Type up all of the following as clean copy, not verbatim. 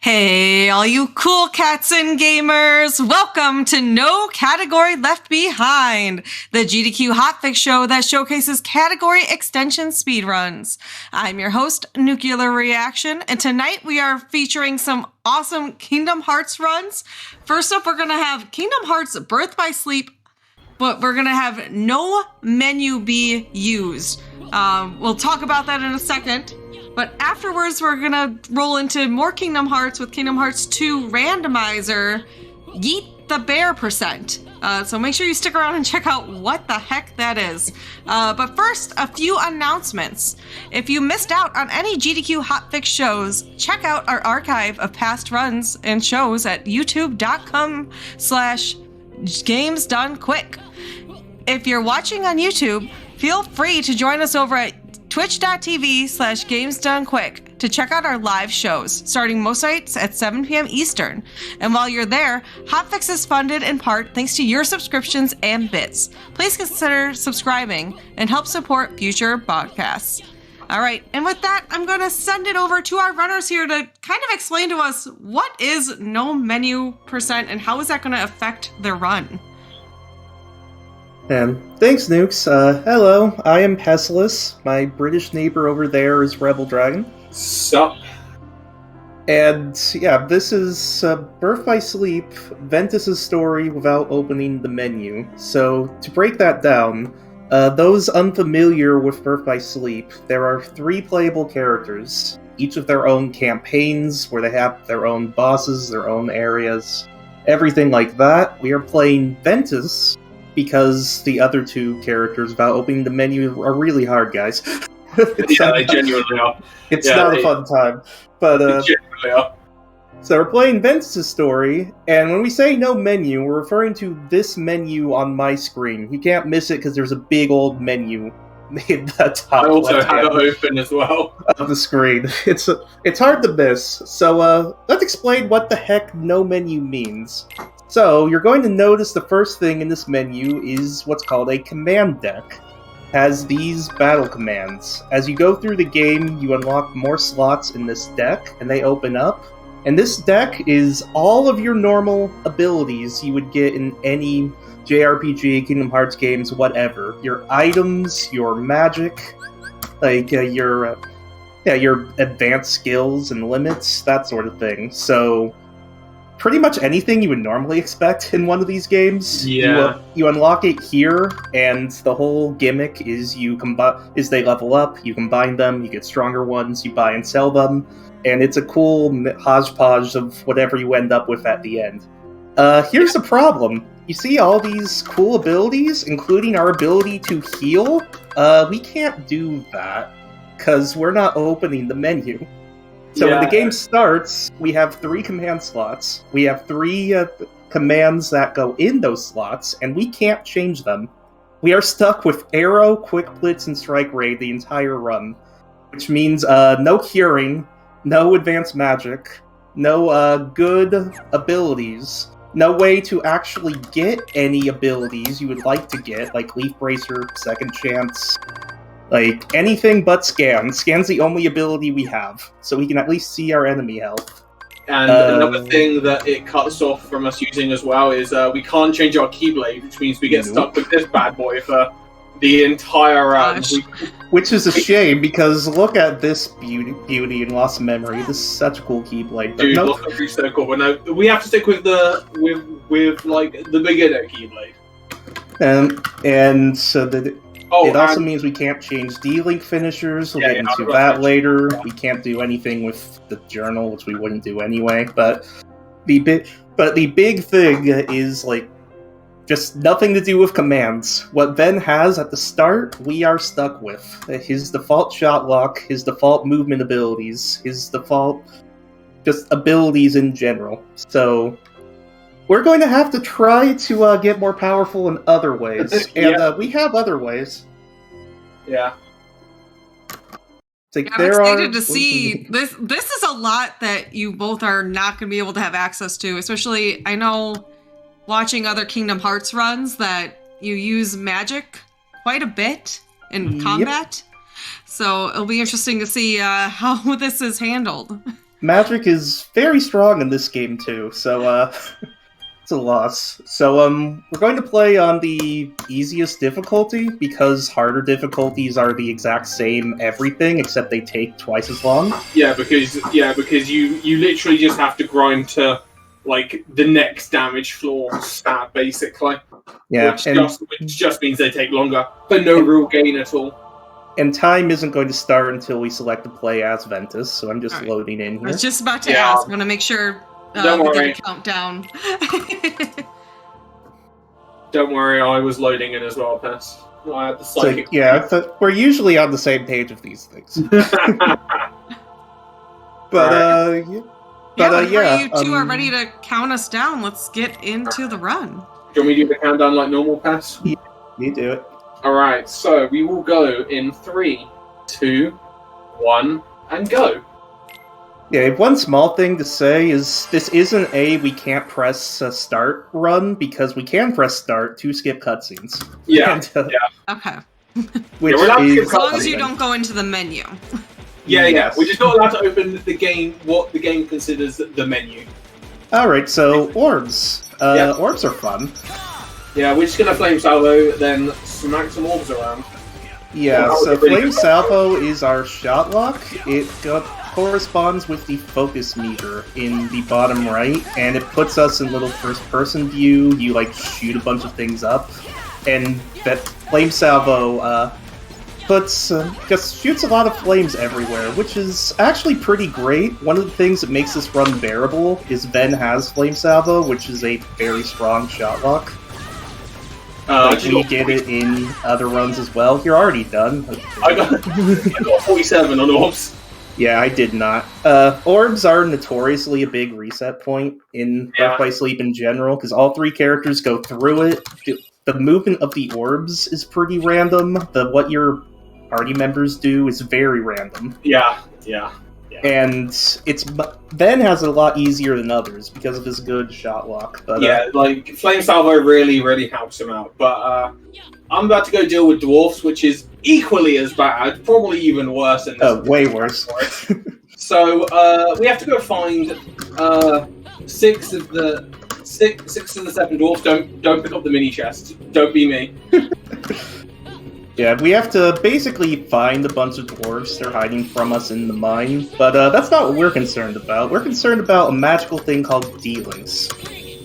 Hey, all you cool cats and gamers! Welcome to No Category Left Behind, the GDQ hotfix show that showcases category extension speedruns. I'm your host, Nuclear Reaction, and tonight we are featuring some awesome Kingdom Hearts runs. First up, we're going to have Kingdom Hearts Birth by Sleep, but we're going to have no menu be used. We'll talk about that in a second. But afterwards, we're going to roll into more Kingdom Hearts with Kingdom Hearts 2 Randomizer, Yeet the Bear %. So make sure you stick around and check out what the heck that is. But first, a few announcements. If you missed out on any GDQ hotfix shows, check out our archive of past runs and shows at youtube.com/gamesdonequick. If you're watching on YouTube, feel free to join us over at twitch.tv/gamesdonequick to check out our live shows, starting most nights at 7 p.m. Eastern. And while you're there, Hotfix is funded in part thanks to your subscriptions and bits. Please consider subscribing and help support future podcasts. All right, and with that, I'm going to send it over to our runners here to kind of explain to us what is no menu % and how is that going to affect the run. Thanks, Nukes. Hello, I am Pessilus. My British neighbor over there is Rebel Dragon. Sup? And yeah, this is Birth by Sleep, Ventus's story without opening the menu. So, to break that down, those unfamiliar with Birth by Sleep, there are 3 playable characters, each of their own campaigns, where they have their own bosses, their own areas, everything like that. We are playing Ventus, because the other 2 characters without opening the menu are really hard, guys. They genuinely are. It's not a fun time. But they genuinely are. So we're playing Ventus' story, and when we say no menu, we're referring to this menu on my screen. You can't miss it because there's a big old menu in the top I also left have hand it open as well of the screen. It's hard to miss. So let's explain what the heck no menu means. So, you're going to notice the first thing in this menu is what's called a command deck. It has these battle commands. As you go through the game, you unlock more slots in this deck, and they open up. And this deck is all of your normal abilities you would get in any JRPG, Kingdom Hearts games, whatever. Your items, your magic, like your advanced skills and limits, that sort of thing. So, pretty much anything you would normally expect in one of these games. Yeah. You unlock it here, and the whole gimmick is they level up, you combine them, you get stronger ones, you buy and sell them, and it's a cool hodgepodge of whatever you end up with at the end. Here's the problem. You see all these cool abilities, including our ability to heal? We can't do that, because we're not opening the menu. So when the game starts, we have 3 command slots. We have 3 commands that go in those slots, and we can't change them. We are stuck with Arrow, Quick Blitz, and Strike Raid the entire run, which means no curing, no advanced magic, no good abilities, no way to actually get any abilities you would like to get, like Leaf Bracer, Second Chance. Like, anything but Scan. Scan's the only ability we have, so we can at least see our enemy health. And another thing that it cuts off from us using as well is we can't change our Keyblade, which means we get stuck with this bad boy for the entire run. Which is a shame, because look at this beauty and Lost Memory. This is such a cool Keyblade. Dude, Lost Memory is so cool. But no, we have to stick with the beginner Keyblade. And so it also means we can't change D-Link finishers. We'll get into that later. We can't do anything with the journal, which we wouldn't do anyway. But the big thing is like just nothing to do with commands. What Ben has at the start, we are stuck with. His default shot lock, his default movement abilities, his default just abilities in general. So we're going to have to try to get more powerful in other ways, and we have other ways. Yeah. I'm excited to see this. This is a lot that you both are not going to be able to have access to. Especially, I know, watching other Kingdom Hearts runs that you use magic quite a bit in combat. So it'll be interesting to see how this is handled. Magic is very strong in this game too, so it's a loss. So we're going to play on the easiest difficulty because harder difficulties are the exact same everything except they take twice as long. Yeah, because you literally just have to grind to like the next damage floor stat basically. Yeah, which just means they take longer, but no real gain at all. And time isn't going to start until we select to play as Ventus, so I'm just loading in here. I was just about to ask. I want to make sure we get a countdown. Don't worry, I was loading in as well, Pess. I had the psychic. So, yeah, we're usually on the same page of these things. But you two are ready to count us down, let's get into the run. Do you want me to do the countdown like normal, Pess? Yeah, you do it. Alright, so we will go in 3, 2, 1, and go. Yeah, one small thing to say is this isn't we can't press start run, because we can press start to skip cutscenes. Yeah, Okay. Which as long as you don't go into the menu. Yeah. We're just not allowed to open the game, what the game considers the menu. Alright, so orbs. Orbs are fun. Yeah, we're just gonna flame salvo, then smack some orbs around. Yeah, so flame salvo is our shot lock. It corresponds with the focus meter in the bottom right, and it puts us in little first-person view. You like shoot a bunch of things up, and that flame salvo just shoots a lot of flames everywhere, which is actually pretty great. One of the things that makes this run bearable is Ven has flame salvo, which is a very strong shot lock. We get it in other runs as well. You're already done. I got 47 on orbs. Yeah, I did not. Orbs are notoriously a big reset point in Birth by Sleep in general, because all 3 characters go through it. The movement of the orbs is pretty random. What your party members do is very random. Yeah. And Ben has it a lot easier than others because of his good shot lock. But, like flame salvo really helps him out. But I'm about to go deal with dwarfs, which is equally as bad, probably even worse than this. Oh, way worse. So we have to go find 6 of the 7 dwarfs. Don't pick up the mini chest. Don't be me. Yeah, we have to basically find a bunch of dwarves. They're hiding from us in the mine. But that's not what we're concerned about. We're concerned about a magical thing called D-Links.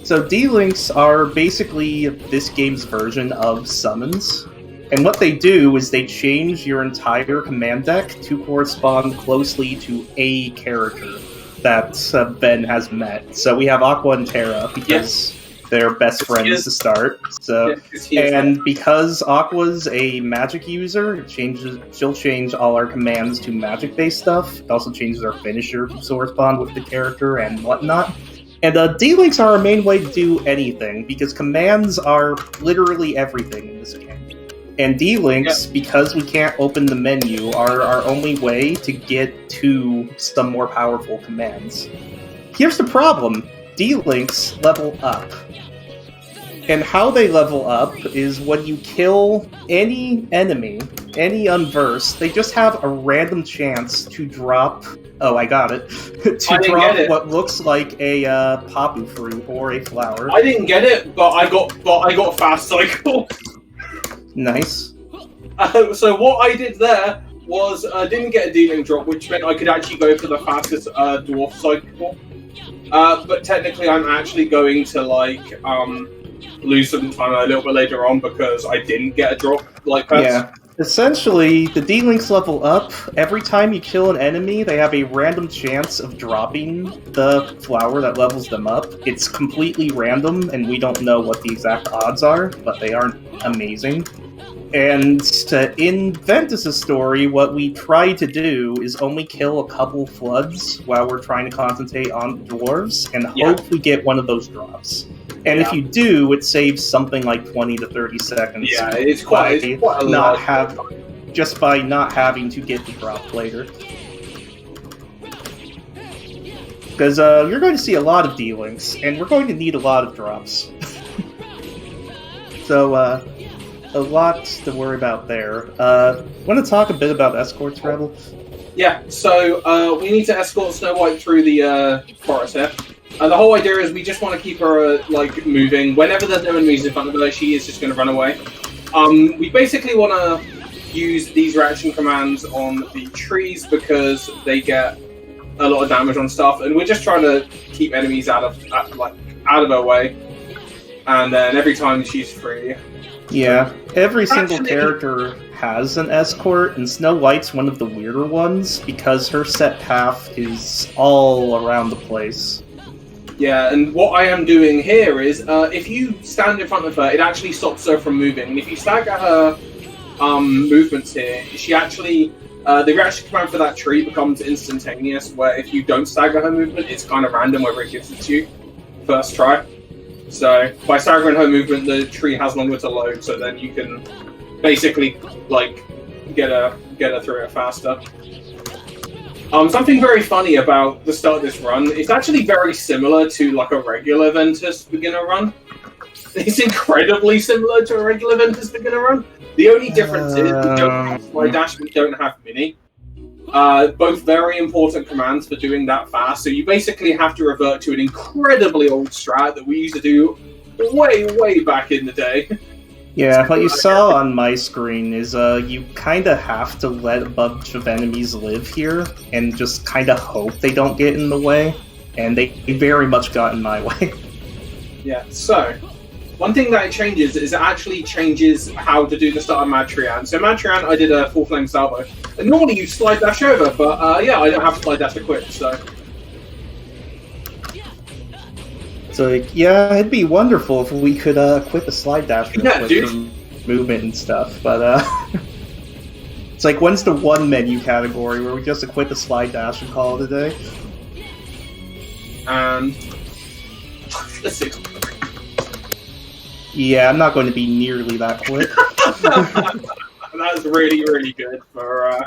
So D-Links are basically this game's version of summons. And what they do is they change your entire command deck to correspond closely to a character that Ben has met. So we have Aqua and Terra because they're best friends to start. So, and because Aqua's a magic user, she'll change all our commands to magic-based stuff. It also changes our finisher to correspond with the character and whatnot. And D-Links are our main way to do anything, because commands are literally everything in this game. And D-Links, because we can't open the menu, are our only way to get to some more powerful commands. Here's the problem. D-Links level up. And how they level up is when you kill any enemy, any unversed, they just have a random chance to drop... Oh, I got it. to drop what looks like a papu fruit or a flower. I didn't get it, but I got fast cycle. Nice. So what I did there was didn't get a D-Link drop, which meant I could actually go for the fastest dwarf cycle. But technically, I'm actually going to lose some time a little bit later on because I didn't get a drop like that. Yeah. Essentially, the D-Links level up. Every time you kill an enemy, they have a random chance of dropping the flower that levels them up. It's completely random, and we don't know what the exact odds are, but they aren't amazing. And in Ventus' story, what we try to do is only kill a couple floods while we're trying to concentrate on dwarves, and hope we get one of those drops. And if you do, it saves something like 20 to 30 seconds. Yeah, it's quite a lot. Just by not having to get the drop later. Because you're going to see a lot of D-Links, and we're going to need a lot of drops. So, a lot to worry about there. Want to talk a bit about escorts, Rebel? Yeah, so we need to escort Snow White through the forest here. The whole idea is we just want to keep her like moving. Whenever there's no enemies in front of her, she is just going to run away. We basically want to use these reaction commands on the trees because they get a lot of damage on stuff, and we're just trying to keep enemies out of her way. And then every time she's free. Yeah, every single character has an escort, and Snow White's one of the weirder ones because her set path is all around the place. Yeah, and what I am doing here is, if you stand in front of her, it actually stops her from moving. And if you stagger her movements here, she actually, the reaction command for that tree becomes instantaneous, where if you don't stagger her movement, it's kind of random whether it gives it to you first try. So by staggering her movement, the tree has longer to load, so then you can basically like get her through it faster. Something very funny about the start of this run, it's actually very similar to like a regular Ventus beginner run. It's incredibly similar to a regular Ventus beginner run. The only difference is we don't have Slide Dash, we don't have Mini. Both very important commands for doing that fast, so you basically have to revert to an incredibly old strat that we used to do way back in the day. Yeah, what you saw on my screen is you kind of have to let a bunch of enemies live here and just kind of hope they don't get in the way, and they very much got in my way. Yeah, so one thing that it changes is it actually changes how to do the start of Mad Trian. So Mad Trian, I did a full flame salvo. And normally you slide dash over, but yeah, I don't have slide dash to quit, so... So, yeah, it'd be wonderful if we could quit the slide dash real quick for movement and stuff, but it's like, when's the one menu category where we just equip the slide dash and call it a day? And... let's see. Yeah, I'm not going to be nearly that quick. That's really good for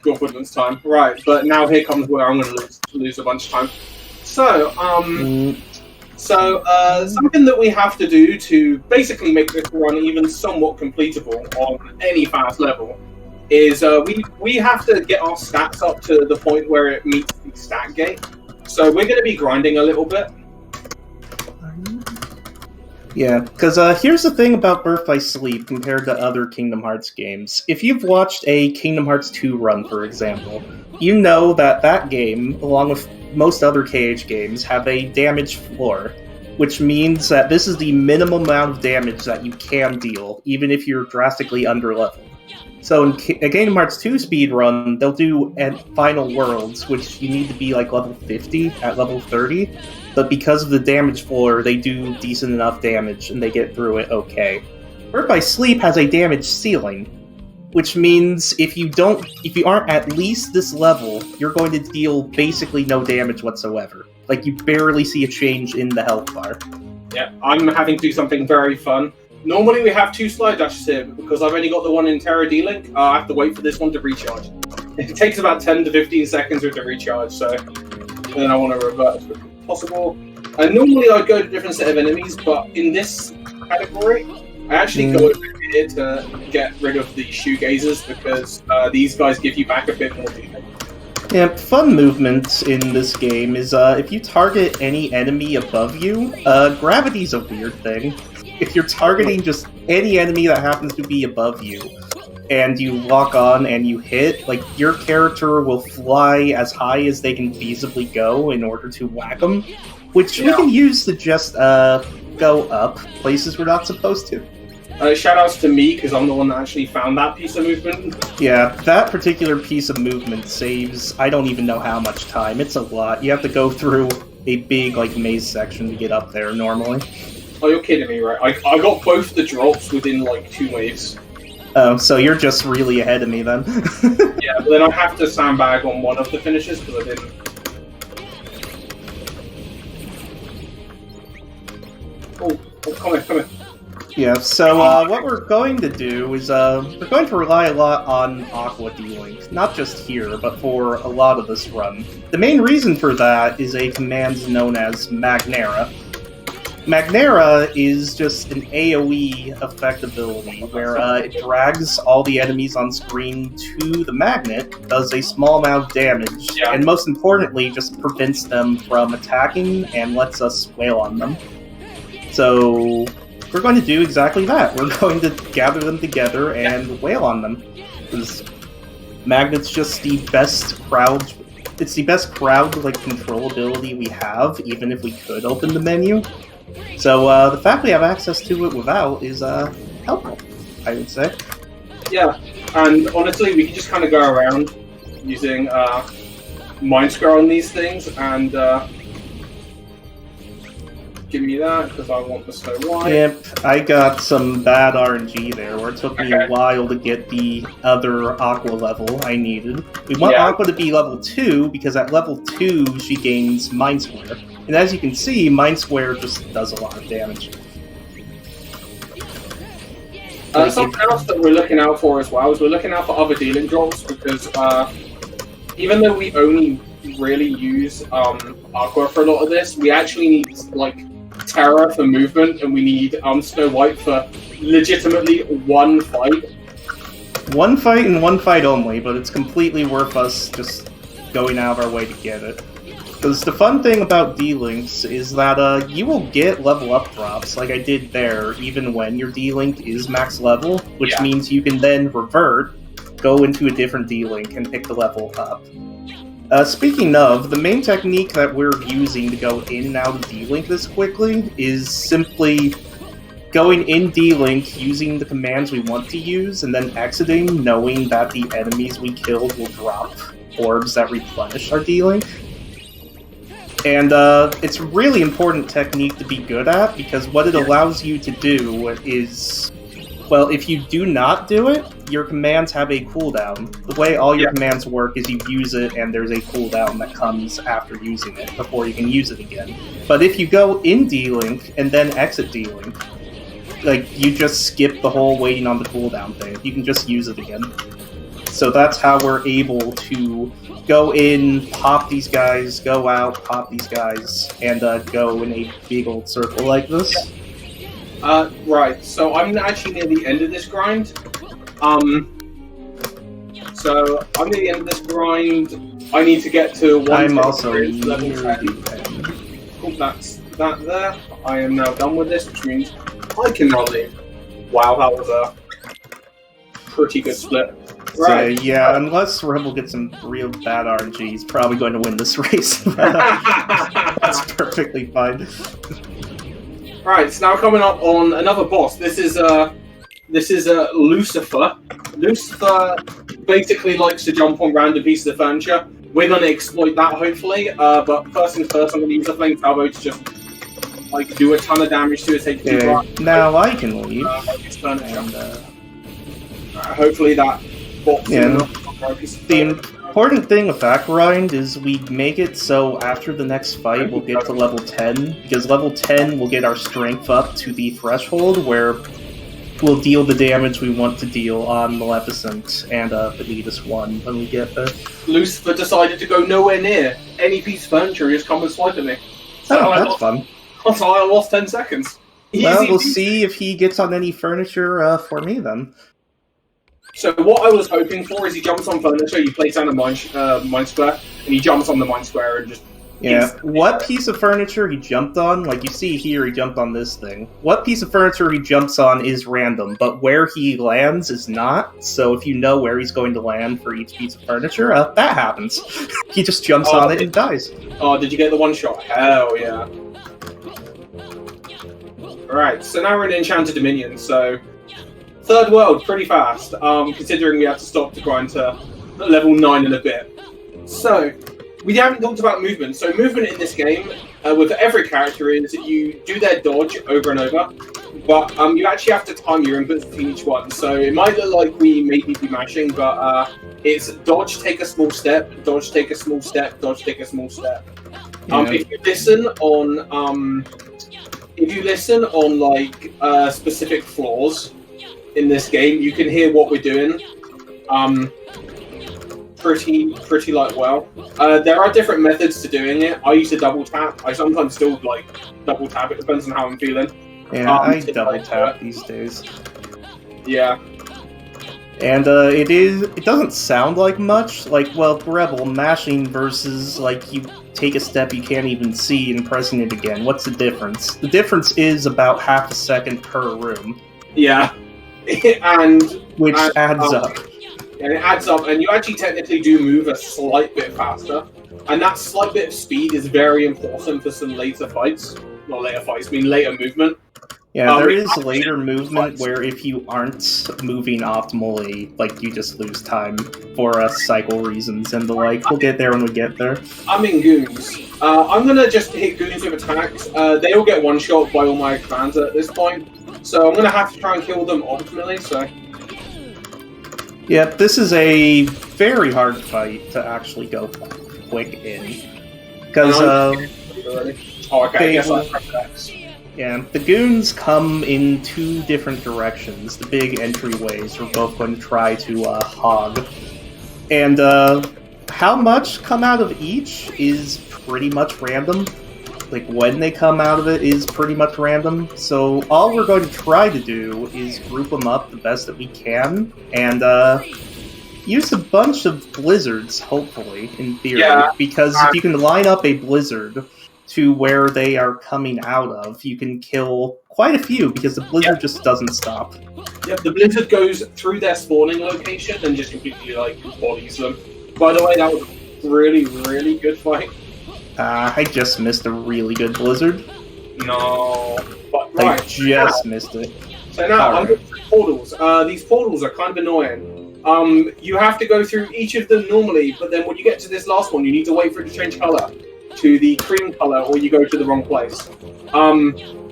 Golf Woodland's time. Right, but now here comes where I'm going to lose a bunch of time. So, something that we have to do to basically make this run even somewhat completable on any fast level is we have to get our stats up to the point where it meets the stat gate. So we're going to be grinding a little bit. Yeah, because here's the thing about Birth by Sleep compared to other Kingdom Hearts games. If you've watched a Kingdom Hearts 2 run, for example, you know that that game, along with most other KH games, have a damage floor, which means that this is the minimum amount of damage that you can deal, even if you're drastically underleveled. So in a Kingdom Hearts 2 speedrun, they'll do Final Worlds, which you need to be like level 50 at level 30, but because of the damage floor, they do decent enough damage, and they get through it okay. Birth by Sleep has a damage ceiling, which means if you aren't at least this level, you're going to deal basically no damage whatsoever. Like, you barely see a change in the health bar. Yeah, I'm having to do something very fun. Normally we have 2 slide dashes here, but because I've only got the one in Terra D-Link, I have to wait for this one to recharge. It takes about 10 to 15 seconds for it to recharge, so then I want to revert as quickly as possible. And normally I'd go to a different set of enemies, but in this category, I actually go over here to get rid of the shoegazers, because these guys give you back a bit more damage. Yeah, fun movement in this game is if you target any enemy above you, gravity's a weird thing. If you're targeting just any enemy that happens to be above you, and you lock on and you hit, like, your character will fly as high as they can feasibly go in order to whack them, which we can use to just go up places we're not supposed to. Shoutouts to me, because I'm the one that actually found that piece of movement. Yeah, that particular piece of movement saves, I don't even know how much time. It's a lot. You have to go through a big, like, maze section to get up there normally. Oh, you're kidding me, right? I got both the drops within, like, 2 waves. Oh, so you're just really ahead of me, then. Yeah, but then I have to sandbag on one of the finishes, because I didn't. Oh, come here. Yeah, so what we're going to do is we're going to rely a lot on Aqua D-Link, not just here, but for a lot of this run. The main reason for that is a command known as Magnera, Magnera is just an AoE effect ability where it drags all the enemies on screen to the magnet, does a small amount of damage, and most importantly, just prevents them from attacking and lets us wail on them. So we're going to do exactly that. We're going to gather them together and wail on them. Because magnet's just the best crowd. It's the best crowd control ability we have, even if we could open the menu. So the fact we have access to it without is helpful, I would say. Yeah, and honestly, we can just kind of go around using Mind Square on these things, and give me that, because I want the Snow White. Yep, I got some bad RNG there, where it took me a while to get the other Aqua level I needed. We want Aqua to be level 2, because at level 2, she gains Mind Square. And as you can see, Mind Square just does a lot of damage. Something else that we're looking out for as well is we're looking out for other dealing drops, because even though we only really use Aqua for a lot of this, we actually need Terra for movement, and we need Snow White for legitimately one fight. One fight and one fight only, but it's completely worth us just going out of our way to get it. Because the fun thing about D-Links is that you will get level up drops, like I did there, even when your D-Link is max level, which means you can then revert, go into a different D-Link, and pick the level up. Speaking of, the main technique that we're using to go in and out of D-Link this quickly is simply going in D-Link, using the commands we want to use, and then exiting, knowing that the enemies we killed will drop orbs that replenish our D-Link. And it's a really important technique to be good at, because what it allows you to do is, well, if you do not do it, your commands have a cooldown. The way all your commands work is you use it, and there's a cooldown that comes after using it, before you can use it again. But if you go in D-Link, and then exit D-Link, you just skip the whole waiting on the cooldown thing. You can just use it again. So that's how we're able to go in, pop these guys, go out, pop these guys, and go in a big old circle like this. Right, so I'm actually near the end of this grind. So I'm near the end of this grind. I need to get to one. I'm also level 10. Cool, that's that there. I am now done with this, which means I can now leave. Wow, that was a pretty good split. Right. So, yeah, unless Rebel gets some real bad RNG, he's probably going to win this race. That's perfectly fine. Right, so now coming up on another boss. This is Lucifer. Lucifer basically likes to jump on random pieces of furniture. We're going to exploit that, hopefully. But first things first, I'm going to use a flame salvo to just do a ton of damage to it. Now I can leave. Hopefully that. The important thing with that grind is we make it so after the next fight we'll get to level 10, because level 10 will get our strength up to the threshold where we'll deal the damage we want to deal on Maleficent and Vanitas 1 when we get there. Lucifer decided to go nowhere near any piece of furniture, just come and swipe at me. So that's fun. So I lost 10 seconds. Well, we'll see if he gets on any furniture for me then. So what I was hoping for is he jumps on furniture, you place down a mind square, and he jumps on the mind square and just... Yeah, what piece of furniture he jumped on, like you see here, he jumped on this thing. What piece of furniture he jumps on is random, but where he lands is not, so if you know where he's going to land for each piece of furniture, that happens. He just jumps on it and dies. Oh, did you get the one shot? Hell yeah. Alright, so now we're in Enchanted Dominion, so... Third world, pretty fast, considering we have to stop to grind to level 9 and a bit. So, we haven't talked about movement. So movement in this game, with every character, is you do their dodge over and over, but you actually have to time your inputs between each one. So it might look like we maybe be mashing, but it's dodge, take a small step, dodge, take a small step, dodge, take a small step. If you listen on specific floors in this game, you can hear what we're doing. pretty like well. There are different methods to doing it. I used to double tap. I sometimes still like double tap. It depends on how I'm feeling. Yeah, I double tap these days. Yeah. And it doesn't sound like much. Like, well, Rebel, mashing versus, like, you take a step you can't even see and pressing it again. What's the difference? The difference is about half a second per room. Yeah. Which adds up. And it adds up, and you actually technically do move a slight bit faster. And that slight bit of speed is very important for some later fights. Not later fights, I mean later movement. Yeah, there is later movement where if you aren't moving optimally, like, you just lose time for cycle reasons and the like. We'll get there when we get there. I'm in goons. I'm gonna just hit goons with attacks. They all get one-shot by all my commands at this point. So I'm gonna have to try and kill them ultimately, so... Yeah, this is a very hard fight to actually go quick in. Because, Oh, okay, yes, I pressed X. Yeah, the goons come in two different directions. The big entryways we're both going to try to hog. And how much come out of each is pretty much random. Like, when they come out of it is pretty much random. So all we're going to try to do is group them up the best that we can, and use a bunch of blizzards, hopefully, in theory. Yeah. Because if you can line up a blizzard to where they are coming out of, you can kill quite a few, because the blizzard just doesn't stop. Yep, the blizzard goes through their spawning location and just completely, like, bodies them. By the way, that was a really, really good fight. I just missed a really good blizzard. No. But, right, I just missed it. So now, I'm Alright. going through portals. These portals are kind of annoying. You have to go through each of them normally, but then when you get to this last one, you need to wait for it to change colour to the cream colour, or you go to the wrong place.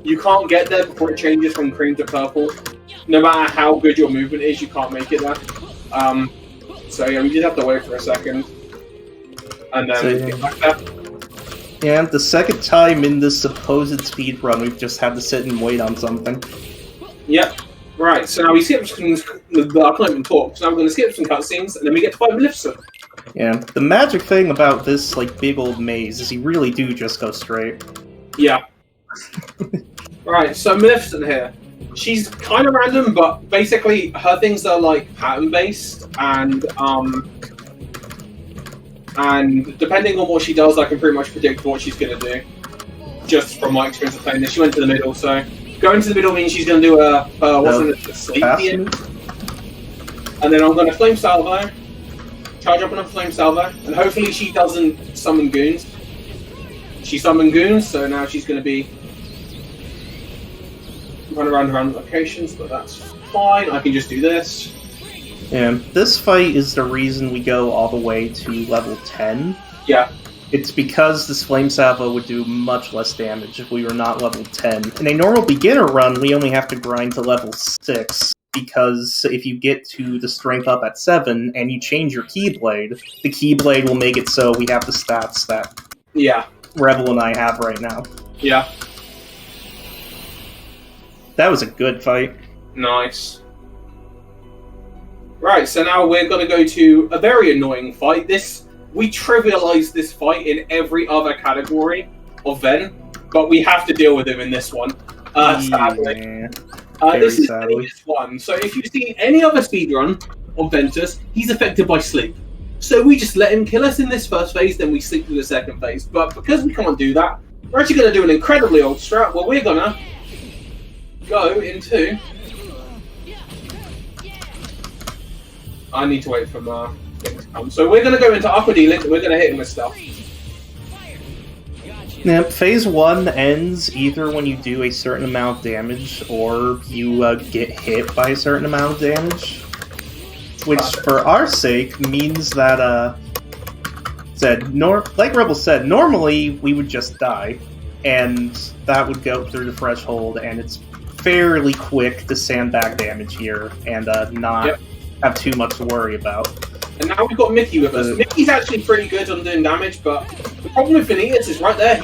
You can't get there before it changes from cream to purple. No matter how good your movement is, you can't make it there. So yeah, we just have to wait for a second. And then get back there. Yeah, the second time in this supposed speedrun, we've just had to sit and wait on something. Yep. Right, so now we skip some... I can't even talk, so now we're going to skip some cutscenes, and then we get to fight Maleficent. Yeah, the magic thing about this, like, big old maze is you really do just go straight. Yeah. Right, so Maleficent here. She's kind of random, but basically her things are, like, pattern-based, and depending on what she does, I can pretty much predict what she's going to do. Just from my experience of playing this. She went to the middle, so... Going to the middle means she's going to do a sleep at the end. And then I'm going to Flame Salvo. Charge up on a Flame Salvo. And hopefully she doesn't summon goons. She summoned goons, so now she's going to be... run around locations, but that's fine. I can just do this. Yeah, this fight is the reason we go all the way to level 10. Yeah. It's because this Flame Salvo would do much less damage if we were not level 10. In a normal beginner run, we only have to grind to level 6, because if you get to the strength up at 7 and you change your Keyblade, the Keyblade will make it so we have the stats that Rebel and I have right now. Yeah. That was a good fight. Nice. Right, so now we're going to go to a very annoying fight. We trivialize this fight in every other category of Ven, but we have to deal with him in this one, sadly. This is the easiest one. So if you've seen any other speedrun of Ventus, he's affected by sleep. So we just let him kill us in this first phase, then we sleep through the second phase. But because we can't do that, we're actually going to do an incredibly old strat where we're going to go into... I need to wait for my thing to come. So we're going to go into Aqua D-Link and we're going to hit him with stuff. Yep, phase 1 ends either when you do a certain amount of damage or you get hit by a certain amount of damage. Which, for our sake, means that, like Rebel said, normally we would just die, and that would go through the threshold, and it's fairly quick to sandbag damage here, and not have too much to worry about. And now we've got Mickey with us. Mickey's actually pretty good on doing damage, but the problem with Phineas is right there.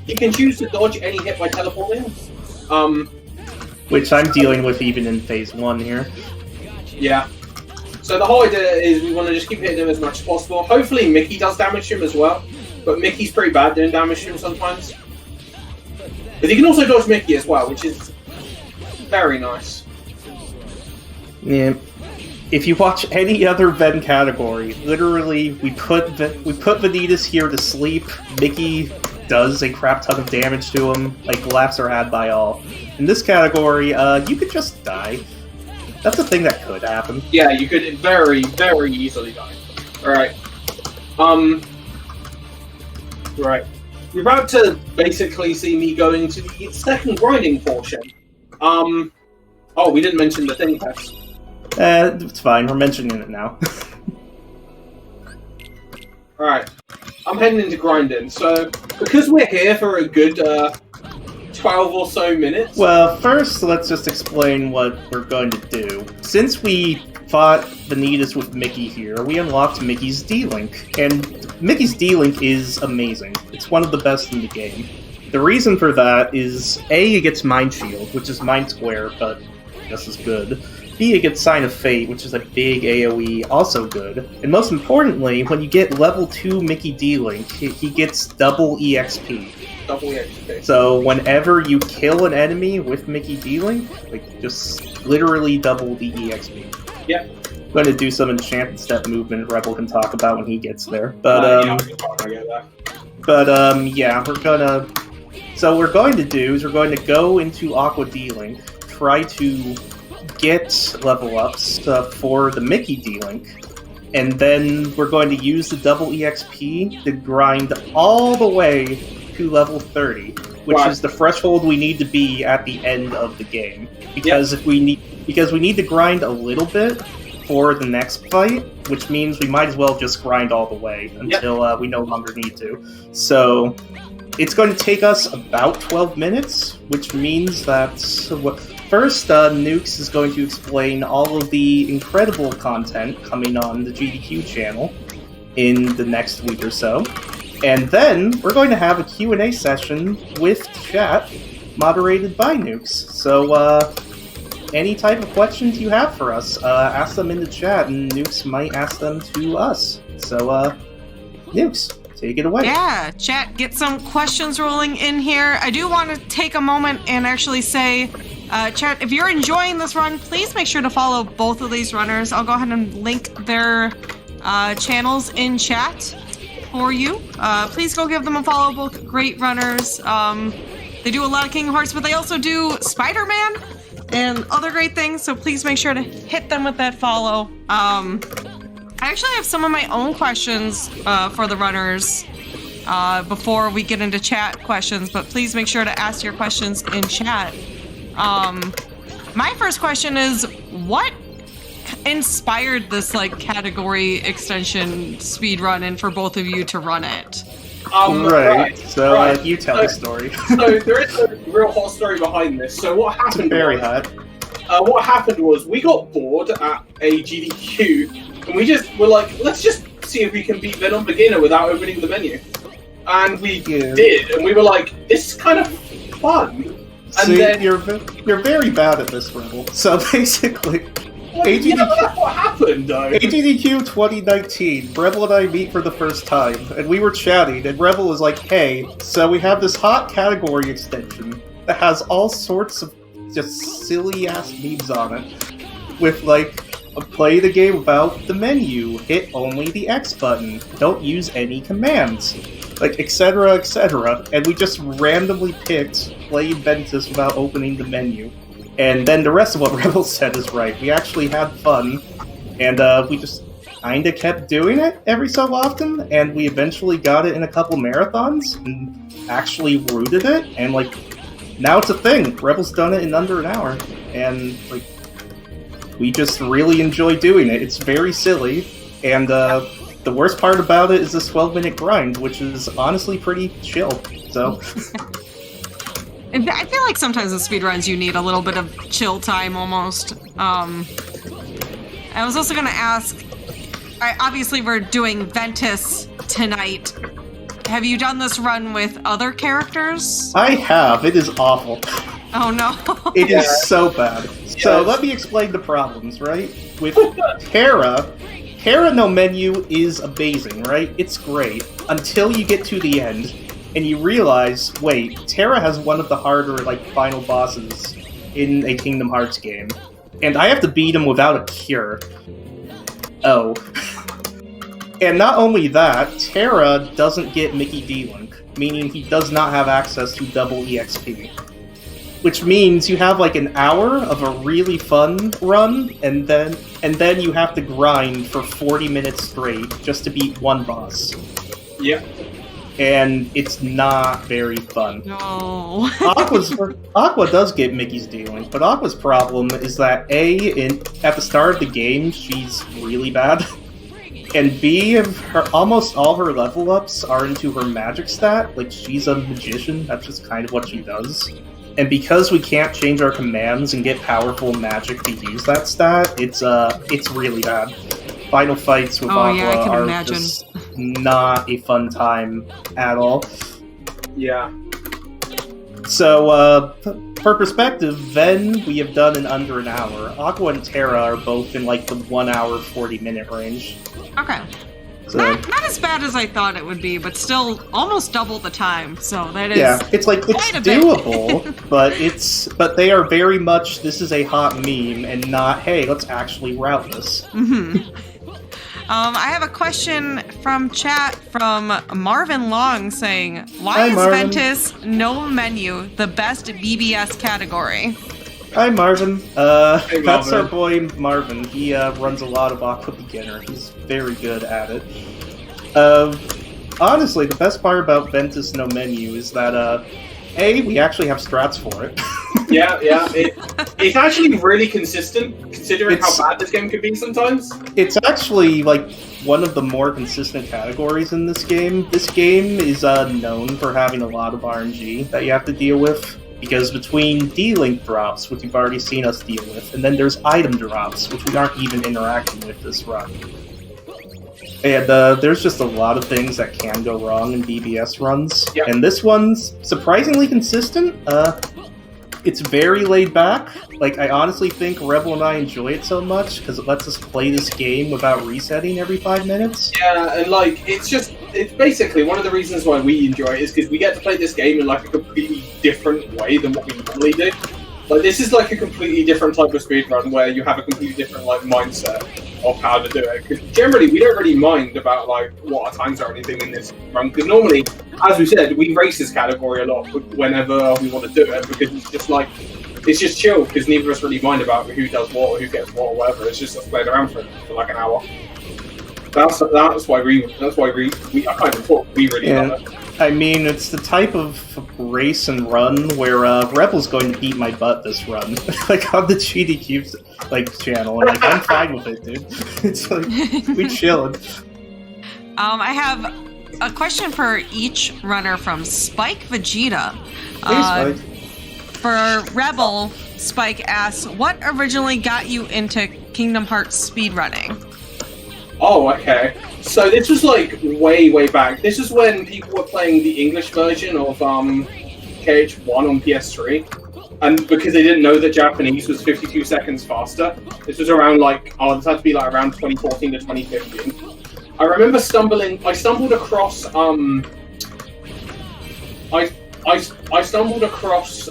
He can choose to dodge any hit by teleporting. Which I'm dealing with even in phase 1 here. Yeah. So the whole idea is we want to just keep hitting him as much as possible. Hopefully Mickey does damage to him as well, but Mickey's pretty bad doing damage to him sometimes. But you can also dodge Mickey as well, which is very nice. Yeah. If you watch any other Ven category, literally we put Vanitas here to sleep. Mickey does a crap ton of damage to him. Like, laughs are had by all. In this category, you could just die. That's a thing that could happen. Yeah, you could very, very easily die. Alright. Right. You're about to basically see me going to the second grinding portion. Oh, we didn't mention the thing test. It's fine, we're mentioning it now. Alright. I'm heading into grinding, so because we're here for a good 12 or so minutes. Well, first, let's just explain what we're going to do. Since we fought Vanitas with Mickey here, we unlocked Mickey's D-Link, and Mickey's D-Link is amazing. It's one of the best in the game. The reason for that is, A, it gets Mind Shield, which is Mind Square, but just as good. B, it gets Sign of Fate, which is a big AoE, also good. And most importantly, when you get level 2 Mickey D-Link, he gets double EXP. Double EXP. So whenever you kill an enemy with Mickey D-Link, like, just literally double the EXP. Yep. I'm going to do some enchanted step movement Rebel can talk about when he gets there. But, yeah, we're gonna... So what we're going to do is we're going to go into Aqua D-Link, try to get level ups for the Mickey D-Link, and then we're going to use the double EXP to grind all the way to level 30, which is the threshold we need to be at the end of the game. Because we need to grind a little bit for the next fight, which means we might as well just grind all the way until we no longer need to. So it's going to take us about 12 minutes, which means that first, Nukes is going to explain all of the incredible content coming on the GDQ channel in the next week or so. And then we're going to have a Q&A session with chat moderated by Nukes. So, any type of questions you have for us, ask them in the chat, and Nukes might ask them to us. So, Nukes, take it away. Yeah, chat, get some questions rolling in here. I do want to take a moment and actually say, chat, if you're enjoying this run, please make sure to follow both of these runners. I'll go ahead and link their channels in chat for you. Please go give them a follow. Both great runners. They do a lot of Kingdom Hearts, but they also do Spider-Man and other great things, so please make sure to hit them with that follow. I actually have some of my own questions for the runners before we get into chat questions, but please make sure to ask your questions in chat. My first question is, what inspired this category extension speedrun and for both of you to run it? You tell the story. So there is a real hot story behind this. So what happened? It's very hot. What happened was we got bored at a GDQ, and we just were like, let's just see if we can beat Venom Beginner without opening the menu. And we did, and we were like, this is kind of fun. And then you're very bad at this, Rebel. So basically, that's what happened, though. AGDQ 2019, Rebel and I meet for the first time, and we were chatting, and Rebel was like, hey, so we have this hot category extension that has all sorts of just silly-ass memes on it, with, play the game without the menu, hit only the X button, don't use any commands, etc., etc., and we just randomly picked play Ventus without opening the menu. And then the rest of what Rebel said is right. We actually had fun, and we just kinda kept doing it every so often, and we eventually got it in a couple marathons, and actually rooted it, and now it's a thing. Rebel's done it in under an hour, and we just really enjoy doing it. It's very silly, and the worst part about it is this 12-minute grind, which is honestly pretty chill, so... I feel like sometimes with speedruns you need a little bit of chill time, almost. I was also gonna ask, obviously we're doing Ventus tonight. Have you done this run with other characters? I have. It is awful. Oh no. It Yeah. is so bad. So Yes. let me explain the problems, right? With Terra no menu is amazing, right? It's great until you get to the end and you realize, wait, Terra has one of the harder final bosses in a Kingdom Hearts game, and I have to beat him without a cure. Oh. And not only that, Terra doesn't get Mickey D-Link, meaning he does not have access to double EXP. Which means you have an hour of a really fun run, and then you have to grind for 40 minutes straight just to beat one boss. Yeah. And it's not very fun. No. Aqua does get Mickey's D-Link, but Aqua's problem is that at the start of the game, she's really bad. And B, almost all her level ups are into her magic stat. She's a magician, that's just kind of what she does. And because we can't change our commands and get powerful magic to use that stat, it's really bad. Final fights with Aqua yeah, I can are imagine. just not a fun time at all. Yeah. So, for perspective, Ven we have done in under an hour. Aqua and Terra are both in the 1 hour 40-minute range. Okay. So, Not as bad as I thought it would be, but still almost double the time. So that is yeah, it's quite a bit. doable, but they are very much this is a hot meme and not hey, let's actually route this. I have a question from chat from Marvin Long saying, "Why Hi, is Marvin. Ventus no menu the best BBS category?" Hi Marvin. Hey, That's Marvin. our boy Marvin. He runs a lot of Aqua Beginner. He's very good at it. Honestly, the best part about Ventus no menu is that we actually have strats for it. Yeah. It's actually really consistent, considering It's- how bad this game could be sometimes. It's actually one of the more consistent categories in this game. This game is known for having a lot of RNG that you have to deal with. Because between D-Link drops, which you've already seen us deal with, and then there's item drops, which we aren't even interacting with this run. And there's just a lot of things that can go wrong in BBS runs. Yep. And this one's surprisingly consistent. It's very laid back. I honestly think Rebel and I enjoy it so much because it lets us play this game without resetting every 5 minutes. Yeah, and it's basically one of the reasons why we enjoy it is because we get to play this game in a completely different way than what we normally do. This is a completely different type of speedrun where you have a completely different mindset of how to do it. Because generally we don't really mind about what our times are or anything in this run. Because normally, as we said, we race this category a lot whenever we want to do it because it's just chill because neither of us really mind about who does what or who gets what or whatever. It's just us playing around for an hour. That's why we I can't even talk. We really love it. I mean, it's the type of race and run where Rebel's going to beat my butt this run, on the GDQ channel, and I'm fine with it, dude. It's we chillin'. I have a question for each runner from Spike Vegeta. Please, Spike. For Rebel, Spike asks, "What originally got you into Kingdom Hearts speedrunning?" Oh, okay. So this was way back. This is when people were playing the English version of KH1 on PS3, and because they didn't know that Japanese was 52 seconds faster. This was around this had to be around 2014 to 2015. I remember I stumbled across I stumbled across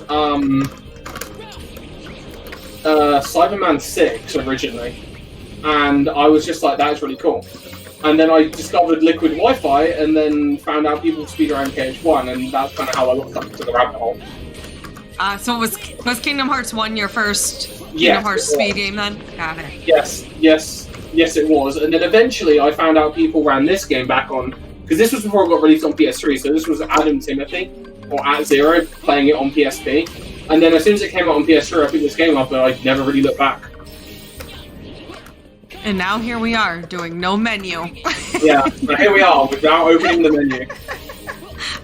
Cyberman 6 originally. And I was just that's really cool. And then I discovered Liquid Wi-Fi, and then found out people speed around KH1, and that's kind of how I got stuck into the rabbit hole. So was Kingdom Hearts 1 your first Kingdom Yes, Hearts it speed was. game then? Got it. Yes, it was. And then eventually I found out people ran this game back on, because this was before it got released on PS3, so this was Adam Timothy, or @Zero, playing it on PSP. And then as soon as it came out on PS3, I picked this game up, and I never really looked back. And now here we are doing no menu. Yeah, and here we are, without opening the menu.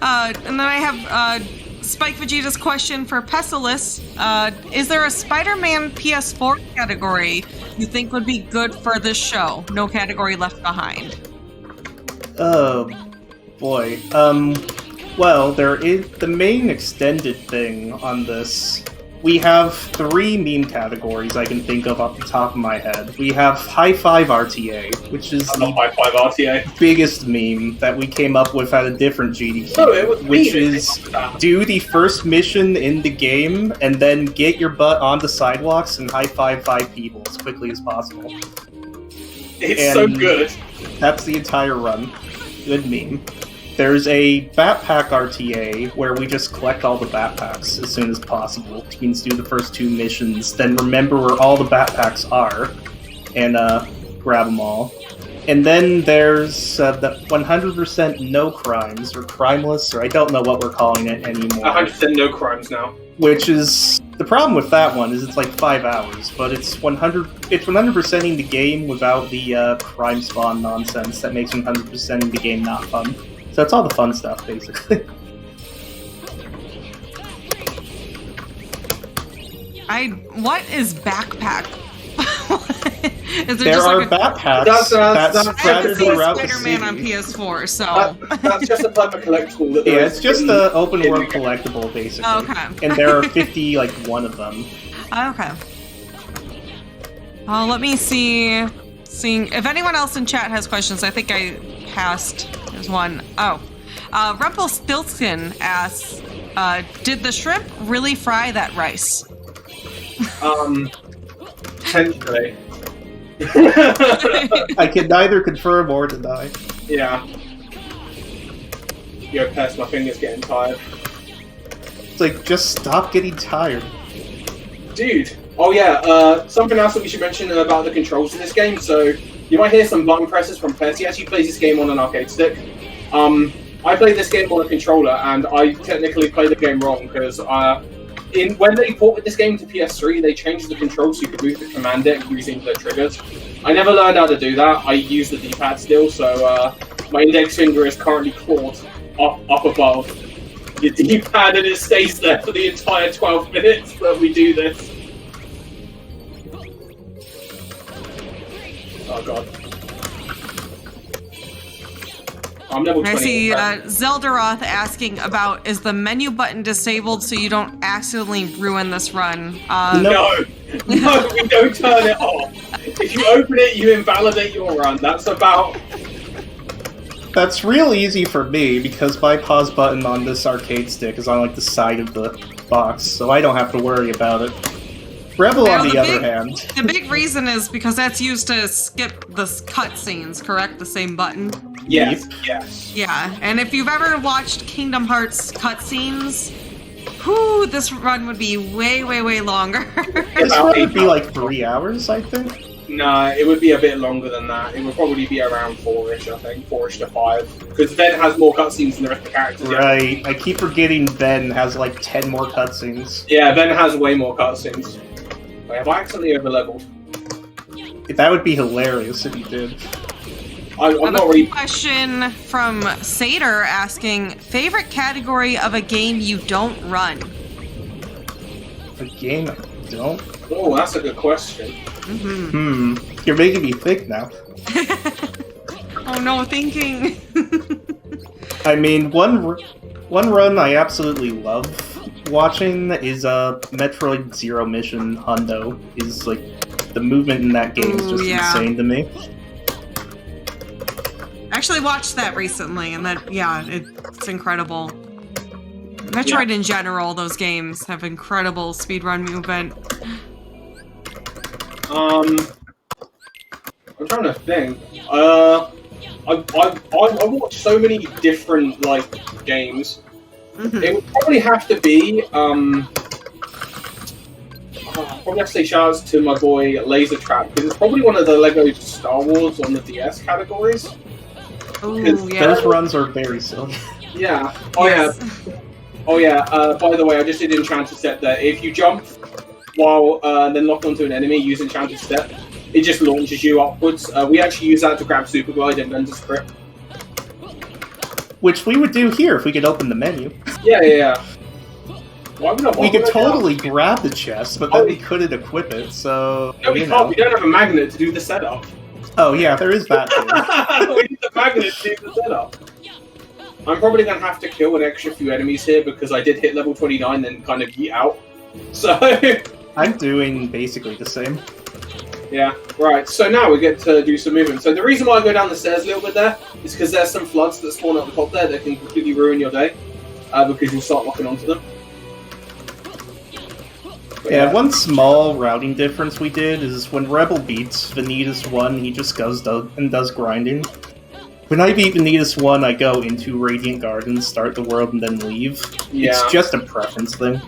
And then I have Spike Vegeta's question for Pestilus. Is there a Spider-Man PS4 category you think would be good for this show? No category left behind. Oh, boy. Well, there is the main extended thing on this We have 3 meme categories I can think of off the top of my head. We have High Five RTA, which is I'm not High Five RTA. biggest meme that we came up with at a different GDQ, No, it was which me that is came up with that. do do the first mission in the game and then get your butt on the sidewalks and high five 5 people as quickly as possible. It's so and- good. That's the entire run. Good meme. There's a backpack RTA where we just collect all the backpacks as soon as possible. Teens do the first 2 missions, then remember where all the backpacks are, and grab them all. And then there's the 100% no crimes, or crimeless, or I don't know what we're calling it anymore. 100% no crimes now. Which is the problem with that one is it's like 5 hours, but it's 100%ing the game without the crime spawn nonsense that makes 100%ing the game not fun. So it's all the fun stuff, basically. What is backpack? Is There just are like a backpacks That's- that scattered I throughout have the Spider-Man on city. PS4, so That's just a type of collectible that there Yeah, is it's just in- an open in world the game. collectible, basically. okay. And there are 50, like, one of them. Okay. Let me see. Seeing if anyone else in chat has questions. I think I passed. There's one. Oh. Rumpelstiltskin asks, did the shrimp really fry that rice? Potentially. I can neither confirm or deny. Yeah. Yo, Pest, my finger's getting tired. It's like, just stop getting tired. Dude. Oh yeah, something else that we should mention about the controls in this game. So, you might hear some button presses from Pest. He actually plays this game on an arcade stick. I played this game on a controller, and I technically played the game wrong, because when they ported this game to PS3, they changed the controls so you could move the command deck using the triggers. I never learned how to do that. I use the D-pad still, so my index finger is currently clawed up above the D-pad, and it stays there for the entire 12 minutes that we do this. Oh god. I'm level 20. I see Zeldaroth asking about, is the menu button disabled so you don't accidentally ruin this run? No, we don't turn it off. If you open it, you invalidate your run. That's real easy for me, because my pause button on this arcade stick is on, like, the side of the box, so I don't have to worry about it. Rebel, Well, on the other big- hand... The big reason is because that's used to skip the cutscenes, correct? The same button? yes, yes. Yeah, and if you've ever watched Kingdom Hearts cutscenes, whew, this run would be way, way, way longer. This About one 8 would be like 3 hours, I think. Nah, it would be a bit longer than that. It would probably be around 4-ish, I think. 4-ish to 5. Because Ven has more cutscenes than the rest of the characters. yeah. Right. I keep forgetting Ben has like 10 more cutscenes. Yeah, Ven has way more cutscenes. Wait, have I accidentally overleveled? That would be hilarious if you did. I'm Another not really... question from Sater asking, favorite category of a game you don't run? A game I don't. Oh, that's a good question. Mm-hmm. You're making me think now. Oh no, thinking. I mean, one run I absolutely love watching is Metroid Zero Mission Hundo. Is like the movement in that game is Ooh, just yeah. insane to me. Actually watched that recently, and it's incredible. Metroid in general, those games have incredible speedrun movement. I'm trying to think. I watched so many different like games. Mhm. It would probably have to be probably have to say shout outs to my boy Laser Trap, because it's probably one of the Lego Star Wars on the DS categories. Ooh, yeah. Those runs are very silly. Yeah. Oh Yes. yeah. Oh yeah. By the way, I just did Enchanted Step there. If you jump while then lock onto an enemy using Enchanted Step, it just launches you upwards. We actually use that to grab Super Glide and Vender's Grip. Which we would do here if we could open the menu. Yeah. Why would I? We could totally grab the chest, but then we couldn't equip it, so... No, we you can't. know. We don't have a magnet to do the setup. Oh yeah, there is that too. We need the magnet to do the setup. I'm probably going to have to kill an extra few enemies here because I did hit level 29 and kind of yeet out. So I'm doing basically the same. yeah, right. So now we get to do some movement. So the reason why I go down the stairs a little bit there is because there's some floods that spawn at the top there that can completely ruin your day because you'll start locking onto them. But Yeah, one small routing difference we did is when Rebel beats Vanitas 1, he just does grinding. When I beat Vanitas 1, I go into Radiant Gardens, start the world, and then leave. Yeah. It's just a preference thing.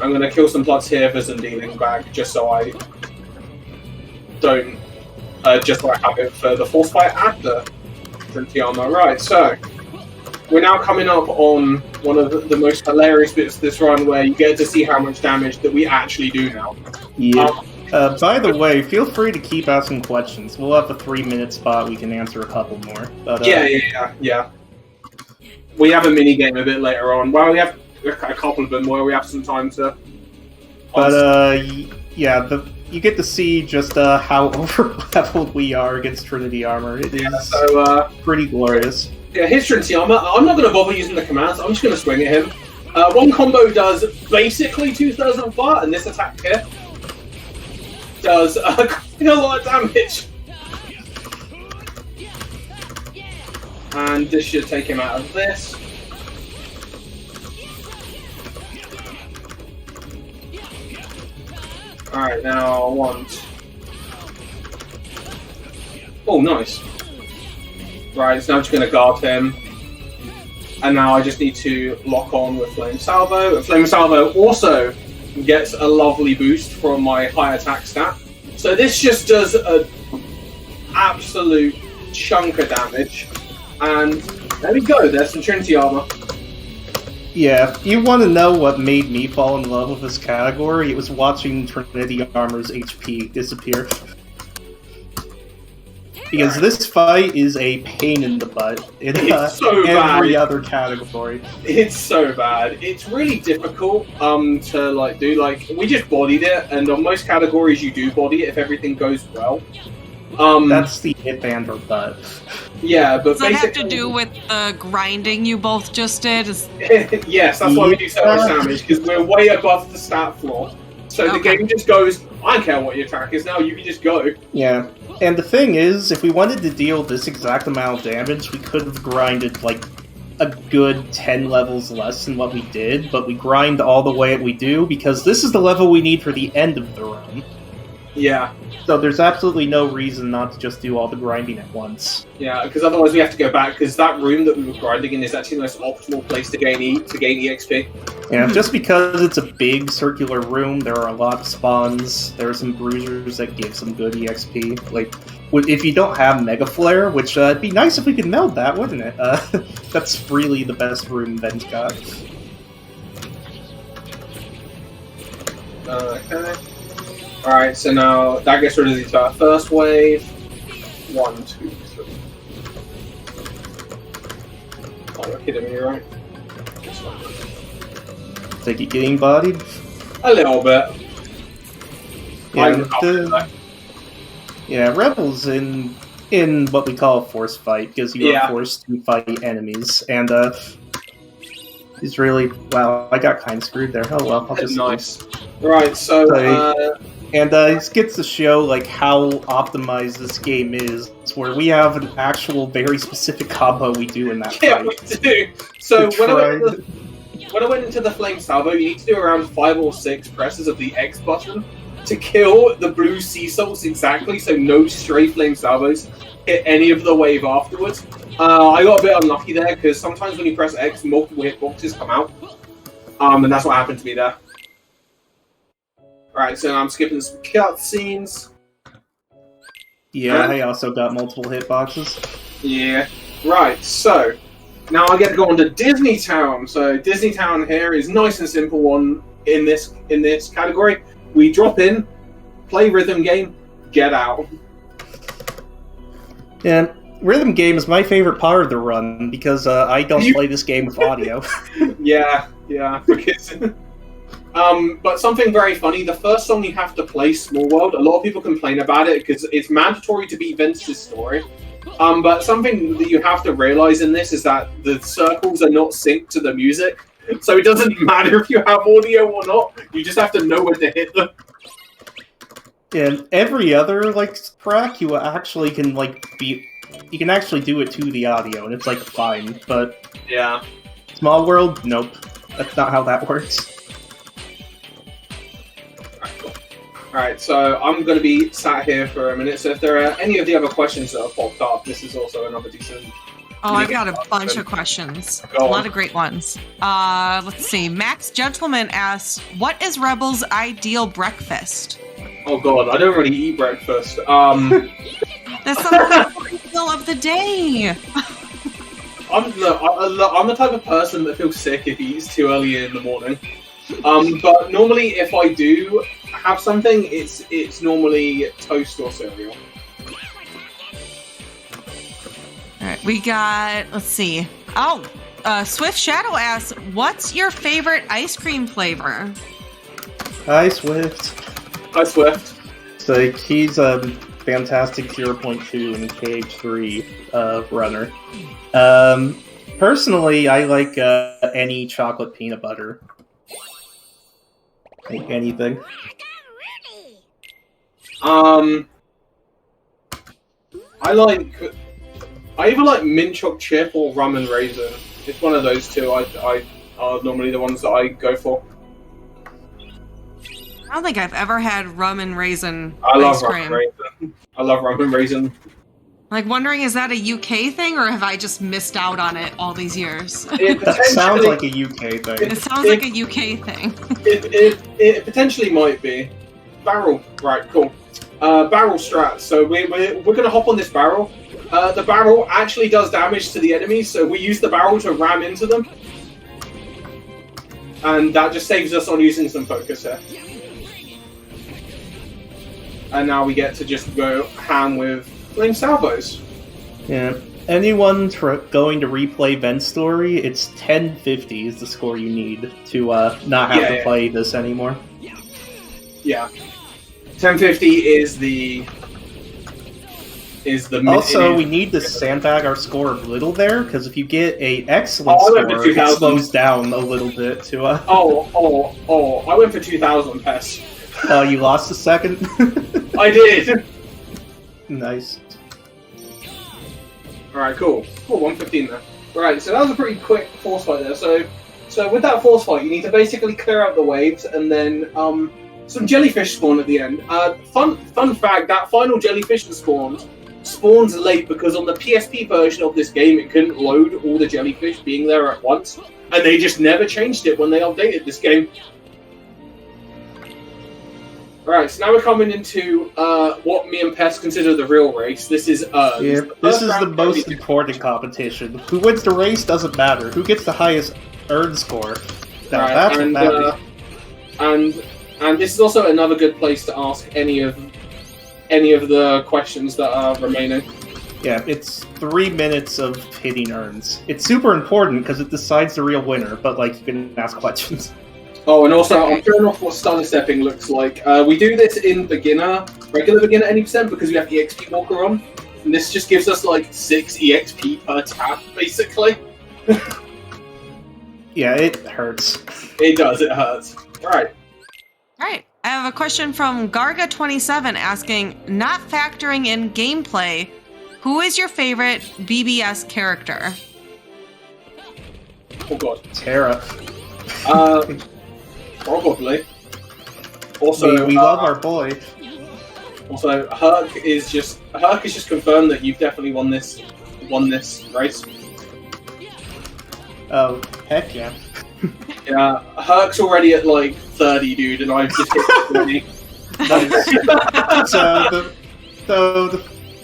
I'm gonna kill some plots here for some dealing back, just so I don't, just so I have it for the force fight after Trinity Armor. Right, so we're now coming up on one of the most hilarious bits of this run, where you get to see how much damage that we actually do now. Yeah. By the way, feel free to keep asking questions. We'll have a 3-minute spot. We can answer a couple more. But, Yeah. We have a mini game a bit later on. Well, we have a couple of them where we have some time to. But yeah, you get to see just how over-leveled we are against Trinity Armor. It's pretty glorious. Yeah, here's Trinity Armor. I'm not going to bother using the commands. I'm just going to swing at him. One combo does basically 2/3 of fire, and this attack here does quite a lot of damage. And this should take him out of this. Alright, now I want... Oh, nice. Right, so now I'm just going to guard him. And now I just need to lock on with Flame Salvo. Flame Salvo also gets a lovely boost from my high attack stat. So this just does an absolute chunk of damage. And there we go, there's some Trinity Armor. Yeah, if you want to know what made me fall in love with this category, it was watching Trinity Armor's HP disappear. Because this fight is a pain in the butt in every other category. It's so bad. It's really difficult to do. We just bodied it, and on most categories you do body it if everything goes well. That's the hit band or butt. Yeah, but does that have to do with the grinding you both just did? Yes, that's why we do so much damage, because we're way above the stat floor. So the game just goes, I don't care what your attack is now, you can just go. Yeah, and the thing is, if we wanted to deal this exact amount of damage, we could have grinded, a good 10 levels less than what we did, but we grind all the way we do, because this is the level we need for the end of the run. Yeah. So there's absolutely no reason not to just do all the grinding at once. Yeah, because otherwise we have to go back, because that room that we were grinding in is actually the most optimal place to gain EXP. Yeah, just because it's a big circular room, there are a lot of spawns, there are some bruisers that give some good EXP. If you don't have Mega Flare, which it'd be nice if we could meld that, wouldn't it? That's really the best room Ben's got. Okay. Alright, so now that gets rid of the first wave. 1, 2, 3. Oh, you're kidding me, right? Think you getting bodied? A little bit. Yeah, Rebel's in what we call a force fight, because you are forced to fight enemies, and he's really... Wow, I got kind of screwed there. Oh well, I'll just... Nice. Right, so... And it gets to show how optimized this game is, where we have an actual very specific combo we do in that fight. Yeah, we do. So when I went into the Flame Salvo, you need to do around 5 or 6 presses of the X button to kill the blue sea salts exactly, so no stray Flame Salvos hit any of the wave afterwards. I got a bit unlucky there, because sometimes when you press X, multiple hitboxes come out. And that's what happened to me there. Alright, so I'm skipping some cutscenes. Yeah, I also got multiple hitboxes. Yeah. Right, so now I get to go on to Disney Town. So Disney Town here is nice and simple one in this category. We drop in, play rhythm game, get out. And rhythm game is my favorite part of the run, because I don't play this game with audio. Yeah, because... but something very funny, the first song you have to play, Small World, a lot of people complain about it because it's mandatory to beat Vince's story. But something that you have to realize in this is that the circles are not synced to the music. So it doesn't matter if you have audio or not. You just have to know where to hit them. And every other track, you actually can you can actually do it to the audio, and it's fine. But Yeah. Small World, nope, that's not how that works. Alright, so I'm going to be sat here for a minute, so if there are any of the other questions that have popped up, this is also another decent... Oh, I've got a bunch of questions. A lot of great ones. Let's see. Max Gentleman asks, what is Rebel's ideal breakfast? Oh god, I don't really eat breakfast. That's the meal of the day. I'm the type of person that feels sick if he eats too early in the morning. But normally if I do have something, it's normally toast or cereal. Alright, we got, let's see. Oh, Swift Shadow asks, what's your favorite ice cream flavor? Hi, Swift. Hi, Swift. So he's a fantastic 0.2 in KH3 runner. Personally, I like any chocolate peanut butter. Anything. I either like mint choc chip or rum and raisin. It's one of those two. I are normally the ones that I go for. I don't think I've ever had rum and raisin I love ice rum cream. and raisin. I love rum and raisin. Wondering, is that a UK thing, or have I just missed out on it all these years? That sounds like a UK thing. It sounds like a UK thing. It potentially might be. Barrel. Right, cool. Barrel strat. So we're going to hop on this barrel. The barrel actually does damage to the enemies, so we use the barrel to ram into them. And that just saves us on using some focus here. And now we get to just go ham with fling salvos. Yeah. Anyone going to replay Vent's story, it's 1050 is the score you need to not have to play this anymore. Yeah. 1050 is the also, we need to sandbag our score a little there, because if you get a excellent score, it slows down a little bit to I went for 2000 PES. You lost a second? I did! Nice. Alright, cool. Cool, 115 there. Right, so that was a pretty quick force fight there. So with that force fight, you need to basically clear out the waves, and then some jellyfish spawn at the end. Fun fact, that final jellyfish that spawns late because on the PSP version of this game, it couldn't load all the jellyfish being there at once, and they just never changed it when they updated this game. Right, so now we're coming into what me and Pest consider the real race. This is this is the most important competition. Who wins the race doesn't matter. Who gets the highest earn score? That's what matters. And this is also another good place to ask any of the questions that are remaining. Yeah, it's 3 minutes of hitting urns. It's super important because it decides the real winner, but you can ask questions. Oh, and also, I'm showing off what stunner stepping looks like. We do this in regular beginner any percent, because we have EXP Walker on. And this just gives us 6 EXP per tap, basically. Yeah, it hurts. It does, it hurts. Right. Alright, I have a question from Garga27 asking, not factoring in gameplay, who is your favorite BBS character? Oh god. Terra. Probably. Also, we love our boy. Also, Herc is just confirmed that you've definitely won this race. Oh, heck yeah. Yeah, Herc's already at 30, dude, and I've just hit 20. So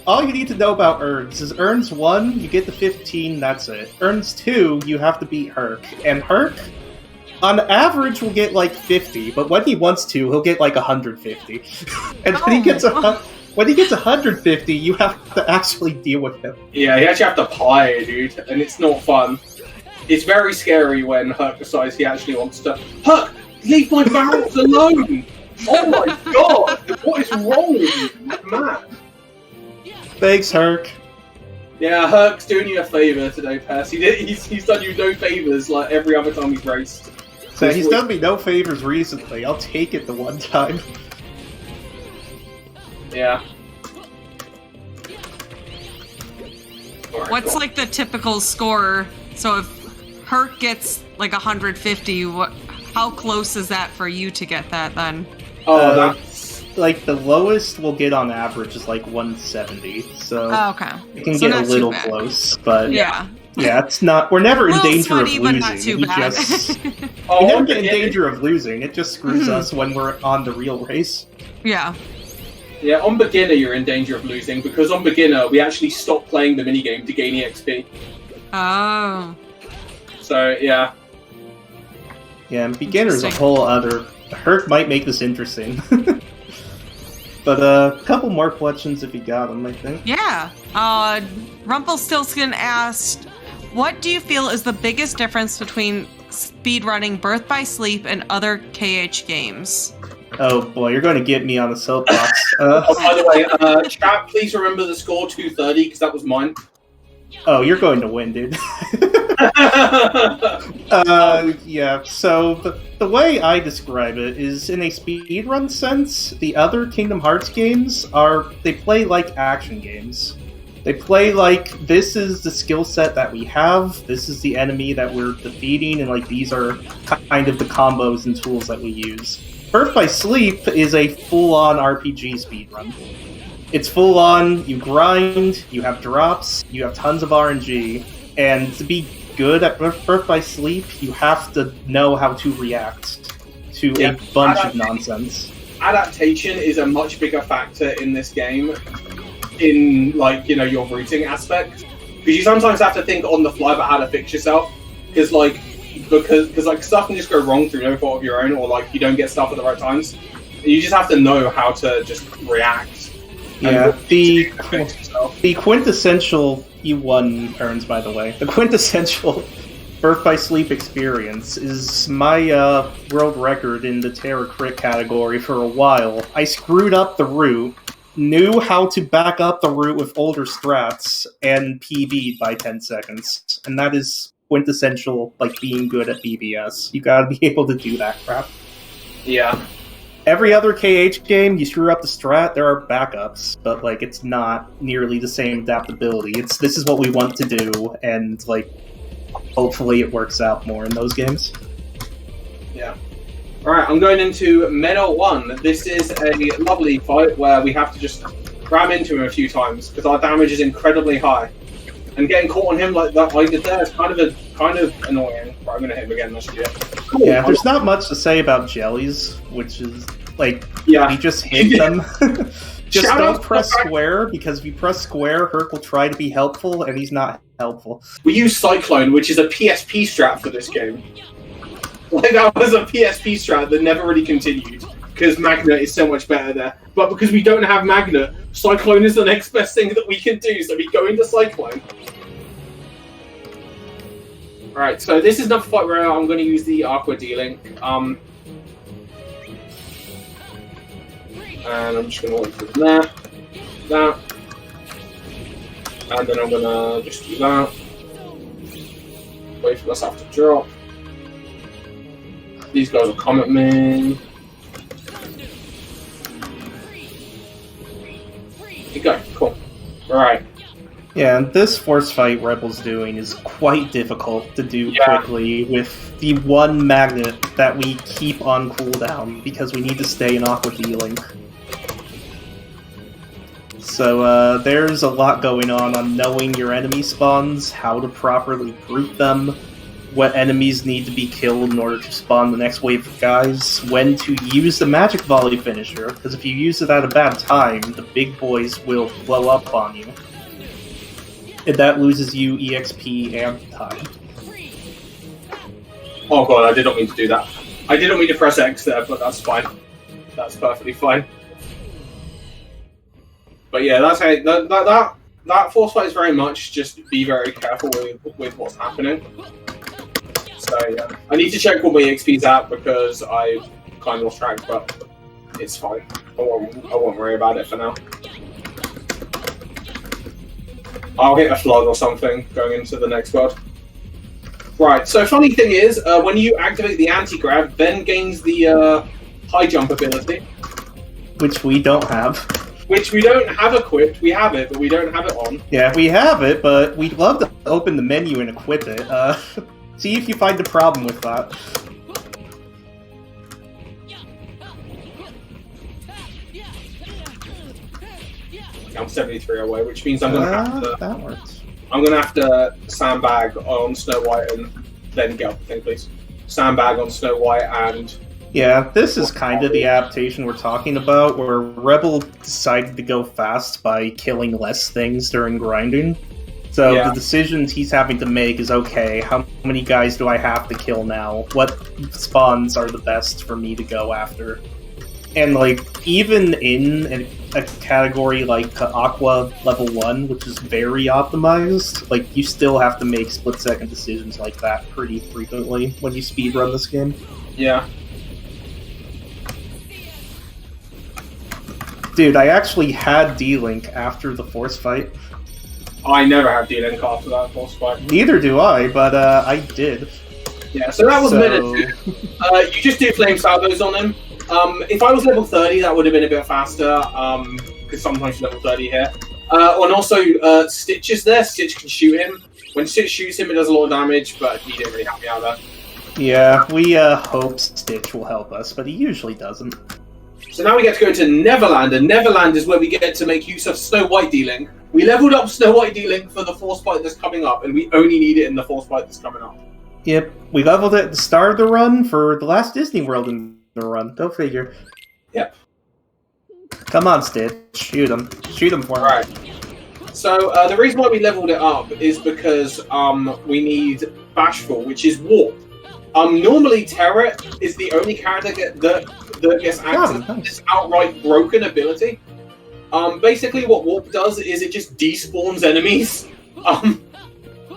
all you need to know about Earns is Earns 1, you get the 15, that's it. Earns 2, you have to beat Herc. And Herc, on average, will get 50, but when he wants to, he'll get 150. And when he gets 150, you have to actually deal with him. Yeah, you actually have to play, dude, and it's not fun. It's very scary when Herc decides he actually wants to. Herc, leave my barrels alone! Oh my god! What is wrong with you, man? Thanks, Herc. Yeah, Herc's doing you a favour today, Pess. He's done you no favours like every other time he's raced. So he's done me no favors recently. I'll take it the one time. Yeah. What's like the typical score? So if Herc gets like 150, how close is that for you to get that then? Oh, that's like the lowest we'll get on average is like 170. So okay. it can So get a not too little bad. close, but Yeah. yeah, it's not. We're never in Little danger sweaty, of but losing. not too We bad. just we oh, never get in danger of losing. It just screws us when we're on the real race. Yeah. Yeah, on beginner you're in danger of losing because on beginner we actually stop playing the minigame to gain EXP. Oh. So yeah. Yeah, and beginner's a Interesting. whole other. Herc might make this interesting. But a couple more questions if you got them, I think. Yeah. Rumpelstiltskin asked, what do you feel is the biggest difference between speedrunning Birth by Sleep and other KH games? Oh boy, you're going to get me on a soapbox. Oh, by the way, chat, please remember the score 230 because that was mine. Oh, you're going to win, dude. Yeah, so the way I describe it is in a speedrun sense, the other Kingdom Hearts games they play like action games. They play like, this is the skill set that we have, this is the enemy that we're defeating, and like these are kind of the combos and tools that we use. Birth by Sleep is a full-on RPG speedrun. It's full-on, you grind, you have drops, you have tons of RNG, and to be good at Birth by Sleep, you have to know how to react to a bunch of nonsense. Adaptation is a much bigger factor in this game, in like, you know, your routing aspect. Because you sometimes have to think on the fly about how to fix yourself. Because like stuff can just go wrong through no fault of your own, or like you don't get stuff at the right times. You just have to know how to just react. Yeah, the quintessential E1 turns, by the way. The quintessential Birth by Sleep experience is my world record in the Terror Crit category for a while. I screwed up the route, knew how to back up the route with older strats, and PB'd by 10 seconds. And that is quintessential, like, being good at BBS. You gotta be able to do that crap. Yeah. Every other KH game, you screw up the strat, there are backups, but like it's not nearly the same adaptability. This is what we want to do, and like hopefully it works out more in those games. Yeah. Alright, I'm going into Meta 1. This is a lovely fight where we have to just ram into him a few times because our damage is incredibly high. And getting caught on him like that I did there is kind of annoying. But I'm gonna hit him again, that's it. Cool. Yeah, there's not much to say about jellies, which is like Yeah. we just hit them. Just Shout don't out press to the fact- square, because if you press square, Herc will try to be helpful, and he's not helpful. We use Cyclone, which is a PSP strat for this game. Like, that was a PSP strat that never really continued, because Magnet is so much better there. But because we don't have Magnet, Cyclone is the next best thing that we can do, so we go into Cyclone. Alright, so this is another fight where I'm going to use the Aqua D-Link. And I'm just going to wait for that, and then I'm going to just do that. Wait for myself to drop. These guys will come at me. Okay, cool. Alright. Yeah, and this force fight Rebel's doing is quite difficult to do quickly with the one magnet that we keep on cooldown because we need to stay in Aqua D-Link. So there's a lot going on knowing your enemy spawns, how to properly group them, what enemies need to be killed in order to spawn the next wave of guys, when to use the magic volley finisher, because if you use it at a bad time, the big boys will blow up on you. And that loses you EXP and time. Oh god, I did not mean to do that. I didn't mean to press X there, but that's fine. That's perfectly fine. But yeah, that's how that force fight is very much just be very careful with what's happening. So yeah, I need to check what my EXP's at because I kind of lost track, but it's fine. I won't worry about it for now. I'll hit a flood or something going into the next world. Right, so funny thing is, when you activate the anti-grav, Ben gains the high jump ability. Which we don't have. Which we don't have equipped. We have it, but we don't have it on. Yeah, we have it, but we'd love to open the menu and equip it. See if you find a problem with that. I'm 73 away, which means I'm gonna have to. That works. I'm gonna have to sandbag on Snow White and then get up the thing, please. Sandbag on Snow White and. Yeah, this is kind of the adaptation we're talking about, where Rebel decided to go fast by killing less things during grinding. So the decisions he's having to make is, okay, how many guys do I have to kill now? What spawns are the best for me to go after? And, like, even in a category like Aqua Level 1, which is very optimized, like, you still have to make split-second decisions like that pretty frequently when you speedrun this game. Yeah. Dude, I actually had D-Link after the Force fight. I never have D-Link after that Force fight. Neither do I, but I did. Yeah, so that was minute 2. You just do Flame Salvos on him. If I was level 30, that would have been a bit faster, because sometimes you're level 30 here. And also, Stitch is there. Stitch can shoot him. When Stitch shoots him, it does a lot of damage, but he didn't really help me out there. Yeah, we hope Stitch will help us, but he usually doesn't. So now we get to go into Neverland, and Neverland is where we get to make use of Snow White D-Link. We leveled up Snow White D-Link for the Force fight that's coming up, and we only need it in the Force fight that's coming up. Yep, we leveled it at the start of the run for the last Disney World in the run. Go figure. Yep. Come on, Stitch. Shoot him. Shoot him for me. Right. So the reason why we leveled it up is because we need Bashful, which is Warp. Normally Terra is the only character that gets access to this outright broken ability. Basically what Warp does is it just despawns enemies.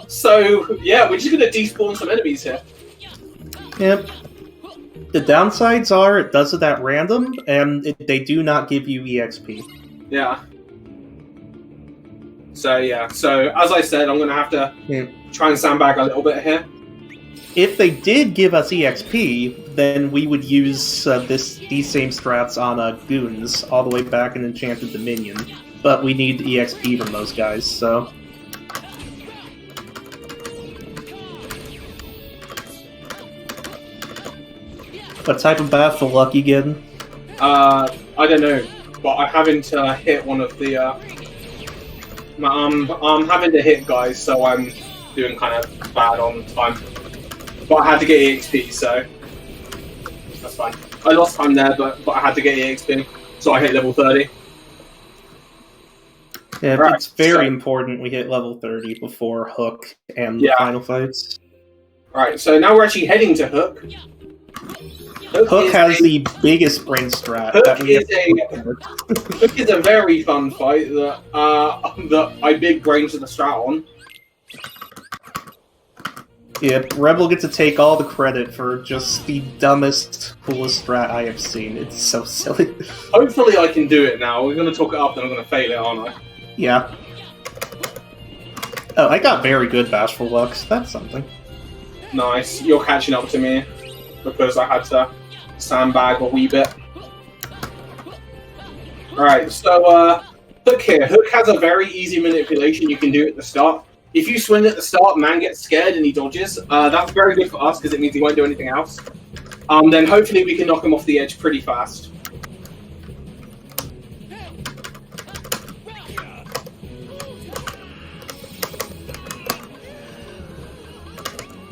So yeah, we're just gonna despawn some enemies here. Yep. The downsides are it does it at random, and they do not give you EXP. Yeah. So yeah, so as I said, I'm gonna have to try and sandbag a little bit here. If they did give us EXP, then we would use these same strats on goons all the way back in Enchanted Dominion. But we need EXP from those guys, so... What type of bath for luck you getting? I don't know, but I'm having to hit one of the... I'm having to hit guys, so I'm doing kind of bad on time. But I had to get EXP, so that's fine. I lost time there, but I had to get EXP, so I hit level 30. Yeah, right, it's very important we hit level 30 before Hook and the final fights. Right, so now we're actually heading to Hook. Hook has the biggest brain strat. Hook is a very fun fight that I big brains to the strat on. Yeah, Rebel gets to take all the credit for just the dumbest, coolest strat I have seen. It's so silly. Hopefully I can do it now. We're going to talk it up, then I'm going to fail it, aren't I? Yeah. Oh, I got very good Bashful Lux. That's something. Nice. You're catching up to me, because I had to sandbag a wee bit. Alright, so Hook here. Hook has a very easy manipulation you can do at the start. If you swing at the start, man gets scared and he dodges. That's very good for us because it means he won't do anything else. Then hopefully we can knock him off the edge pretty fast.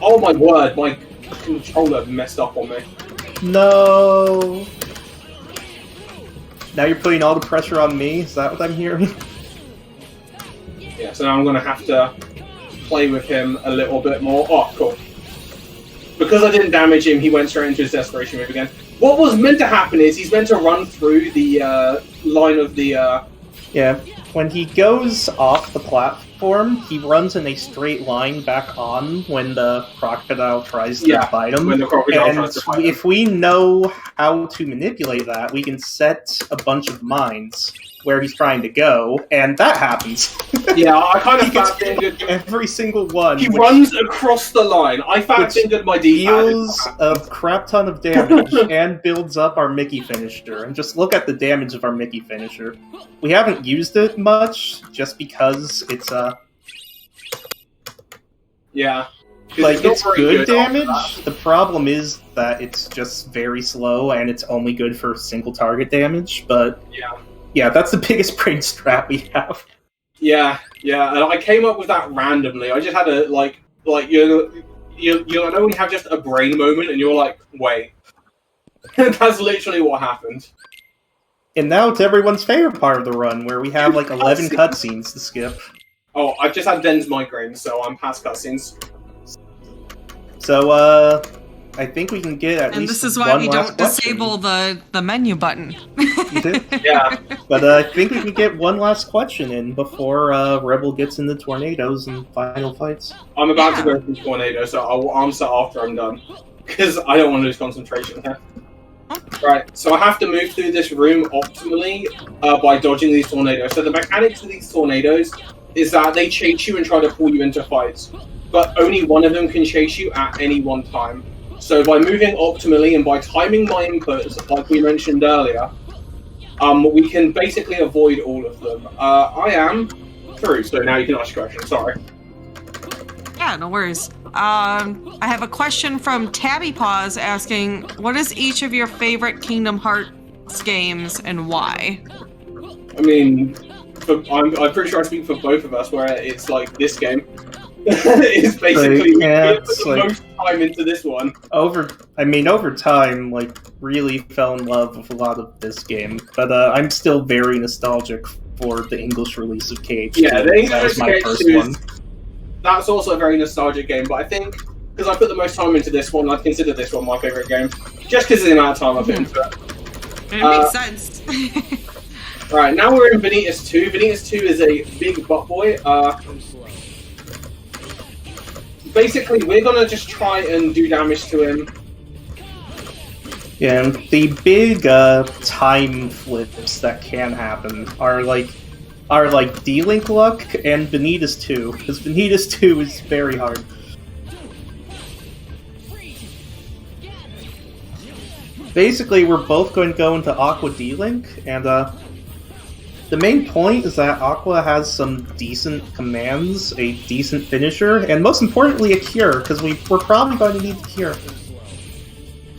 Oh my word, my controller messed up on me. No. Now you're putting all the pressure on me? Is that what I'm hearing? Yeah, so now I'm going to have to play with him a little bit more. Oh, cool. Because I didn't damage him, he went straight into his desperation move again. What was meant to happen is he's meant to run through the line of the... Yeah, when he goes off the platform, form, he runs in a straight line back on when the crocodile tries to bite him. When the crocodile And tries to fight him. if we know how to manipulate that, we can set a bunch of mines where he's trying to go, and that happens. Yeah, I kind of He gets fat-fingered. every single one. He runs across the line. I fat-fingered my D-pad. Deals a crap ton of damage and builds up our Mickey finisher. And just look at the damage of our Mickey finisher. We haven't used it much, just because it's Yeah. like, it's very good after damage. that. The problem is that it's just very slow, and it's only good for single target damage, but yeah, that's the biggest brain strat we have. Yeah, and I came up with that randomly. I just had a, you know when you have just a brain moment, and you're like, wait. That's literally what happened. And now it's everyone's favorite part of the run, where we have like 11 cutscenes to skip. Oh, I've just had Den's migraine, so I'm past cutscenes. So, I think we can get at And least this is why one we last don't disable the menu button. Yeah. But I think we can get one last question in before Rebel gets into tornadoes and final fights. I'm about to go through Tornado, so I'll answer after I'm done. Because I don't want to lose concentration here. Right, so I have to move through this room optimally by dodging these tornadoes. So the mechanics of these tornadoes is that they chase you and try to pull you into fights. But only one of them can chase you at any one time. So by moving optimally and by timing my inputs, like we mentioned earlier, we can basically avoid all of them. I am through, so now you can ask your question, sorry. Yeah, no worries. I have a question from Tabby Paws asking, what is each of your favorite Kingdom Hearts games and why? I mean, I'm pretty sure I speak for both of us, where it's like this game. It's basically we put the most time into this one. Over time, like, really fell in love with a lot of this game. But I'm still very nostalgic for the English release of KH2. Yeah, the English that was my release of first KH2 one. That's also a very nostalgic game, but I think, because I put the most time into this one, I'd consider this one my favourite game. Just because of the amount of time I put into it. It makes sense. Right, now we're in Vanitas 2. Vanitas 2 is a big butt boy. Basically, we're gonna just try and do damage to him. Yeah, and the big time flips that can happen are like D-Link luck and Vanitas 2, because Vanitas 2 is very hard. Basically, we're both going to go into Aqua D-Link, and the main point is that Aqua has some decent commands, a decent finisher, and most importantly, a cure, because we're probably going to need the cure.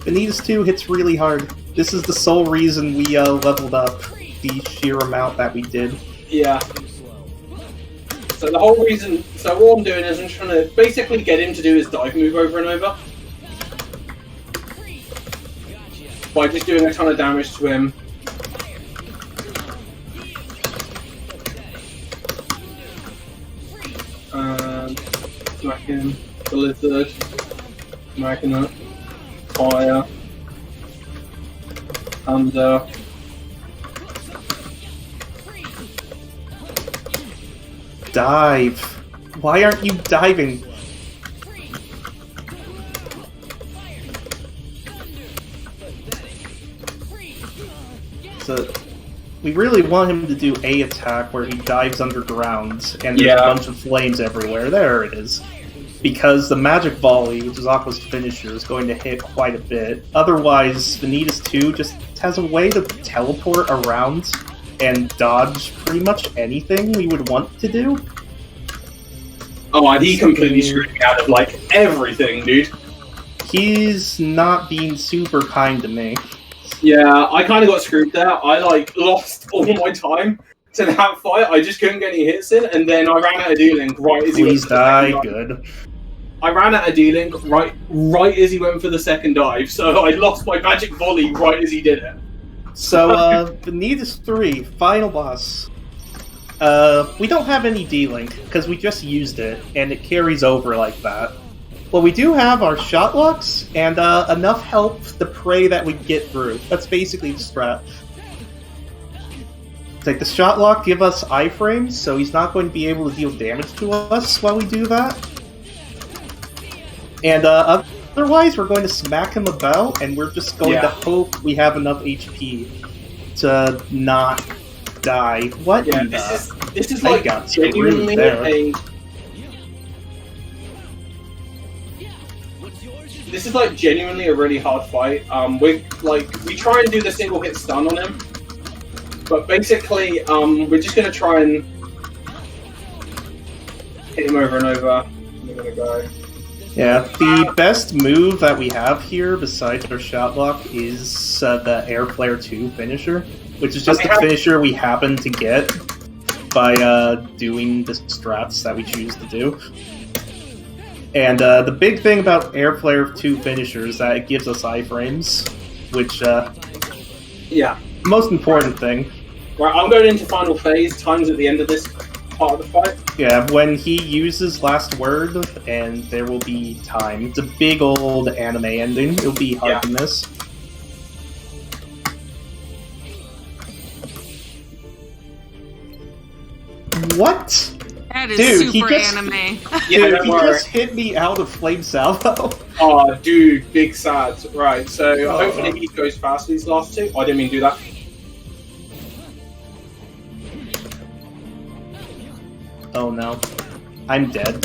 Vanitas 2 hits really hard. This is the sole reason we leveled up the sheer amount that we did. Yeah. So the whole reason, so what I'm doing is I'm trying to basically get him to do his dive move over and over. By just doing a ton of damage to him. Smacking the lizard. Smacking it. Fire. Thunder. Dive. Why aren't you diving? So, we really want him to do a attack where he dives underground and there's a bunch of flames everywhere. There it is. Because the magic volley, which is Aqua's finisher, is going to hit quite a bit. Otherwise, Vanitas 2 just has a way to teleport around and dodge pretty much anything we would want to do. Oh, and he completely screwed me out of, like, everything, dude. He's not being super kind to me. Yeah, I kind of got screwed there. I, like, lost all my time to that fight. I just couldn't get any hits in, and then I ran out of D-Link right as he went for the die, second dive. good. I ran out of D-Link right as he went for the second dive, so I lost my magic volley right as he did it. So, Vanitas 3, final boss. We don't have any D-Link, because we just used it, and it carries over like that. Well, we do have our shot locks, and enough help to pray that we get through. That's basically the strat. Like, the shot lock give us iframes, so he's not going to be able to deal damage to us while we do that. And otherwise, we're going to smack him about, and we're just going to hope we have enough HP to not die. What? Yeah, this is like genuinely a... This is like genuinely a really hard fight. We try and do the single hit stun on him, but basically we're just gonna try and hit him over and over. We're gonna go. Yeah, the best move that we have here, besides our shot lock, is the Air Flare 2 finisher, which is just the finisher we happen to get by doing the strats that we choose to do. And the big thing about Air Flare 2 finisher is that it gives us iframes, which, most important thing. Right, I'm going into final phase. Time's at the end of this part of the fight. Yeah, when he uses last word, and there will be time. It's a big old anime ending. It'll be hard to miss. What? That is super anime. Dude, he just hit me out of Flame Salvo. Oh, dude, big sad. Right, so hopefully he goes past these last two. I didn't mean to do that. Oh no. I'm dead.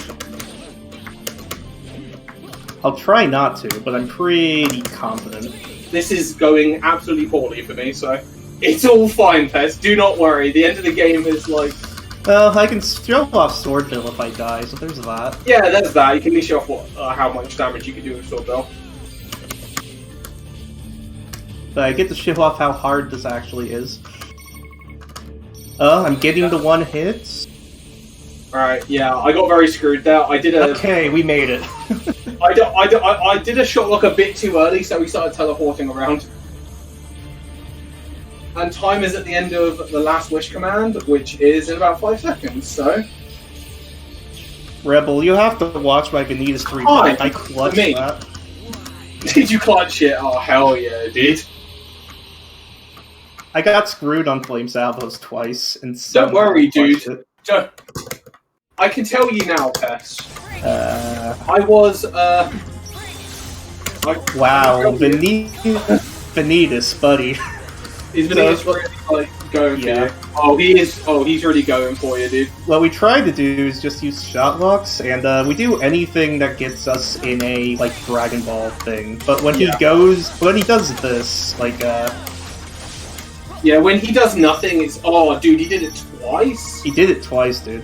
I'll try not to, but I'm pretty confident. This is going absolutely poorly for me, so it's all fine, Pez. Do not worry. The end of the game is like... Well, I can show off Sword Bill if I die, so there's that. Yeah, there's that. You can at least show off how much damage you can do with Sword Bill. But I get to show off how hard this actually is. I'm getting the one hit. Alright, yeah, I got very screwed there. I did a... Okay, we made it. I did a shot lock a bit too early, so we started teleporting around. And time is at the end of the last wish command, which is in about 5 seconds, so... Rebel, you have to watch my Vanitas 3. I clutched that. Did you clutch it? Oh, hell yeah, dude. I got screwed on Flame Salvos twice, and don't worry, dude. I can tell you now, Tess. I was, wow, Vanitas, buddy. Is Vanitas really, like, going for you? Oh, he's really going for you, dude. What we try to do is just use shot locks, and we do anything that gets us in a, like, Dragon Ball thing. But when he does this, like, yeah, when he does nothing, it's... Oh, dude, he did it twice? He did it twice, dude.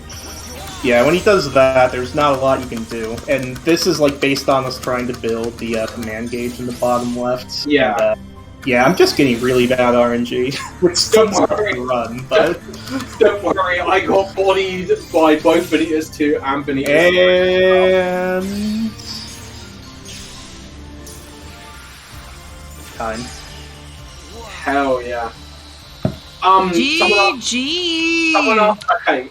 Yeah, when he does that, there's not a lot you can do. And this is, like, based on us trying to build the command gauge in the bottom left. Yeah. And, yeah, I'm just getting really bad RNG, which sucks to run, but... Don't worry, I got bodied by both Vanitas 2 and Vanitas 3. And... time. Hell yeah. GG!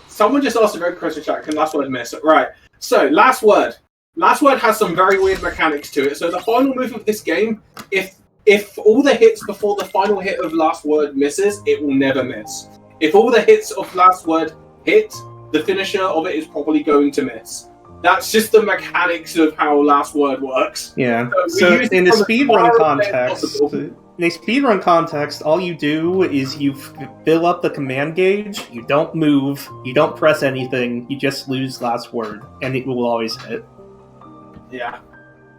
Someone just asked a very question chat, can last word miss? Right, so, last word. Last word has some very weird mechanics to it. So the final move of this game, if all the hits before the final hit of last word misses, it will never miss. If all the hits of last word hit, the finisher of it is probably going to miss. That's just the mechanics of how last word works. Yeah. So in the speedrun context, all you do is you fill up the command gauge, you don't move, you don't press anything, you just lose last word, and it will always hit. Yeah.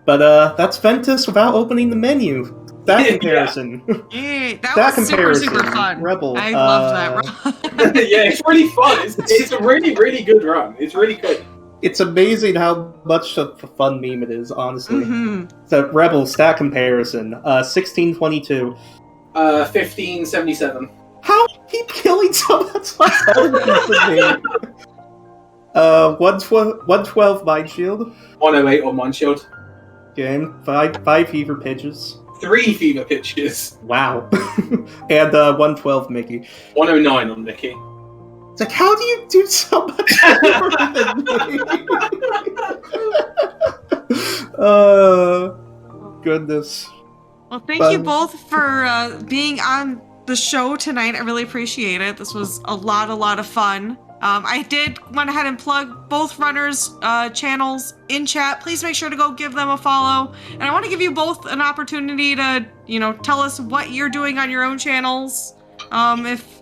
But that's Ventus without opening the menu. That comparison. Yeah, that was super fun. Rebel. I love that run. Yeah, it's really fun. It's a really, really good run. It's really good. It's amazing how much of a fun meme it is, honestly. Mm-hmm. So, Rebel, stat comparison. 1622. 1577. How do you keep killing so much less enemies than me? 112 Mind Shield. 108 on Mind Shield. Game. 5 Fever Pitches. 3 Fever Pitches. Wow. And 112 Mickey. 109 on Mickey. It's like, how do you do so much more than me? Goodness. Well, thank you both for being on the show tonight. I really appreciate it. This was a lot of fun. I did went ahead and plug both runners' channels in chat. Please make sure to go give them a follow. And I want to give you both an opportunity to, tell us what you're doing on your own channels. If,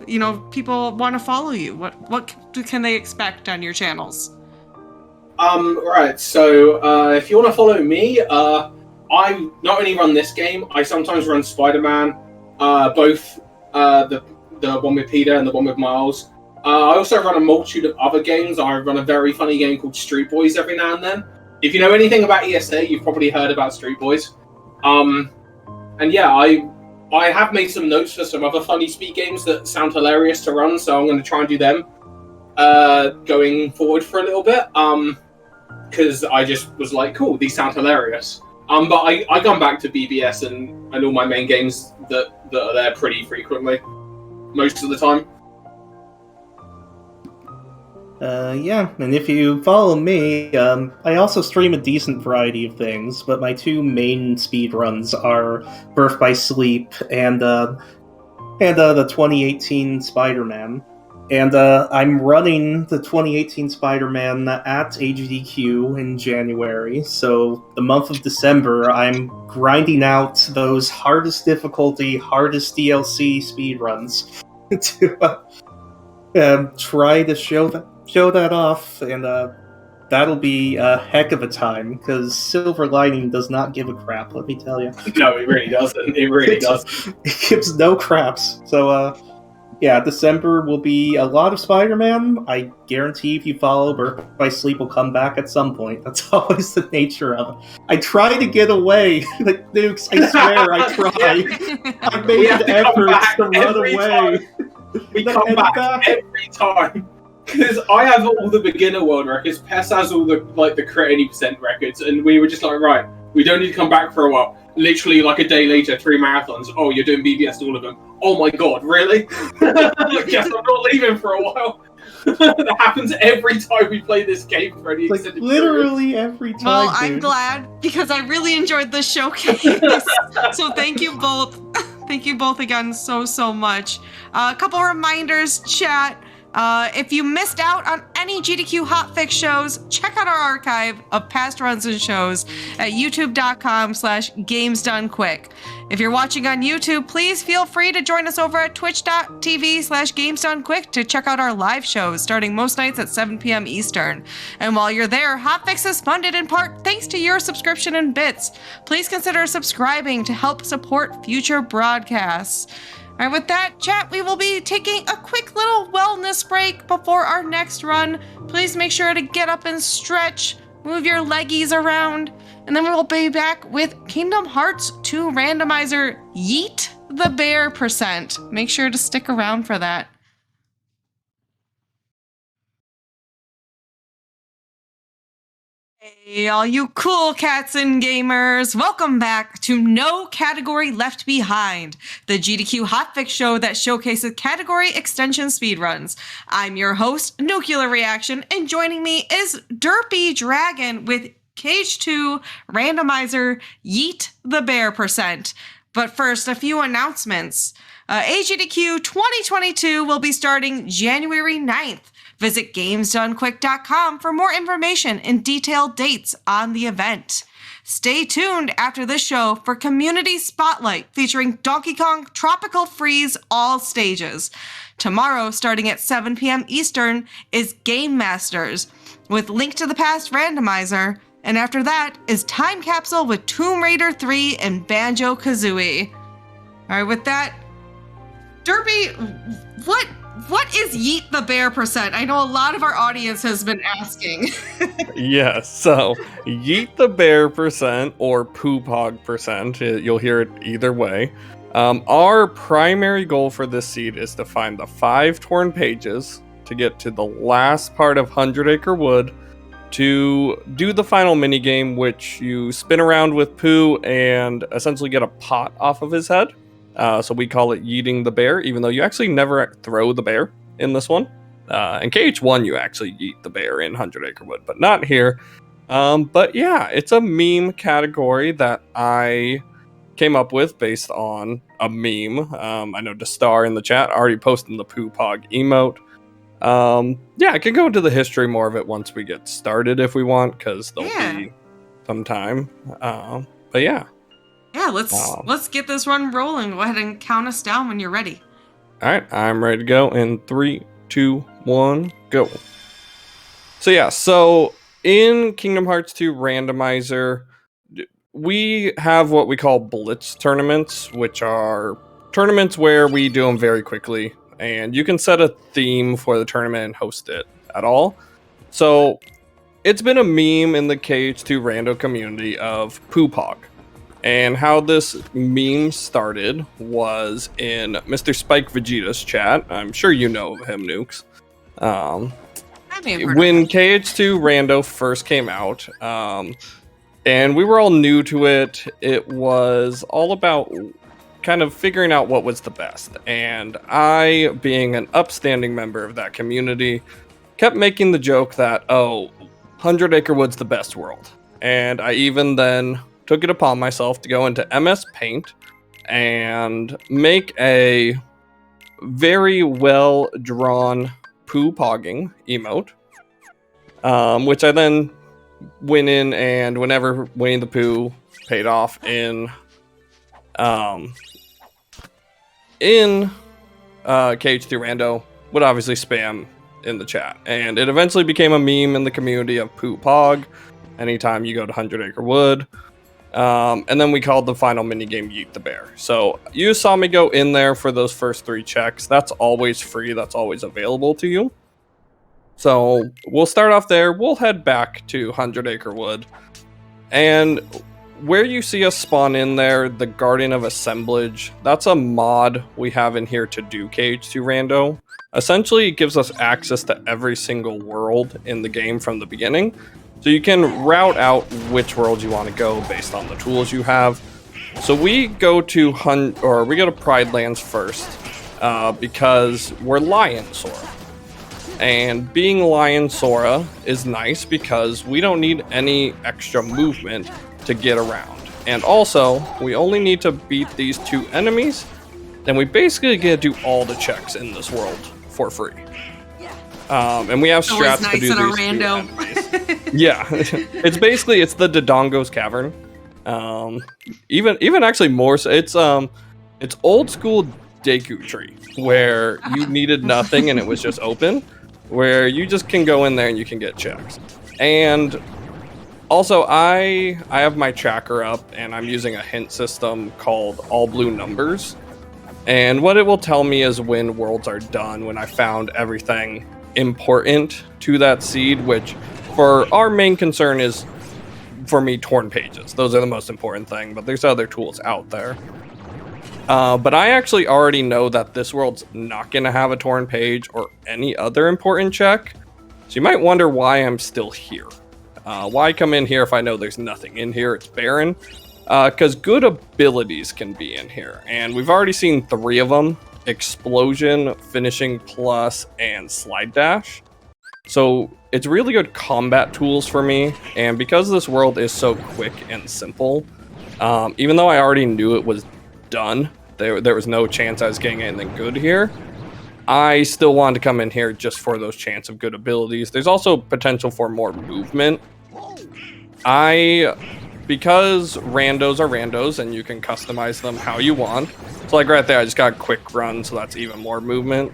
people want to follow you, what can they expect on your channels? Right, so if you want to follow me, I not only run this game, I sometimes run Spider-Man, both the one with Peter and the one with Miles. I also run a multitude of other games. I run a very funny game called Street Boys every now and then. If you know anything about ESA, you've probably heard about Street Boys. And yeah, I have made some notes for some other funny speed games that sound hilarious to run, so I'm going to try and do them going forward for a little bit. Because I just was like, cool, these sound hilarious. But I come back to BBS and all my main games that are there pretty frequently, most of the time. Yeah, and if you follow me, I also stream a decent variety of things, but my two main speedruns are Birth by Sleep and the 2018 Spider-Man. And I'm running the 2018 Spider-Man at AGDQ in January, so the month of December I'm grinding out those hardest difficulty, hardest DLC speedruns to try to show that off, and that'll be a heck of a time, because Silver Lining does not give a crap, let me tell you. No, it really doesn't. It really doesn't. It gives no craps. So, yeah, December will be a lot of Spider-Man. I guarantee if you follow, Birth by Sleep will come back at some point. That's always the nature of it. I try to get away. Like, Nukes, I swear, I try. I made an effort to run away. We come back every time. Because I have all the beginner world records, Pess has all the crit 80% records, and we were just like, right, we don't need to come back for a while. Literally, like a day later, 3 marathons. Oh, you're doing BBS all of them. Oh my god, really? Guess I'm not leaving for a while. That happens every time we play this game for any extended literally period. Every time. Well, I'm glad, because I really enjoyed this showcase. So thank you both. Thank you both again so much. A couple reminders, chat. If you missed out on any GDQ Hotfix shows, check out our archive of past runs and shows at youtube.com/gamesdonequick. If you're watching on YouTube, please feel free to join us over at twitch.tv/gamesdonequick to check out our live shows starting most nights at 7 p.m. Eastern. And while you're there, Hotfix is funded in part thanks to your subscription and bits. Please consider subscribing to help support future broadcasts. All right, with that, chat, we will be taking a quick little wellness break before our next run. Please make sure to get up and stretch, move your leggies around, and then we will be back with Kingdom Hearts 2 randomizer Yeet the Bear %. Make sure to stick around for that. Hey, all you cool cats and gamers, welcome back to No Category Left Behind, the GDQ Hotfix show that showcases category extension speedruns. I'm your host, Nuclear Reaction, and joining me is Derpy Dragon with Cage 2 randomizer Yeet the Bear %. But first, a few announcements. AGDQ 2022 will be starting January 9th. Visit GamesDoneQuick.com for more information and detailed dates on the event. Stay tuned after this show for Community Spotlight featuring Donkey Kong Tropical Freeze all stages. Tomorrow, starting at 7 p.m. Eastern, is Game Masters with Link to the Past Randomizer, and after that is Time Capsule with Tomb Raider 3 and Banjo-Kazooie. All right, with that, Derpy, what is Yeet the Bear %? I know a lot of our audience has been asking. Yes, so Yeet the Bear % or Poop Hog %, you'll hear it either way. Our primary goal for this seed is to find the 5 torn pages to get to the last part of 100 Acre Wood to do the final minigame, which you spin around with Pooh and essentially get a pot off of his head. So we call it Yeeting the Bear, even though you actually never throw the bear in this one. In KH1, you actually yeet the bear in 100 Acre Wood, but not here. But yeah, it's a meme category that I came up with based on a meme. I know Destar in the chat already posted the Poo Pog emote. Yeah, I can go into the history more of it once we get started if we want, because there'll be some time. But yeah. Yeah, let's get this run rolling. Go ahead and count us down when you're ready. All right, I'm ready to go in 3, 2, 1, go. So yeah, so in Kingdom Hearts 2 Randomizer, we have what we call Blitz tournaments, which are tournaments where we do them very quickly, and you can set a theme for the tournament and host it at all. So it's been a meme in the KH2 Rando community of Poo Pog. And how this meme started was in Mr. Spike Vegeta's chat. I'm sure you know of him, Nukes. When KH2 Rando first came out, and we were all new to it, it was all about kind of figuring out what was the best. And I, being an upstanding member of that community, kept making the joke that, 100 Acre Wood's the best world. And I even then took it upon myself to go into MS Paint and make a very well drawn poo pogging emote, which I then went in, and whenever Winnie the Pooh paid off in KH2 Rando, would obviously spam in the chat, and it eventually became a meme in the community of Poo Pog anytime you go to 100 Acre Wood. And then we called the final minigame Yeet the Bear. So you saw me go in there for those first 3 checks. That's always free. That's always available to you. So we'll start off there. We'll head back to 100 Acre Wood. And where you see us spawn in there, the Guardian of Assemblage, that's a mod we have in here to do KH2 Rando. Essentially, it gives us access to every single world in the game from the beginning. So you can route out which world you want to go based on the tools you have. So we go to Pride Lands first because we're Lion Sora. And being Lion Sora is nice because we don't need any extra movement to get around. And also, we only need to beat these 2 enemies, and we basically get to do all the checks in this world for free. And we have strats nice to do in a these rando. Yeah, it's the Dodongo's Cavern. Even actually more so, it's old school Deku Tree, where you needed nothing and it was just open, where you just can go in there and you can get checks. And also, I have my tracker up, and I'm using a hint system called All Blue Numbers. And what it will tell me is when worlds are done, when I found everything important to that seed, which for our main concern is, for me, torn pages. Those are the most important thing, but there's other tools out there. But I actually already know that this world's not going to have a torn page or any other important check. So you might wonder why I'm still here. Why come in here if I know there's nothing in here? It's barren. Because good abilities can be in here. And we've already seen 3 of them. Explosion, Finishing Plus, and Slide Dash. So it's really good combat tools for me. And because this world is so quick and simple, even though I already knew it was done, there was no chance I was getting anything good here, I still wanted to come in here just for those chance of good abilities. There's also potential for more movement. Because randos are randos and you can customize them how you want. So like right there, I just got quick run, so that's even more movement.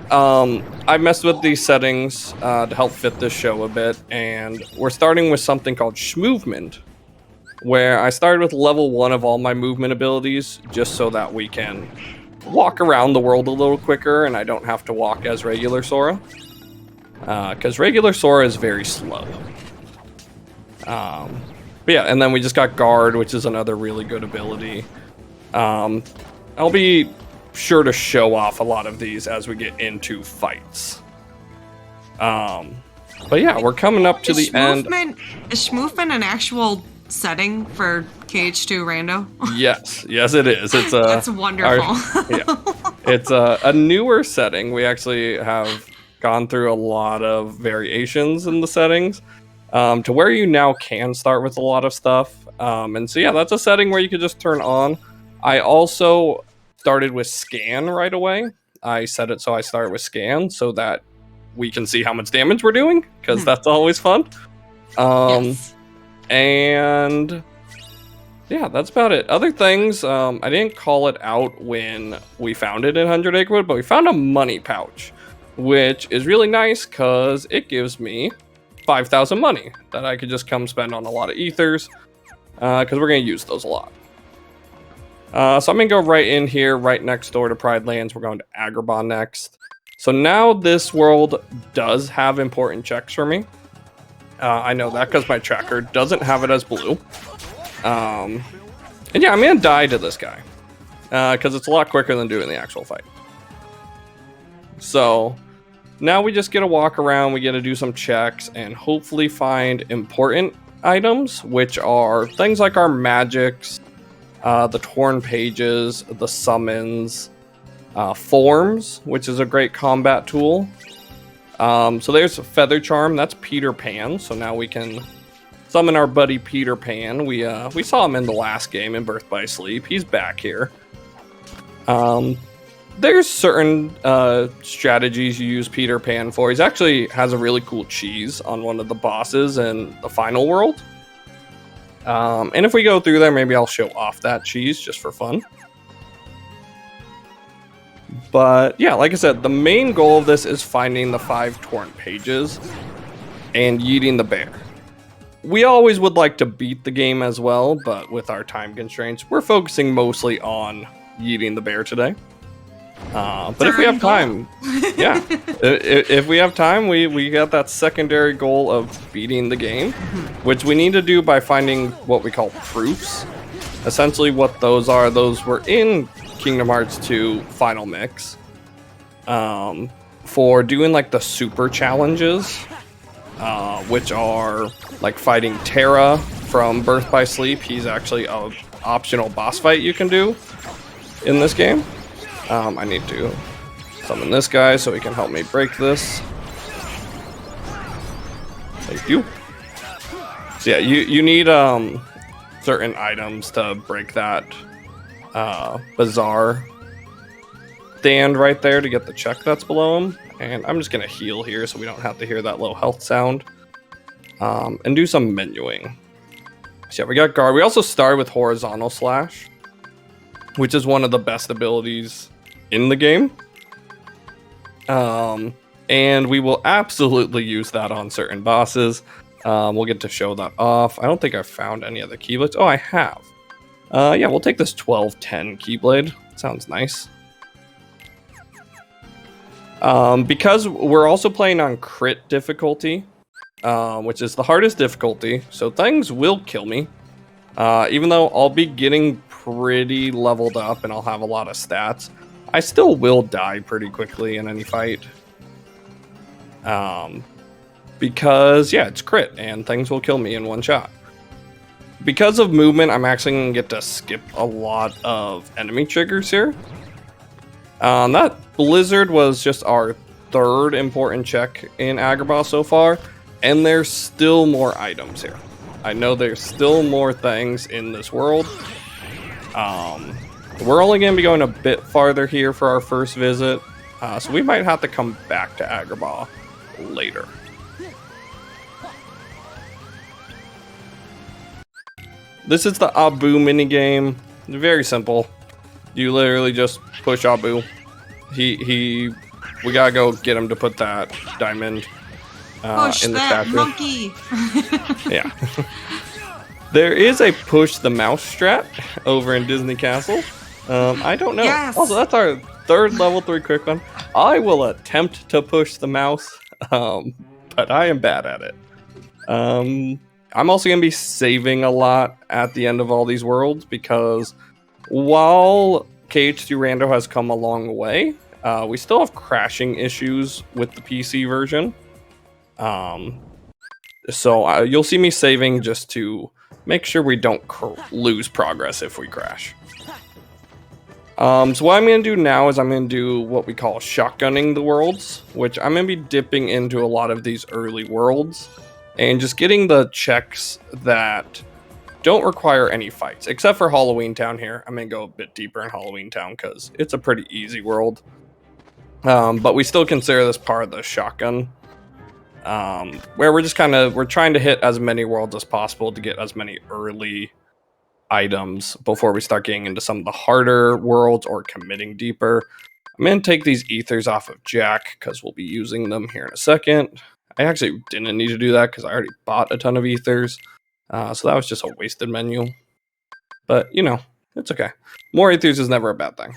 I messed with these settings to help fit this show a bit, and we're starting with something called Schmovement, where I started with level 1 of all my movement abilities, just so that we can walk around the world a little quicker and I don't have to walk as regular Sora. Because regular Sora is very slow. But yeah, and then we just got Guard, which is another really good ability. I'll be sure to show off a lot of these as we get into fights. But yeah, we're coming up to the end. Is Schmovement an actual setting for KH2 Rando? Yes, it is. It's that's wonderful. It's a newer setting. We actually have gone through a lot of variations in the settings. to where you now can start with a lot of stuff. And so yeah, that's a setting where you could just turn on. I also started with scan right away. I set it so I start with scan so that we can see how much damage we're doing, because that's always fun. Yes. And yeah, that's about it. Other things, I didn't call it out when we found it in 100 Acrewood, but we found a money pouch, which is really nice because it gives me 5,000 money that I could just come spend on a lot of ethers, because we're going to use those a lot. So I'm going to go right in here, right next door to Pride Lands. We're going to Agrabah next. So now this world does have important checks for me. I know that because my tracker doesn't have it as blue. And yeah, I'm going to die to this guy, because it's a lot quicker than doing the actual fight. So now we just get to walk around, we get to do some checks, and hopefully find important items, which are things like our magics, the torn pages, the summons, forms, which is a great combat tool. So there's a Feather Charm, that's Peter Pan, so now we can summon our buddy Peter Pan. We saw him in the last game in Birth by Sleep. He's back here. There's certain strategies you use Peter Pan for. He's actually has a really cool cheese on one of the bosses in the final world. And if we go through there, maybe I'll show off that cheese just for fun. But yeah, like I said, the main goal of this is finding the 5 torn pages and yeeting the bear. We always would like to beat the game as well, but with our time constraints, we're focusing mostly on yeeting the bear today. But if we have time, yeah, if we have time, we got that secondary goal of beating the game, which we need to do by finding what we call proofs. Essentially what those are, those were in Kingdom Hearts 2 Final Mix, for doing like the super challenges, which are like fighting Terra from Birth by Sleep. He's actually an optional boss fight you can do in this game. I need to summon this guy so he can help me break this. Thank you. So yeah, you need certain items to break that bizarre stand right there to get the check that's below him. And I'm just gonna heal here so we don't have to hear that low health sound. And do some menuing. So yeah, we got guard. We also start with horizontal slash, which is one of the best abilities in the game. And we will absolutely use that on certain bosses. We'll get to show that off. I don't think I've found any other keyblades. Oh, I have. Yeah, we'll take this 1210 keyblade. Sounds nice. Because we're also playing on crit difficulty, which is the hardest difficulty, so things will kill me. Even though I'll be getting pretty leveled up and I'll have a lot of stats, I still will die pretty quickly in any fight. Because, yeah, it's crit, and things will kill me in one shot. Because of movement, I'm actually going to get to skip a lot of enemy triggers here. That Blizzard was just our 3rd important check in Agrabah so far, and there's still more items here. I know there's still more things in this world. We're only going to be going a bit farther here for our first visit, so we might have to come back to Agrabah later. This is the Abu minigame. Very simple. You literally just push Abu. We gotta go get him to put that diamond Push in the that statue. monkey. Yeah. There is a push the mouse strat over in Disney Castle. I don't know. Yes. Also, that's our 3rd level 3 quick one. I will attempt to push the mouse, but I am bad at it. I'm also going to be saving a lot at the end of all these worlds, because while KH2 Rando has come a long way, we still have crashing issues with the PC version. So you'll see me saving just to make sure we don't lose progress if we crash. So what I'm going to do now is I'm going to do what we call shotgunning the worlds, which I'm going to be dipping into a lot of these early worlds. and just getting the checks that don't require any fights, except for Halloween Town here. I'm going to go a bit deeper in Halloween Town because it's a pretty easy world. But we still consider this part of the shotgun, where we're trying to hit as many worlds as possible to get as many early items before we start getting into some of the harder worlds or committing deeper. I'm going to take these ethers off of Jack because we'll be using them here in a second. I actually didn't need to do that because I already bought a ton of ethers. So that was just a wasted menu. But, it's okay. More ethers is never a bad thing.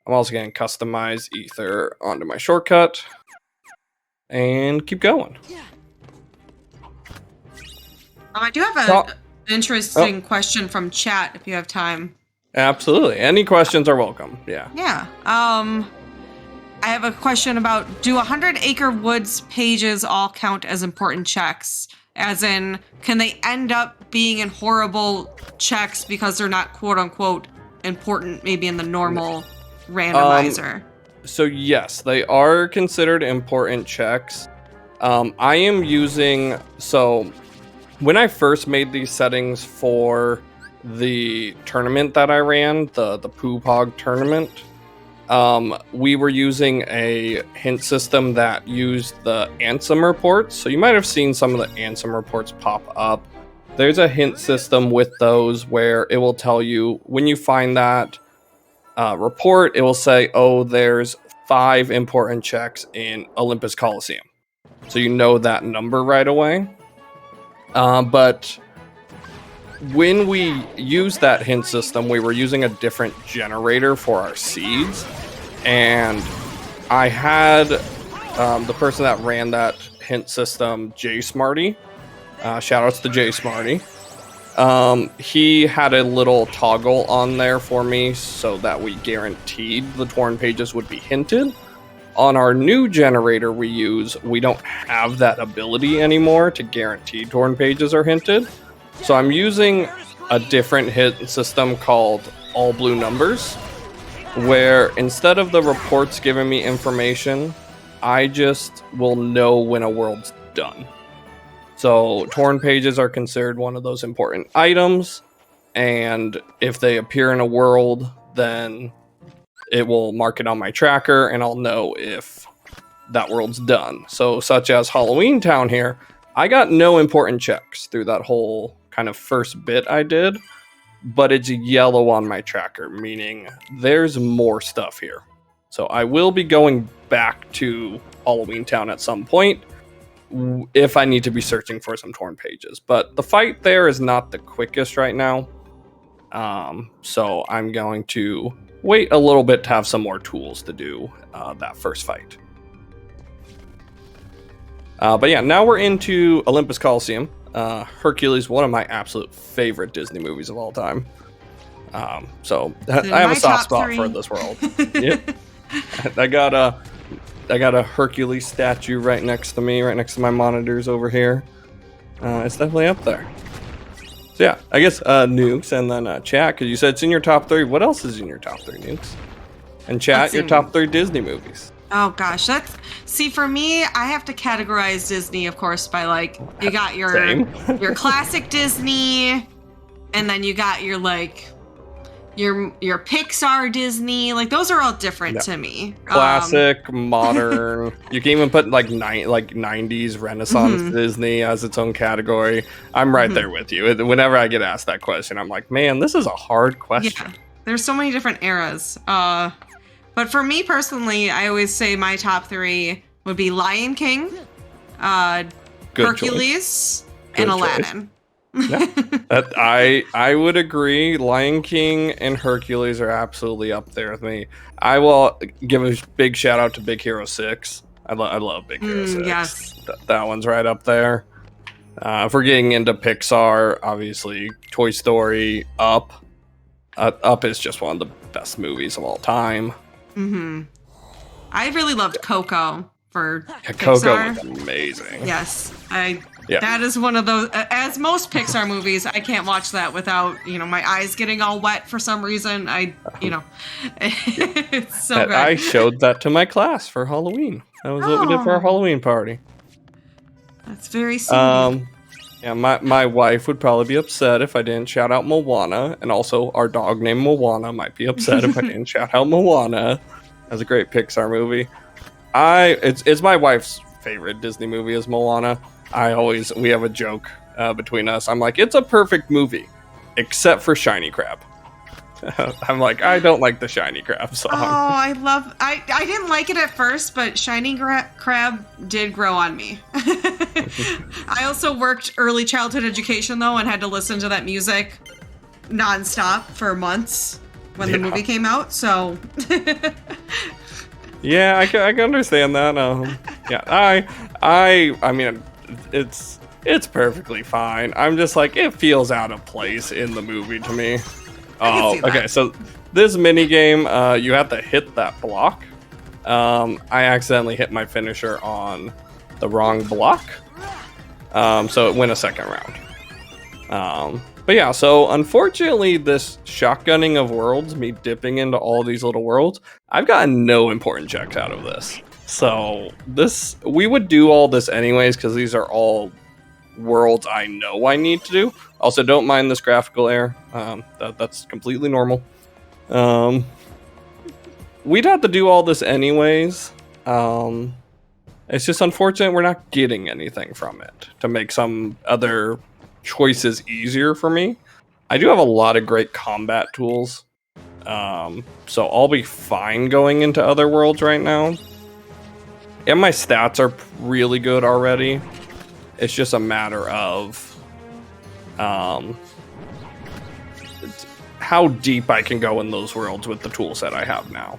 I'm also going to customize ether onto my shortcut. And keep going. I do have an interesting question from chat if you have time. Absolutely. Any questions are welcome. Yeah. Yeah. I have a question about, do 100 Acre Woods pages all count as important checks? As in, can they end up being in horrible checks because they're not quote unquote important, maybe in the normal randomizer? So yes, they are considered important checks. I am using, so when I first made these settings for the tournament that I ran, the Poo Pog tournament, we were using a hint system that used the Ansem reports. So you might have seen some of the Ansem reports pop up. There's a hint system with those where it will tell you when you find that report, it will say, oh, there's 5 important checks in Olympus Coliseum. So you know that number right away. But when we used that hint system, we were using a different generator for our seeds. And I had the person that ran that hint system, Jay Smarty. Shout outs to Jay Smarty. He had a little toggle on there for me so that we guaranteed the torn pages would be hinted. On our new generator we use, we don't have that ability anymore to guarantee torn pages are hinted. So I'm using a different hint system called All Blue Numbers, where instead of the reports giving me information, I just will know when a world's done. So torn pages are considered one of those important items, and if they appear in a world, then it will mark it on my tracker and I'll know if that world's done. So such as Halloween Town here, I got no important checks through that whole kind of first bit I did, but it's yellow on my tracker, meaning there's more stuff here. So I will be going back to Halloween Town at some point if I need to be searching for some torn pages. But the fight there is not the quickest right now. So I'm going to wait a little bit to have some more tools to do that first fight. But yeah, now we're into Olympus Coliseum. Hercules, one of my absolute favorite Disney movies of all time. So I have a soft spot for this world. Yep. I got a Hercules statue right next to me, right next to my monitors over here. It's definitely up there. So yeah, I guess Nukes and then chat, because you said it's in your top 3. What else is in your top 3, Nukes? And chat, your top 3 Disney movies. Oh gosh, see for me, I have to categorize Disney, of course, by like you got your your classic Disney, and then you got your like your Pixar Disney. Like those are all different to me. Classic, modern. You can even put like 90s Renaissance Disney as its own category. I'm right there with you. Whenever I get asked that question, I'm like, man, this is a hard question. Yeah, there's so many different eras. But for me personally, I always say my top 3 would be Lion King, Hercules, and Aladdin. Yeah, I would agree. Lion King and Hercules are absolutely up there with me. I will give a big shout out to Big Hero 6. I love Big Hero 6. Yes. That one's right up there. If we're getting into Pixar, obviously Toy Story, Up. Up is just one of the best movies of all time. I really loved Coco for Pixar. Coco was amazing. Yes, that is one of those. As most Pixar movies, I can't watch that without my eyes getting all wet for some reason. It's so good. I showed that to my class for Halloween. That was what we did for our Halloween party. That's very soothing. Yeah, my wife would probably be upset if I didn't shout out Moana, and also our dog named Moana might be upset if I didn't shout out Moana. That's a great Pixar movie. It's my wife's favorite Disney movie is Moana. We have a joke between us. I'm like, it's a perfect movie, except for Shiny Crab. I'm like, I don't like the Shiny Crab song. Oh, I didn't like it at first, but Shiny Crab did grow on me. I also worked early childhood education, though, and had to listen to that music nonstop for months when the movie came out, so... Yeah, I can understand that. Yeah, I mean, it's perfectly fine. I'm just like, it feels out of place in the movie to me. Oh, okay. So this mini game, you have to hit that block. I accidentally hit my finisher on the wrong block, so it went a second round. But yeah, so unfortunately, this shotgunning of worlds, me dipping into all these little worlds, I've gotten no important checks out of this. So we would do all this anyways because these are all worlds I know I need to do. Also, don't mind this graphical error. That's completely normal. We'd have to do all this anyways. It's just unfortunate we're not getting anything from it to make some other choices easier for me. I do have a lot of great combat tools. So I'll be fine going into other worlds right now. And my stats are really good already. It's just a matter of how deep I can go in those worlds with the tool set I have now.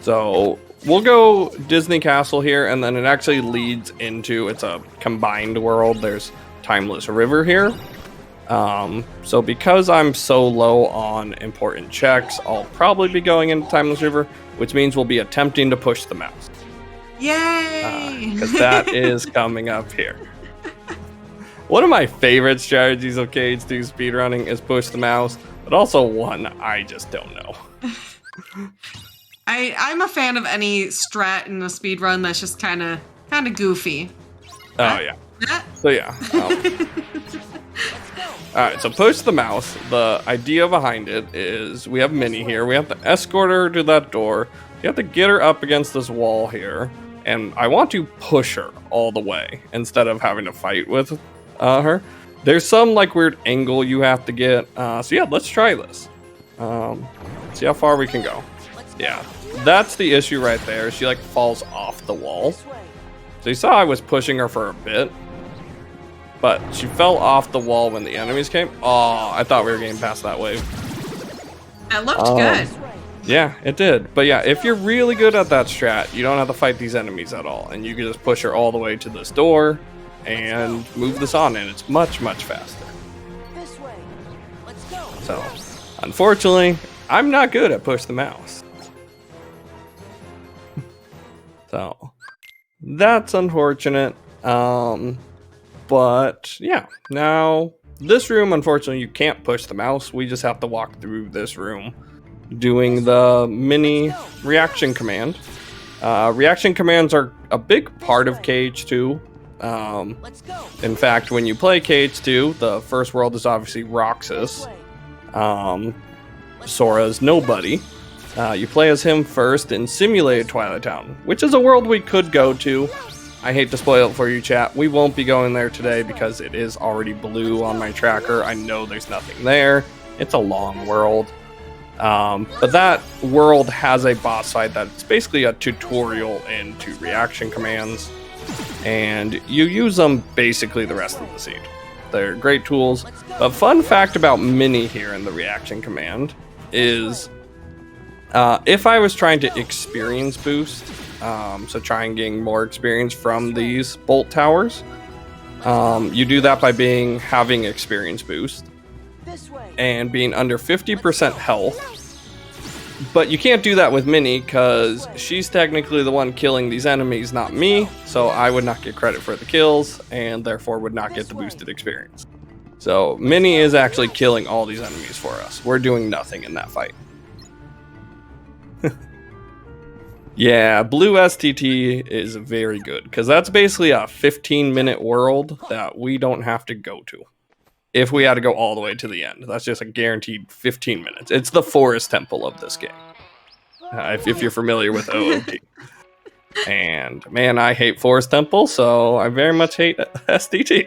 So we'll go Disney Castle here, and then it actually leads into, it's a combined world. There's Timeless River here. So because I'm so low on important checks, I'll probably be going into Timeless River, which means we'll be attempting to push the mouse. Yay! Because that is coming up here. One of my favorite strategies of Cage 2 speedrunning is push the mouse, but also one I just don't know. I'm a fan of any strat in a speedrun that's just kind of goofy. Oh, yeah. So, yeah. Alright, so push the mouse. The idea behind it is we have Minnie here. We have to escort her to that door. You have to get her up against this wall here. And I want to push her all the way instead of having to fight with her. There's some like weird angle you have to get. So yeah, let's try this. See how far we can go. Yeah, that's the issue right there. She like falls off the wall. So you saw I was pushing her for a bit. But she fell off the wall when the enemies came. Oh, I thought we were getting past that wave. It looked good. Yeah, it did. But yeah, if you're really good at that strat, you don't have to fight these enemies at all. And you can just push her all the way to this door and move this on, and it's much, much faster. This way. Let's go. So, unfortunately, I'm not good at push the mouse. So, that's unfortunate. But yeah, now this room, unfortunately, you can't push the mouse. We just have to walk through this room doing the mini reaction command. Reaction commands are a big part of Cage 2. In fact, when you play Cage 2, the first world is obviously Roxas. Sora's nobody. You play as him first in Simulated Twilight Town, which is a world we could go to. I hate to spoil it for you, chat. We won't be going there today because it is already blue on my tracker. I know there's nothing there. It's a long world. But that world has a boss fight that's basically a tutorial into reaction commands. And you use them basically the rest of the seed. They're great tools. A fun fact about Minnie here in the reaction command is if I was trying to experience boost, so try and gain more experience from these bolt towers, you do that by having experience boost and being under 50% health. But you can't do that with Minnie because she's technically the one killing these enemies, not me. So I would not get credit for the kills and therefore would not get the boosted experience. So Minnie is actually killing all these enemies for us. We're doing nothing in that fight. Yeah, Blue STT is very good because that's basically a 15-minute world that we don't have to go to. If we had to go all the way to the end, that's just a guaranteed 15 minutes. It's the forest temple of this game, if you're familiar with OOT. And man, I hate forest temple, so I very much hate STT.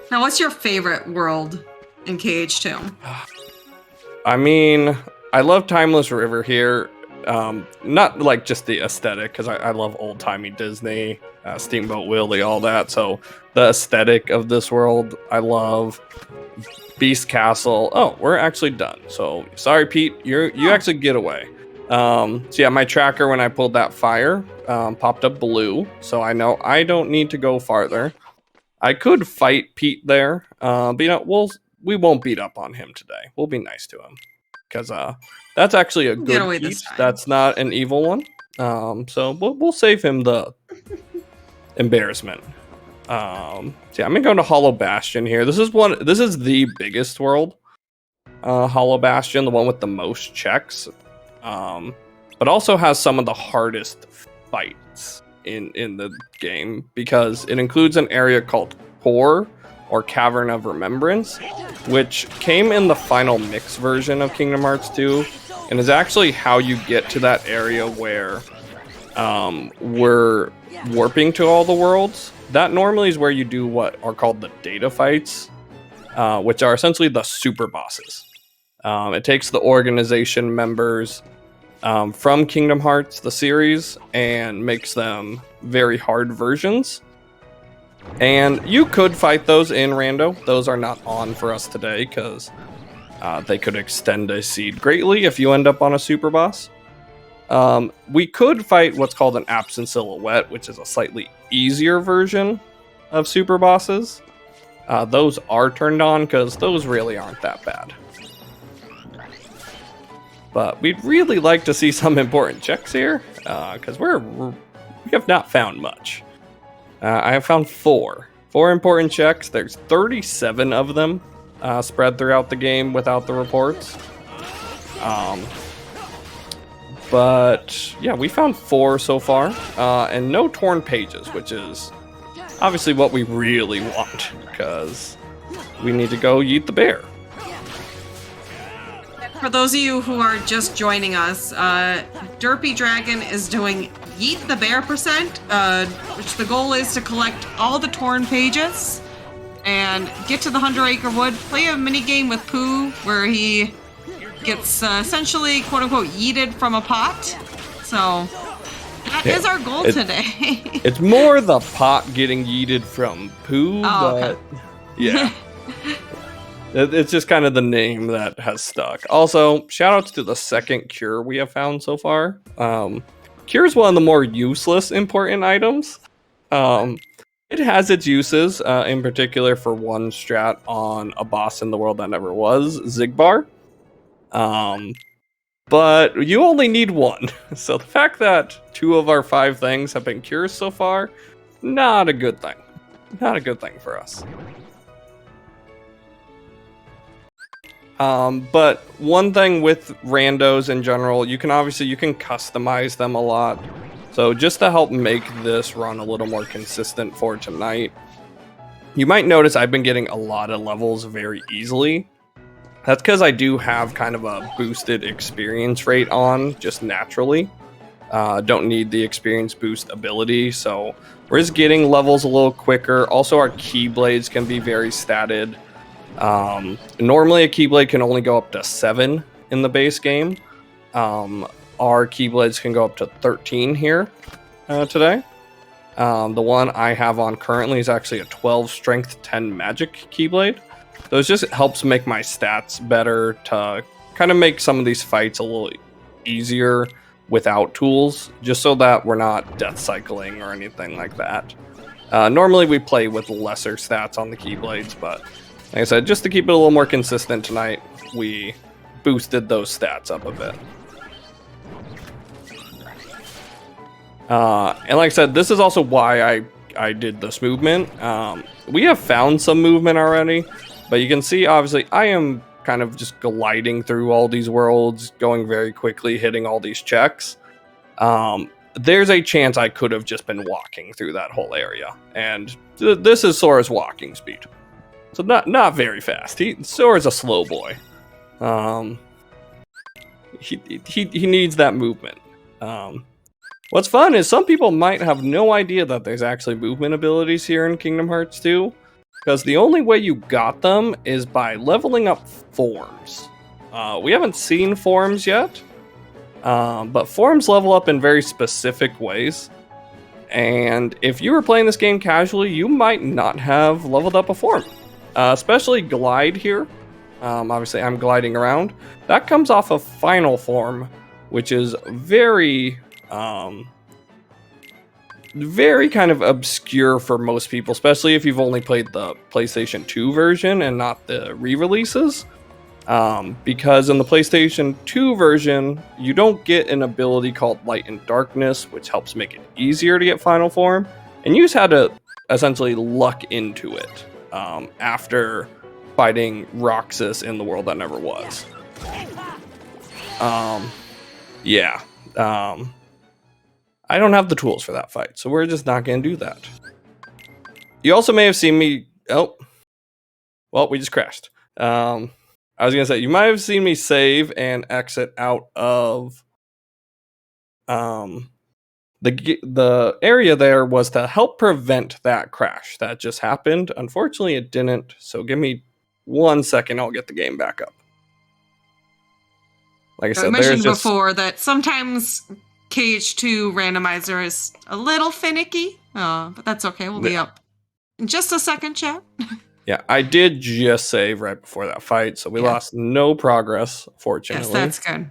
Now, what's your favorite world in KH2? I mean, I love Timeless River here. Not like just the aesthetic, because I love old-timey Disney, Steamboat Willie, all that. So the aesthetic of this world, I love. Beast Castle. Oh, we're actually done. So sorry, Pete, you actually get away. So yeah, my tracker when I pulled that fire popped up blue, so I know I don't need to go farther. I could fight Pete there, but you know we won't beat up on him today. We'll be nice to him. Because that's actually a good Pete. That's not an evil one. So we'll save him the embarrassment. So yeah, I'm gonna go to Hollow Bastion here. This is the biggest world. Hollow Bastion, the one with the most checks. But also has some of the hardest fights in the game because it includes an area called Core or Cavern of Remembrance, which came in the final mix version of Kingdom Hearts 2, and is actually how you get to that area where we're warping to all the worlds. That normally is where you do what are called the data fights, which are essentially the super bosses. It takes the organization members from Kingdom Hearts, the series, and makes them very hard versions. And you could fight those in Rando. Those are not on for us today because they could extend a seed greatly if you end up on a super boss. We could fight what's called an absent silhouette, which is a slightly easier version of super bosses. Those are turned on because those really aren't that bad. But we'd really like to see some important checks here because we have not found much. I have found four important checks. There's 37 of them spread throughout the game without the reports. But yeah, we found 4 so far, and no torn pages, which is obviously what we really want because we need to go yeet the bear. For those of you who are just joining us, Derpy Dragon is doing Yeet the Bear percent, which the goal is to collect all the torn pages and get to the 100 Acre Wood, play a mini game with Pooh where he gets essentially quote unquote yeeted from a pot. So that is our goal today. It's more the pot getting yeeted from Pooh, but yeah. It's just kind of the name that has stuck. Also, shout outs to the second cure we have found so far. Cure is one of the more useless important items. It has its uses, in particular for one strat on a boss in the world that never was, Zigbar. But you only need one. So the fact that 2 of our 5 things have been cures so far, not a good thing. Not a good thing for us. But one thing with randos in general, you can customize them a lot. So just to help make this run a little more consistent for tonight, you might notice I've been getting a lot of levels very easily. That's because I do have kind of a boosted experience rate on just naturally. Don't need the experience boost ability, so we're just getting levels a little quicker. Also, our keyblades can be very statted. Normally a Keyblade can only go up to 7 in the base game. Our Keyblades can go up to 13 here today. The one I have on currently is actually a 12 strength 10 magic Keyblade. So it just helps make my stats better to kind of make some of these fights a little easier without tools, just so that we're not death cycling or anything like that. Normally we play with lesser stats on the Keyblades, but like I said, just to keep it a little more consistent tonight, we boosted those stats up a bit. And like I said, this is also why I did this movement. We have found some movement already, but you can see, obviously, I am kind of just gliding through all these worlds, going very quickly, hitting all these checks. there's a chance I could have just been walking through that whole area. And this is Sora's walking speed. So not very fast. Sora's a slow boy. He needs that movement. What's fun is some people might have no idea that there's actually movement abilities here in Kingdom Hearts 2, because the only way you got them is by leveling up forms. We haven't seen forms yet, but forms level up in very specific ways. And if you were playing this game casually, you might not have leveled up a form. Especially Glide here. Obviously, I'm gliding around. That comes off of Final Form, which is very kind of obscure for most people, especially if you've only played the PlayStation 2 version and not the re-releases. Because in the PlayStation 2 version, you don't get an ability called Light and Darkness, which helps make it easier to get Final Form, and you just had to essentially luck into it after fighting Roxas in the world that never was. I don't have the tools for that fight, so we're just not going to do that. You also may have seen me... Oh. Well, we just crashed. I was going to say, you might have seen me save and exit out of... The area there was to help prevent that crash that just happened. Unfortunately, it didn't, so give me 1 second, I'll get the game back up. Like I said, mentioned before that sometimes KH2 randomizer is a little finicky, but that's okay. We'll be up in just a second, chat. Yeah, I did just save right before that fight, so we lost no progress, fortunately. Yes, that's good.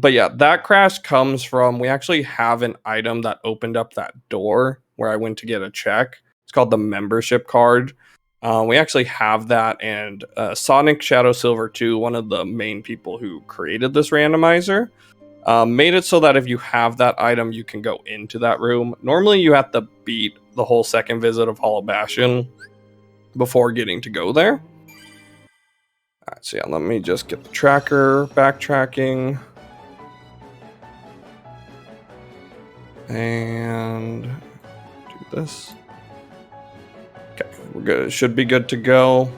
But yeah, that crash comes from, we actually have an item that opened up that door where I went to get a check. It's called the membership card. We actually have that, and Sonic Shadow Silver 2, one of the main people who created this randomizer, made it so that if you have that item, you can go into that room. Normally, you have to beat the whole second visit of Hollow Bastion before getting to go there. Alright, so yeah, let me just get the tracker, backtracking. And do this. Okay, we're good. Should be good to go.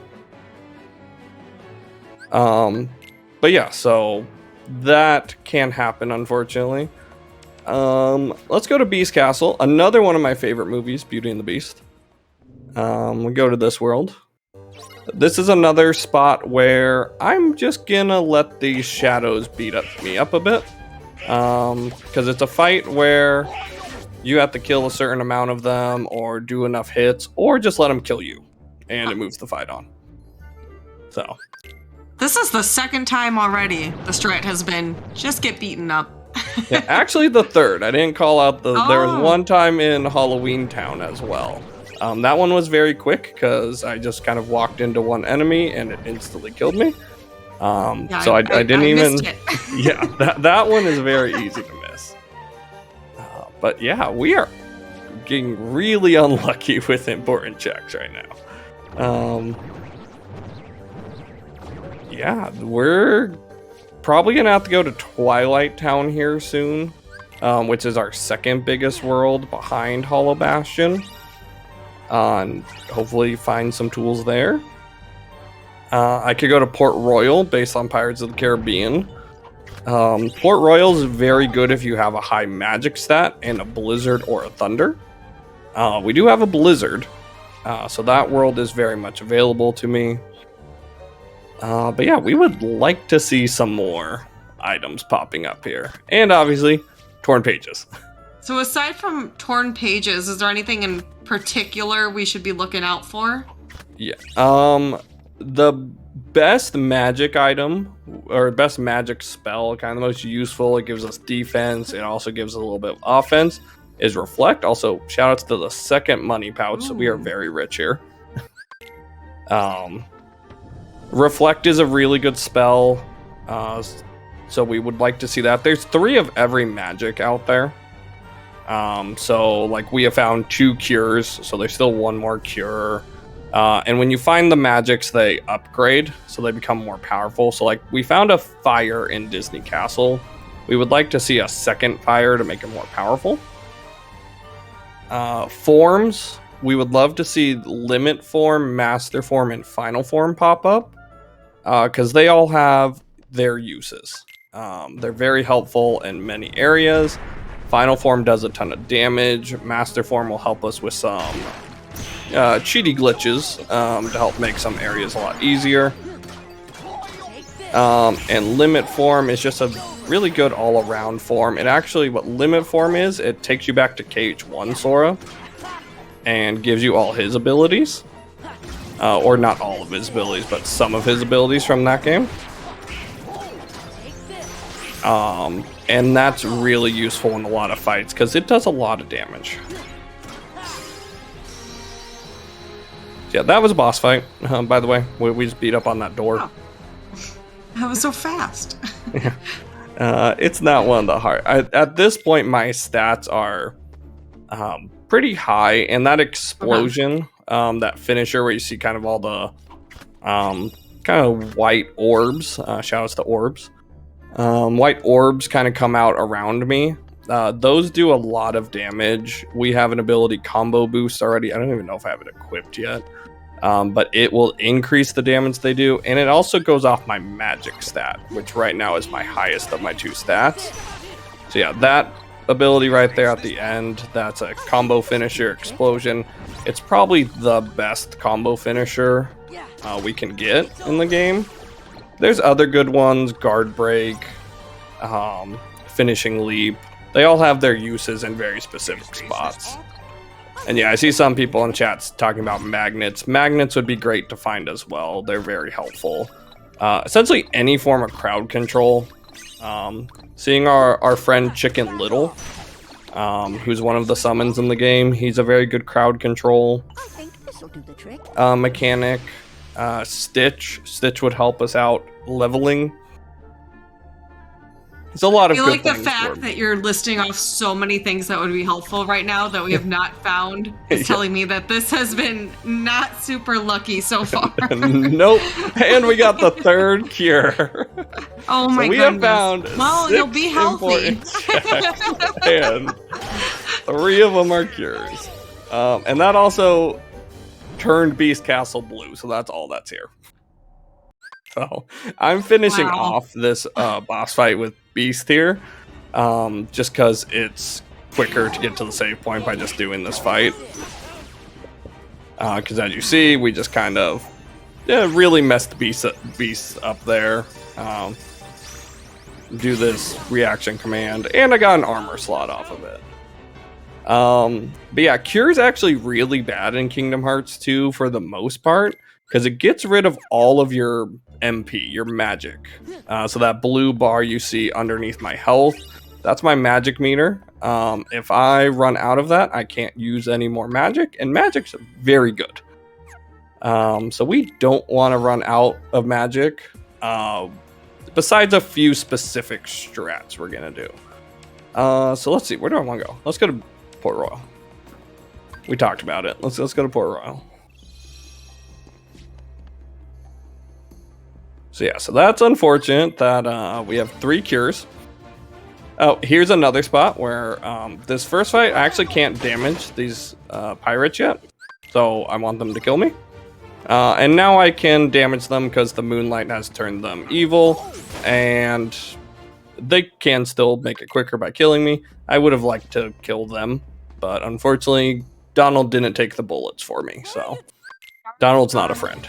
But yeah, so that can happen, unfortunately. Let's go to Beast Castle, another one of my favorite movies, Beauty and the Beast. We go to this world. This is another spot where I'm just gonna let these shadows beat me up a bit. Because it's a fight where you have to kill a certain amount of them, or do enough hits, or just let them kill you, and it moves the fight on. So. This is the second time already the strat has been just get beaten up. Yeah, actually the third. I didn't call out the... There was one time in Halloween Town as well. That one was very quick because I just kind of walked into one enemy and it instantly killed me. So I didn't even... Yeah, that one is very easy to miss. But yeah, we are getting really unlucky with important checks right now. Yeah, we're probably going to have to go to Twilight Town here soon, which is our second biggest world behind Hollow Bastion. And hopefully find some tools there. I could go to Port Royal based on Pirates of the Caribbean. Port Royal is very good if you have a high magic stat and a blizzard or a thunder. We do have a blizzard, so that world is very much available to me. But yeah, we would like to see some more items popping up here. And obviously, torn pages. So aside from torn pages, is there anything in particular we should be looking out for? Yeah. The best magic item, or best magic spell, kind of the most useful, it gives us defense, it also gives us a little bit of offense, is Reflect. Also, shout outs to the second money pouch, so we are very rich here. Reflect is a really good spell, so we would like to see that. There's 3 of every magic out there. So like we have found 2 cures, so there's still 1 more cure. And when you find the magics, they upgrade, so they become more powerful. So like we found a fire in Disney Castle, We would like to see a second fire to make it more powerful. Forms, we would love to see limit form, master form, and final form pop up, because they all have their uses. They're very helpful in many areas. Final form does a ton of damage. Master form will help us with some cheaty glitches to help make some areas a lot easier. And limit form is just a really good all-around form. And actually what limit form is, it takes you back to KH1 Sora and gives you all his abilities. Or not all of his abilities, but some of his abilities from that game. And that's really useful in a lot of fights because it does a lot of damage. Yeah, that was a boss fight, by the way. We just beat up on that door. Oh. That was so fast. It's not one of the hard. At this point, my stats are pretty high, and that explosion, that finisher where you see kind of all the kind of white orbs, shout outs to orbs. White orbs kind of come out around me. Those do a lot of damage. We have an ability combo boost already. I don't even know if I have it equipped yet. But it will increase the damage they do, and it also goes off my magic stat, which right now is my highest of my 2 stats. So yeah, that ability right there at the end, that's a combo finisher explosion. It's probably the best combo finisher we can get in the game. There's other good ones, guard break, finishing leap. They all have their uses in very specific spots. And yeah, I see some people in chats talking about magnets. Magnets would be great to find as well. They're very helpful. Essentially any form of crowd control. Seeing our friend Chicken Little, who's one of the summons in the game, he's a very good crowd control mechanic. Stitch would help us out leveling. There's a lot of I feel good like the things fact that you're listing off so many things that would be helpful right now that we have not found is telling me that this has been not super lucky so far. Nope. And we got the 3rd cure. Oh my so we goodness. have found well, 6 you'll be healthy. checks, and 3 of them are cures. And that also turned Beast Castle blue, so that's all that's here. So I'm finishing off this boss fight with Beast here, just because it's quicker to get to the save point by just doing this fight. Because as you see, we just kind of really messed Beast up there. Do this reaction command, and I got an armor slot off of it. But yeah, Cure is actually really bad in Kingdom Hearts 2 for the most part, because it gets rid of all of your MP, your magic. So that blue bar you see underneath my health, that's my magic meter. If I run out of that, I can't use any more magic, and magic's very good. So we don't want to run out of magic, besides a few specific strats we're gonna do. So let's see, where do I want to go? Let's go to Port Royal. We talked about it. Let's go to Port Royal. So yeah, so that's unfortunate that we have 3 cures. Oh, here's another spot where this first fight, I actually can't damage these pirates yet. So I want them to kill me. And now I can damage them because the moonlight has turned them evil. And they can still make it quicker by killing me. I would have liked to kill them, but unfortunately, Donald didn't take the bullets for me. So Donald's not a friend.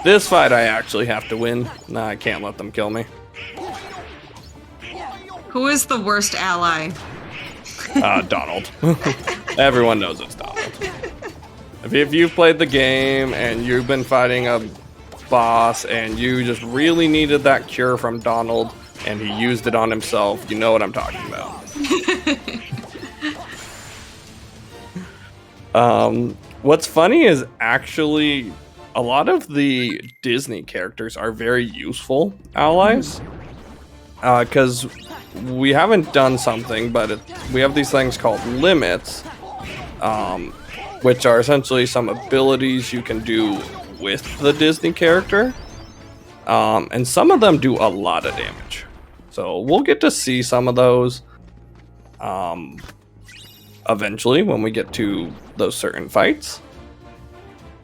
This fight I actually have to win. Nah, I can't let them kill me. Who is the worst ally? Donald. Everyone knows it's Donald. If you've played the game and you've been fighting a boss and you just really needed that cure from Donald and he used it on himself, you know what I'm talking about. What's funny is actually a lot of the Disney characters are very useful allies, because we haven't done something, but we have these things called limits, which are essentially some abilities you can do with the Disney character. And some of them do a lot of damage. So we'll get to see some of those eventually when we get to those certain fights.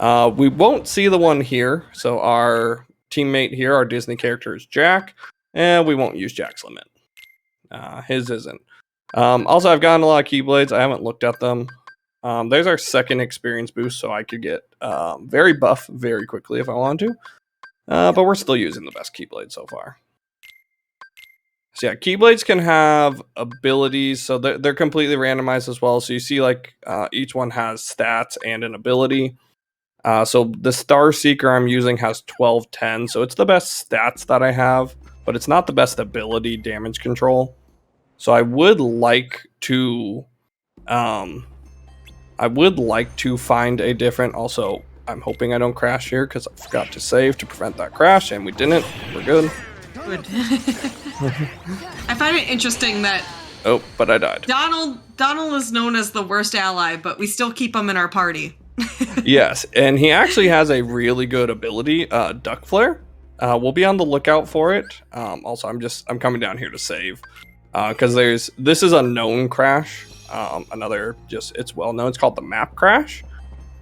We won't see the one here. So our teammate here, our Disney character, is Jack. And we won't use Jack's limit. His isn't. Also, I've gotten a lot of Keyblades. I haven't looked at them. There's our second experience boost, so I could get very buff very quickly if I wanted to. But we're still using the best Keyblade so far. So yeah, Keyblades can have abilities, so they're completely randomized as well. So you see like each one has stats and an ability. So the Star Seeker I'm using has 1210, so it's the best stats that I have, but it's not the best ability damage control. So I would like to find a different. Also, I'm hoping I don't crash here because I forgot to save to prevent that crash, and we didn't. We're good. Good. I find it interesting that Oh, but I died. Donald is known as the worst ally, but we still keep him in our party. Yes, and he actually has a really good ability, Duck Flare. We'll be on the lookout for it. Also, I'm coming down here to save because this is a known crash. It's well known. It's called the map crash,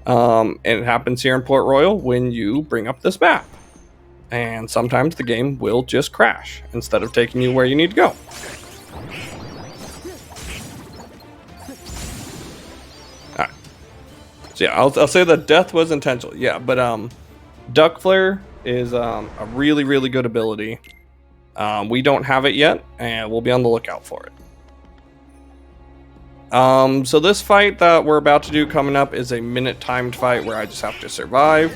and it happens here in Port Royal when you bring up this map. And sometimes the game will just crash instead of taking you where you need to go. Alright. So yeah, I'll say that death was intentional. Yeah, but Duck Flare is a really, really good ability. We don't have it yet, and we'll be on the lookout for it. So this fight that we're about to do coming up is a minute timed fight where I just have to survive.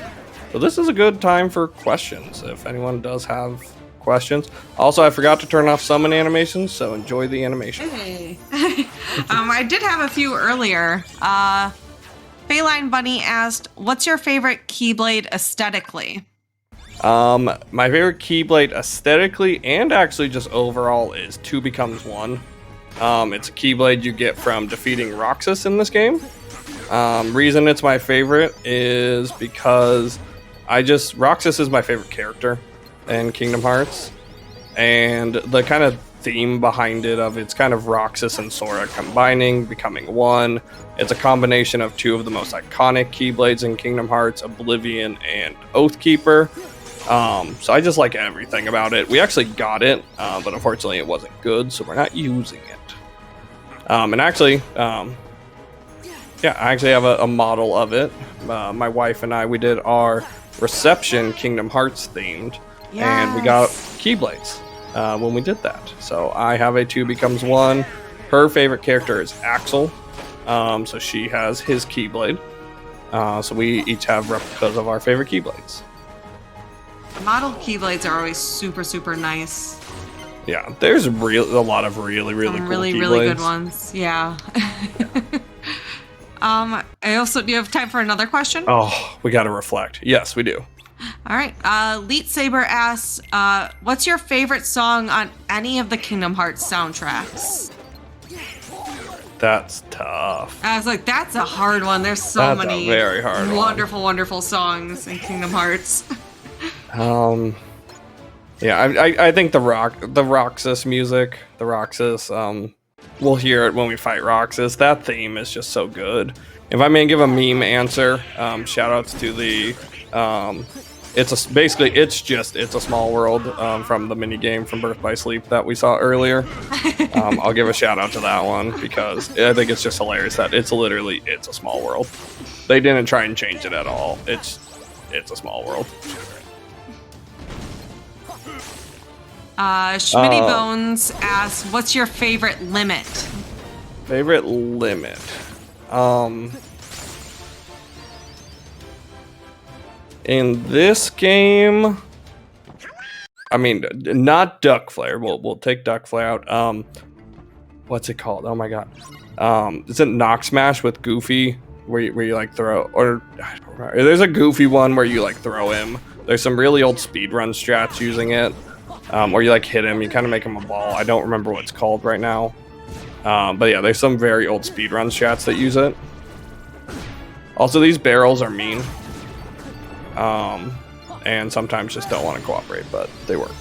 So this is a good time for questions, if anyone does have questions. Also, I forgot to turn off summon animations, so enjoy the animation. Hey. I did have a few earlier. Feline Bunny asked, what's your favorite Keyblade aesthetically? My favorite Keyblade aesthetically and actually just overall is 2 Becomes 1. It's a Keyblade you get from defeating Roxas in this game. Reason it's my favorite is because Roxas is my favorite character in Kingdom Hearts, and the kind of theme behind it's kind of Roxas and Sora combining, becoming one. It's a combination of 2 of the most iconic Keyblades in Kingdom Hearts, Oblivion and Oathkeeper. So I just like everything about it. We actually got it, but unfortunately it wasn't good, so we're not using it. And actually, I actually have a model of it. My wife and I, we did our reception Kingdom Hearts themed, and we got Keyblades when we did that. So I have a 2 Becomes 1. Her favorite character is Axel, so she has his Keyblade. So we each have replicas of our favorite Keyblades. Model Keyblades are always super, super nice. Yeah, there's a lot of really cool really, Keyblades. really good ones. Yeah. Do you have time for another question? Oh, we got to reflect. Yes, we do. All right. Leet Saber asks, what's your favorite song on any of the Kingdom Hearts soundtracks? That's tough. I was like, that's a hard one. There's That's many a very hard wonderful songs in Kingdom Hearts. I think the Roxas music, the Roxas, we'll hear it when we fight Roxas. That theme is just so good. If I may give a meme answer, shout outs to the, it's a small world, from the mini game from Birth by Sleep that we saw earlier. I'll give a shout out to that one because I think it's just hilarious that it's a small world. They didn't try and change it at all. It's a small world. Schmitty Bones asks, what's your favorite limit? Favorite limit? In this game, I mean, not Duck Flare. We'll take Duck Flare out. What's it called? Oh my god. Is it Knock Smash with Goofy, where you like throw, or I don't remember. There's a Goofy one where you like throw him. There's some really old speedrun strats using it. Or you like hit him, you kind of make him a ball. I don't remember what it's called right now. But yeah, there's some very old speedrun strats that use it. Also, these barrels are mean. and sometimes just don't want to cooperate, but they worked.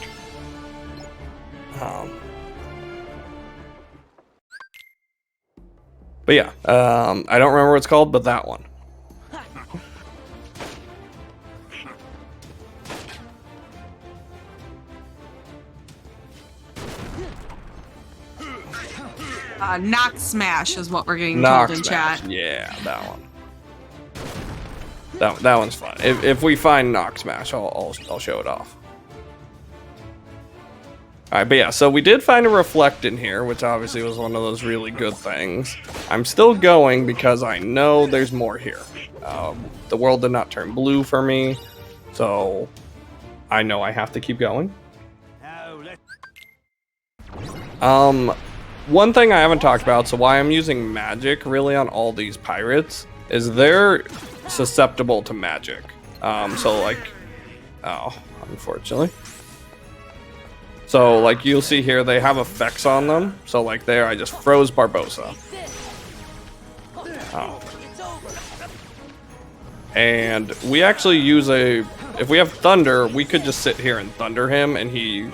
But yeah, I don't remember what it's called, but that one. Knock Smash is what we're getting Knock told in Smash. chat. Yeah, that one. That one's fun. If we find Knock Smash, I'll show it off. All right, but yeah, so we did find a Reflect in here, which obviously was one of those really good things. I'm still going because I know there's more here. The world did not turn blue for me, so I know I have to keep going. One thing I haven't talked about, so why I'm using magic really on all these pirates, is they're susceptible to magic. So like, oh, unfortunately. So like you'll see here, they have effects on them. So like there, I just froze Barbosa. Oh. And we actually use if we have thunder, we could just sit here and thunder him, and he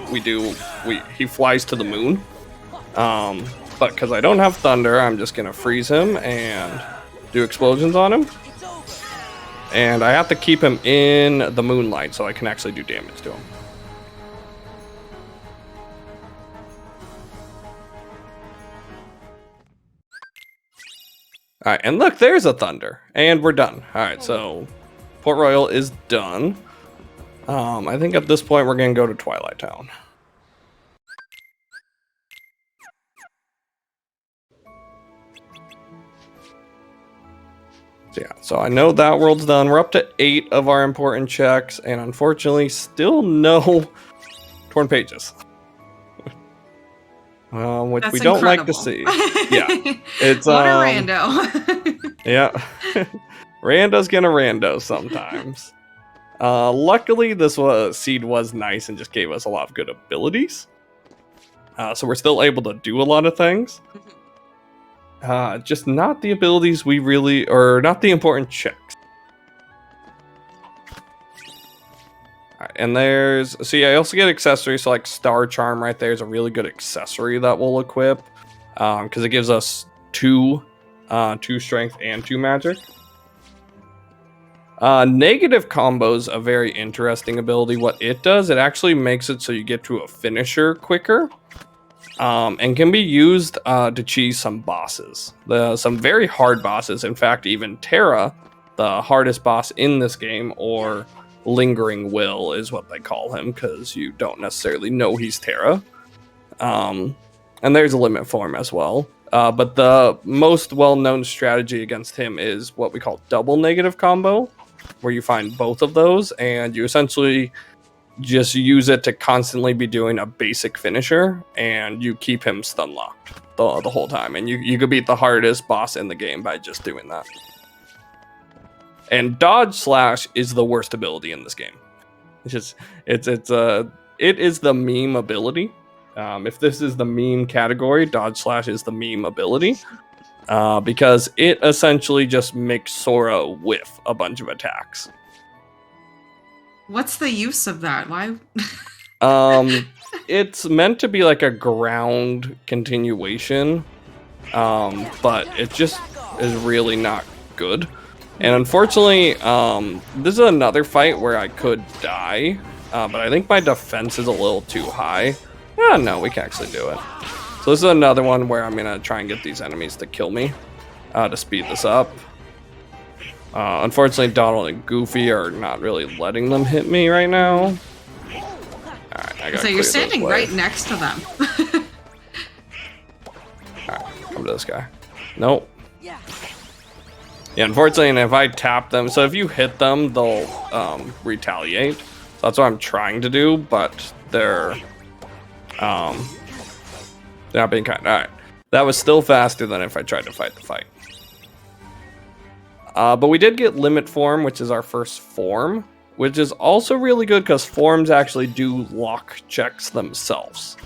flies to the moon. But because I don't have thunder, I'm just gonna freeze him and do explosions on him. And I have to keep him in the moonlight so I can actually do damage to him. Alright, and look, there's a thunder. And we're done. Alright, so Port Royal is done. I think at this point we're gonna go to Twilight Town. So yeah, so I know that world's done. We're up to 8 of our important checks, and unfortunately, still no torn pages. Which That's we don't like to incredible. see. Yeah, it's what a rando. Yeah, Rando's gonna rando sometimes. Luckily, this seed was nice and just gave us a lot of good abilities. So we're still able to do a lot of things. Just not the abilities we really, or not the important checks. Alright, and see, I also get accessories, so like Star Charm right there is a really good accessory that we'll equip. Because it gives us 2 strength and 2 magic. Negative Combo's a very interesting ability. What it does, it actually makes it so you get to a finisher quicker. And can be used to cheese some bosses. Some very hard bosses. In fact, even Terra, the hardest boss in this game, or Lingering Will is what they call him, because you don't necessarily know he's Terra. And there's a limit form as well. But the most well-known strategy against him is what we call double negative combo, where you find both of those, and you essentially just use it to constantly be doing a basic finisher, and you keep him stun locked the whole time, and you could beat the hardest boss in the game by just doing that. And Dodge Slash is the worst ability in this game. It is the meme ability. If this is the meme category, Dodge Slash is the meme ability, because it essentially just makes Sora whiff a bunch of attacks. What's the use of that? Why? It's meant to be like a ground continuation, but it just is really not good. And unfortunately, this is another fight where I could die, but I think my defense is a little too high. No, we can actually do it. So this is another one where I'm gonna try and get these enemies to kill me to speed this up. Unfortunately, Donald and Goofy are not really letting them hit me right now. Alright, I gotta So you're standing right next to them. Alright, come to this guy. Nope. Yeah, unfortunately, and if I tap them, so if you hit them, they'll retaliate. So that's what I'm trying to do, but they're not being kind. Alright. That was still faster than if I tried to fight the fight. But we did get Limit Form, which is our first form, which is also really good because forms actually do lock checks themselves.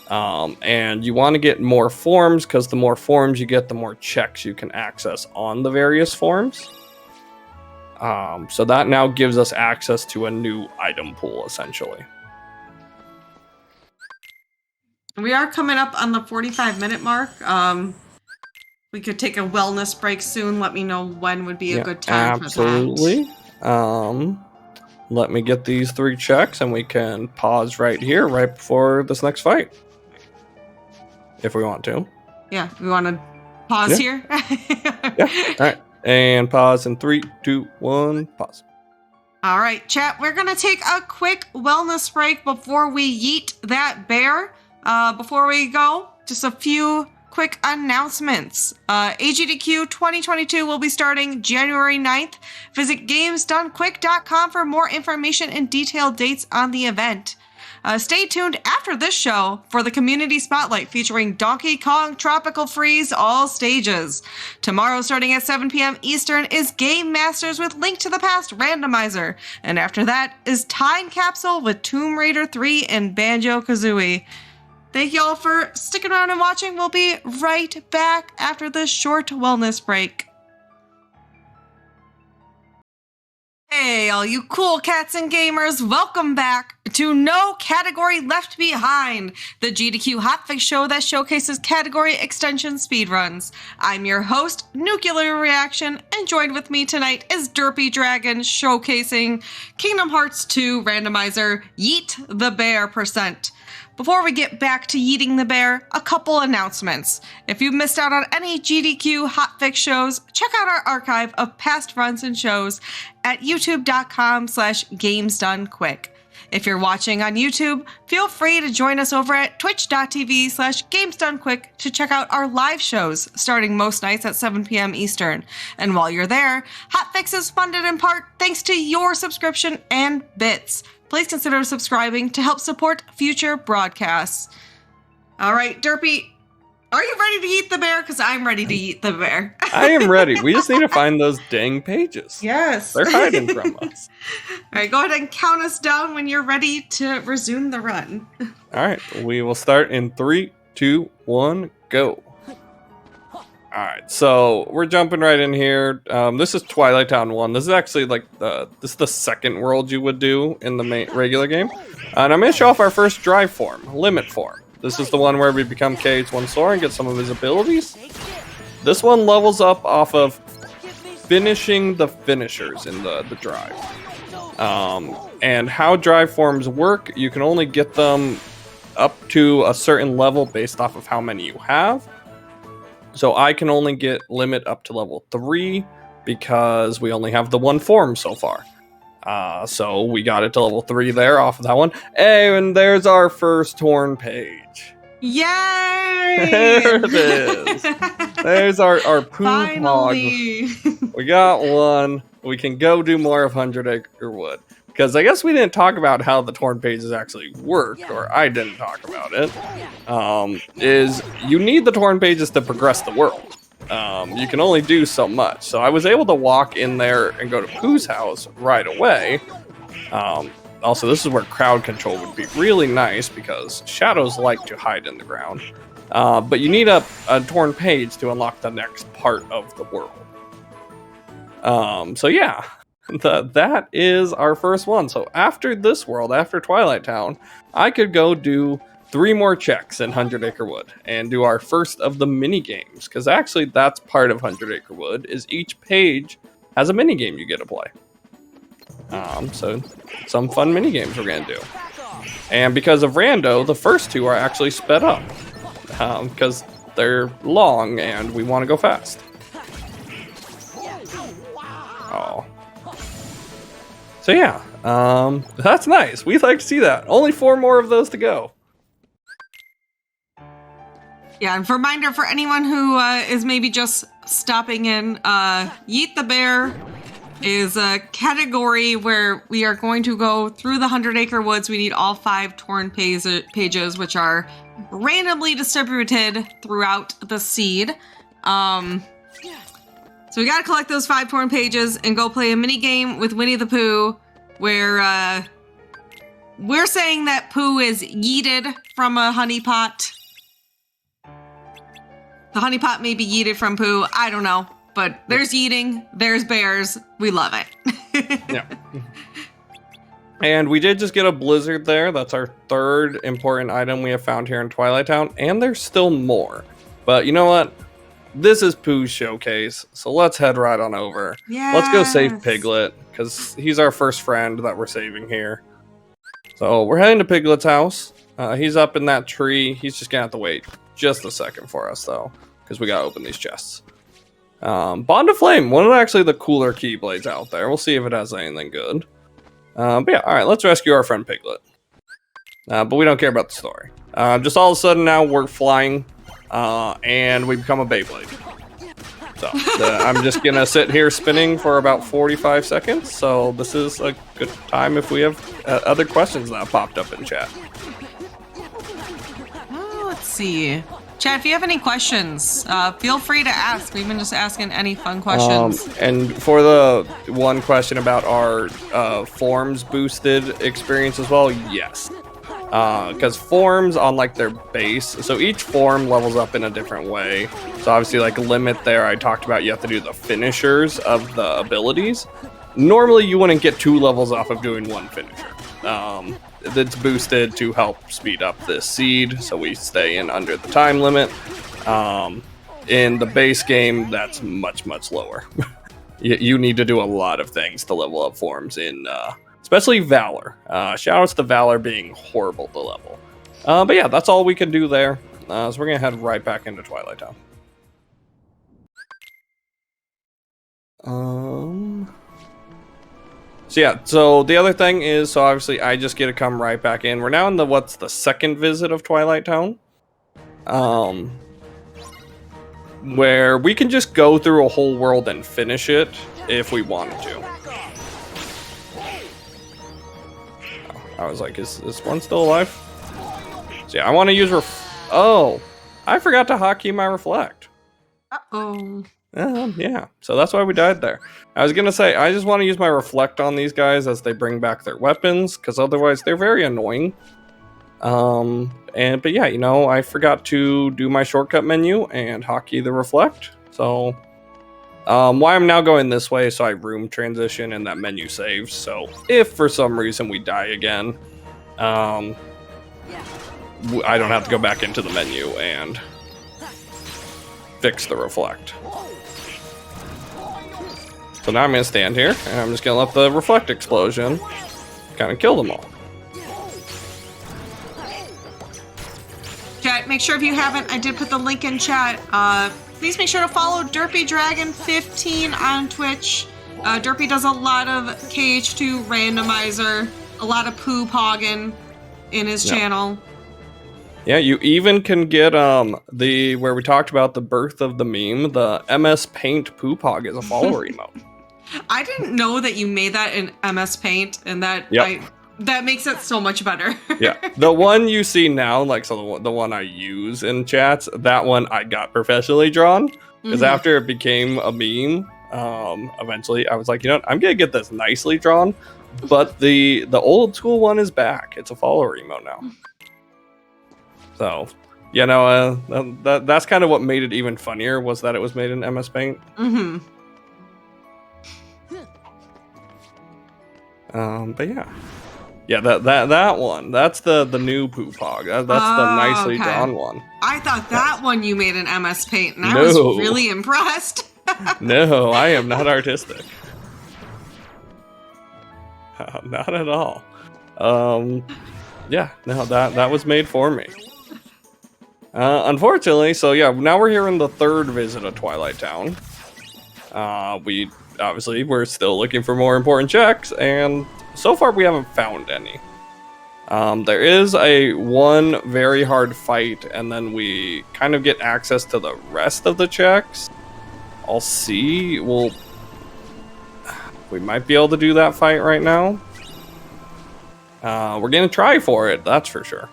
And you want to get more forms because the more forms you get, the more checks you can access on the various forms. So that now gives us access to a new item pool, essentially. We are coming up on the 45-minute mark. We could take a wellness break soon. Let me know when would be a good time for that. Absolutely. Let me get these 3 checks and we can pause right here, right before this next fight. If we want to. Yeah, we want to pause here? Yeah, all right. And pause in 3, 2, 1, pause. All right, chat, we're going to take a quick wellness break before we yeet that bear. Before we go, just a few quick announcements. AGDQ 2022 will be starting January 9th. Visit GamesDoneQuick.com for more information and detailed dates on the event. Stay tuned after this show for the Community Spotlight featuring Donkey Kong Tropical Freeze all stages. Tomorrow, starting at 7 p.m. Eastern, is Game Masters with Link to the Past Randomizer. And after that is Time Capsule with Tomb Raider 3 and Banjo-Kazooie. Thank you all for sticking around and watching. We'll be right back after this short wellness break. Hey, all you cool cats and gamers, welcome back to No Category Left Behind, the GDQ hotfix show that showcases category extension speedruns. I'm your host, Nuclear Reaction, and joined with me tonight is Derpy Dragon showcasing Kingdom Hearts 2 randomizer Yeet the Bear %. Before we get back to yeeting the bear, a couple announcements. If you've missed out on any GDQ hotfix shows, check out our archive of past runs and shows at youtube.com/gamesdonequick. If you're watching on YouTube, feel free to join us over at twitch.tv/gamesdonequick to check out our live shows starting most nights at 7 p.m. Eastern. And while you're there, hotfix is funded in part thanks to your subscription and bits. Please consider subscribing to help support future broadcasts. All right, Derpy, are you ready to eat the bear? Because I'm ready to eat the bear. I am ready. We just need to find those dang pages. Yes. They're hiding from us. All right, go ahead and count us down when you're ready to resume the run. All right, we will start in 3, 2, 1, go. All right, so we're jumping right in here. This is Twilight Town 1. This is actually like this is the second world you would do in the regular game. And I'm going to show off our first drive form, Limit form. This is the one where we become KH1 Sora and get some of his abilities. This one levels up off of finishing the finishers in the drive. And how drive forms work, you can only get them up to a certain level based off of how many you have. So I can only get Limit up to level 3 because we only have the one form so far. So we got it to level 3 there off of that one. Hey, and there's our first torn page. Yay! There it is. There's our poo Finally. hog. We got one. We can go do more of 100 Acre Wood. Because I guess we didn't talk about how the torn pages actually work, or I didn't talk about it. Is you need the torn pages to progress the world. You can only do so much. So I was able to walk in there and go to Pooh's house right away. Also, this is where crowd control would be really nice because shadows like to hide in the ground. But you need a torn page to unlock the next part of the world. So yeah. That is our first one. So after this world, after Twilight Town, I could go do 3 more checks in 100 Acre Wood and do our first of the mini games. Because actually, that's part of 100 Acre Wood is each page has a mini game you get to play. So some fun mini games we're gonna do. And because of Rando, the first 2 are actually sped up because they're long and we want to go fast. Oh. So yeah, that's nice. We'd like to see that. Only 4 more of those to go. Yeah, and reminder for anyone who is maybe just stopping in, Yeet the Bear is a category where we are going to go through the 100 Acre Woods. We need all 5 torn pages, which are randomly distributed throughout the seed. So we gotta collect those 5 torn pages and go play a mini game with Winnie the Pooh where we're saying that Pooh is yeeted from a honey pot. The honey pot may be yeeted from Pooh, I don't know. But there's yeeting, there's bears, we love it. Yeah. And we did just get a blizzard there. That's our third important item we have found here in Twilight Town. And there's still more. But you know what? This is Pooh's showcase. So let's head right on over. Yes. Let's go save Piglet. Because he's our first friend that we're saving here. So we're heading to Piglet's house. He's up in that tree. He's just going to have to wait just a second for us, though. Because we got to open these chests. Bond of Flame. One of actually the cooler keyblades out there. We'll see if it has anything good. But yeah, alright, let's rescue our friend Piglet. But we don't care about the story. Just all of a sudden now we're flying, and we become a Beyblade. So, I'm just gonna sit here spinning for about 45 seconds, so this is a good time if we have other questions that popped up in chat. Let's see. Chat, if you have any questions, feel free to ask. We've been just asking any fun questions. And for the one question about our forms boosted experience as well, yes. Because forms on like their base, so each form levels up in a different way. So obviously like limit there, I talked about you have to do the finishers of the abilities. Normally you wouldn't get 2 levels off of doing one finisher. It's boosted to help speed up this seed, so we stay in under the time limit. In the base game, that's much, much lower. You need to do a lot of things to level up forms in, especially Valor. Shoutouts to Valor being horrible to level. But yeah, that's all we can do there. So we're gonna head right back into Twilight Town. So yeah, so the other thing is, so obviously I just get to come right back in. We're now in what's the second visit of Twilight Town. Where we can just go through a whole world and finish it if we wanted to. I was like, is this one still alive? So yeah, I want to use oh, I forgot to hotkey my reflect. Uh-oh. Yeah, so that's why we died there. I was gonna say, I just want to use my reflect on these guys as they bring back their weapons, because otherwise they're very annoying. But yeah, you know, I forgot to do my shortcut menu and hotkey the reflect. So, why I'm now going this way, so I room transition and that menu saves. So if for some reason we die again, I don't have to go back into the menu and fix the reflect. So now I'm going to stand here, and I'm just going to let the reflect explosion kind of kill them all. Chat, make sure if you haven't, I did put the link in chat. Please make sure to follow Derpy Dragon 15 on Twitch. Derpy does a lot of KH2 randomizer, a lot of poo pogging in his channel. Yeah, you even can get where we talked about the birth of the meme, the MS Paint poo pog is a follower emote. I didn't know that you made that in MS Paint, and that that makes it so much better. Yeah, the one you see now, like so the one I use in chats, that one I got professionally drawn because after it became a meme, eventually I was like, you know what, I'm gonna get this nicely drawn, but the old school one is back. It's a follower emote now. So, you know, that's kind of what made it even funnier was that it was made in MS Paint. But yeah, that one. That's the new poo pog. That's the nicely drawn one. I thought that one you made in MS Paint, and I was really impressed. No, I am not artistic. Not at all. Yeah, no, that was made for me. Unfortunately, so yeah, now we're here in the third visit of Twilight Town. We're still looking for more important checks, and so far we haven't found any. There is one very hard fight, and then we kind of get access to the rest of the checks. I'll see. We might be able to do that fight right now. We're gonna try for it, that's for sure.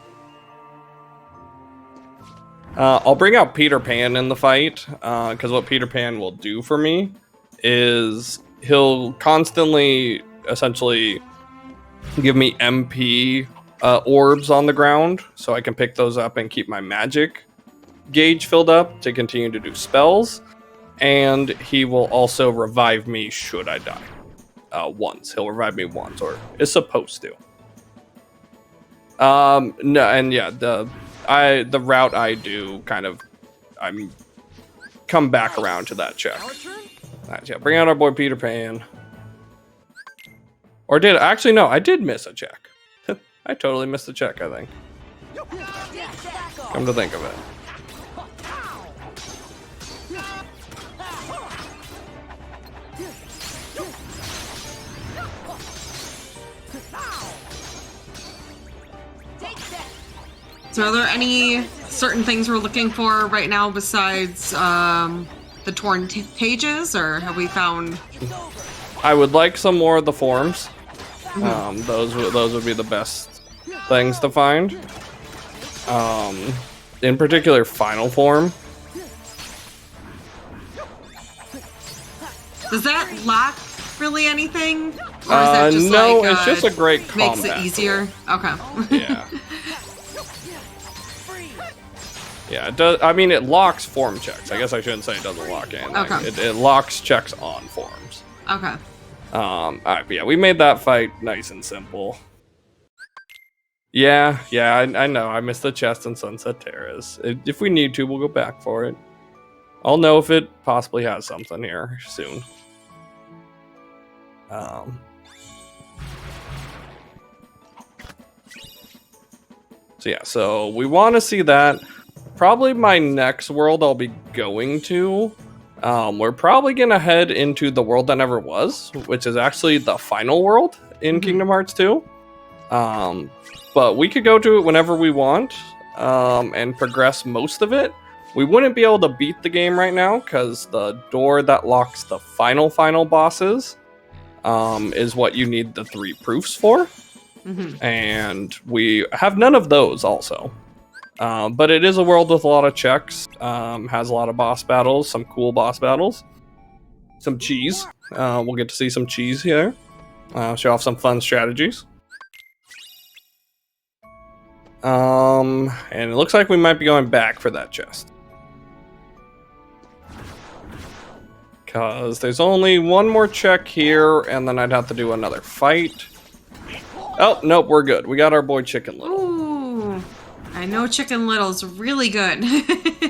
I'll bring out Peter Pan in the fight, because what Peter Pan will do for me is he'll constantly, essentially, give me MP orbs on the ground, so I can pick those up and keep my magic gauge filled up to continue to do spells, and he will also revive me should I die. once. He'll revive me once, or is supposed to. No, and yeah, the route I do I'm come back around to that check. Right, yeah, bring out our boy Peter Pan. Or actually no, I did miss a check. I totally missed a check, I think. Come to think of it. So are there any certain things we're looking for right now besides the torn pages, or have we found? I would like some more of the forms. Those would be the best things to find. In particular, final form. Does that lack really anything? Or is that just no, it's just a great combat. Makes it easier. Okay. Yeah. Yeah, it does. I mean, it locks form checks. I guess I shouldn't say it doesn't lock anything. Okay. It locks checks on forms. Okay. Alright, but yeah, we made that fight nice and simple. Yeah, I know. I missed the chest in Sunset Terrace. If we need to, we'll go back for it. I'll know if it possibly has something here soon. So yeah, so we want to see that. Probably my next world I'll be going to. We're probably going to head into the world that never was, which is actually the final world in Kingdom Hearts 2. But we could go to it whenever we want and progress most of it. We wouldn't be able to beat the game right now because the door that locks the final bosses is what you need the 3 proofs for. And we have none of those also. But it is a world with a lot of checks, has a lot of boss battles, some cool boss battles, some cheese. We'll get to see some cheese here, show off some fun strategies. And it looks like we might be going back for that chest. Because there's only one more check here, and then I'd have to do another fight. Oh, nope, we're good. We got our boy Chicken Little. Ooh, I know Chicken Little's really good.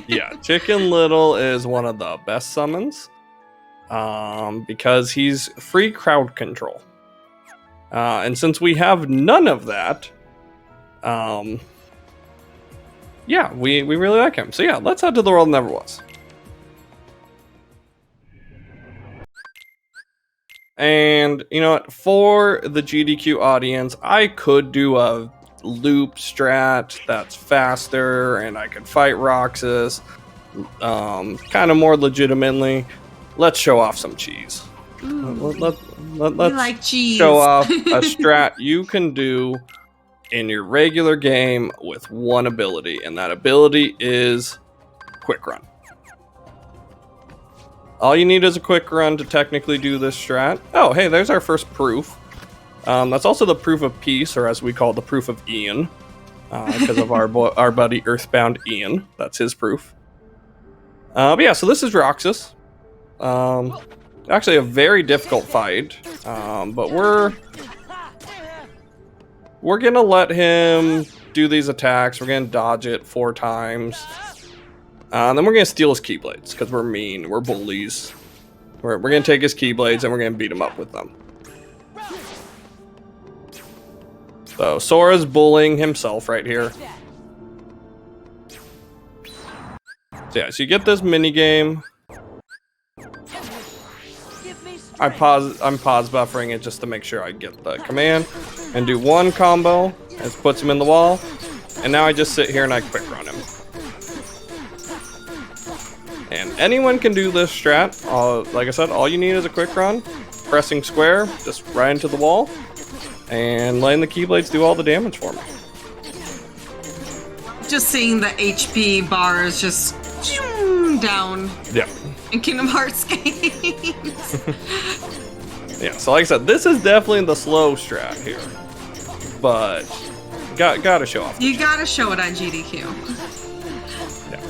Yeah, Chicken Little is one of the best summons. Because he's free crowd control. And since we have none of that, yeah, we really like him. So yeah, let's head to the world that never was. And you know what? For the GDQ audience, I could do a loop strat that's faster, and I could fight Roxas, kind of more legitimately. Let's show off some cheese. Let's like cheese. Show off a strat you can do in your regular game with one ability, and that ability is Quick Run. All you need is a Quick Run to technically do this strat. Oh, hey, there's our first proof. That's also the proof of peace, or as we call it, the proof of Ian, because of our buddy Earthbound Ian. That's his proof. But yeah, so this is Roxas. Actually a very difficult fight, but we're gonna let him do these attacks. We're gonna dodge it 4 times. And then we're gonna steal his Keyblades, because we're mean, we're bullies. We're gonna take his Keyblades and we're gonna beat him up with them. So Sora's bullying himself right here. So yeah, so you get this mini game. I'm pause buffering it just to make sure I get the command and do one combo. It puts him in the wall, and now I just sit here and I quick run him. And anyone can do this strat. Like I said, all you need is a quick run, pressing square, just right into the wall, and letting the Keyblades do all the damage for me. Just seeing the HP bars just down. Yeah. In Kingdom Hearts games. Yeah, so like I said, this is definitely the slow strat here. But gotta show off. You gotta show it on GDQ. Yeah.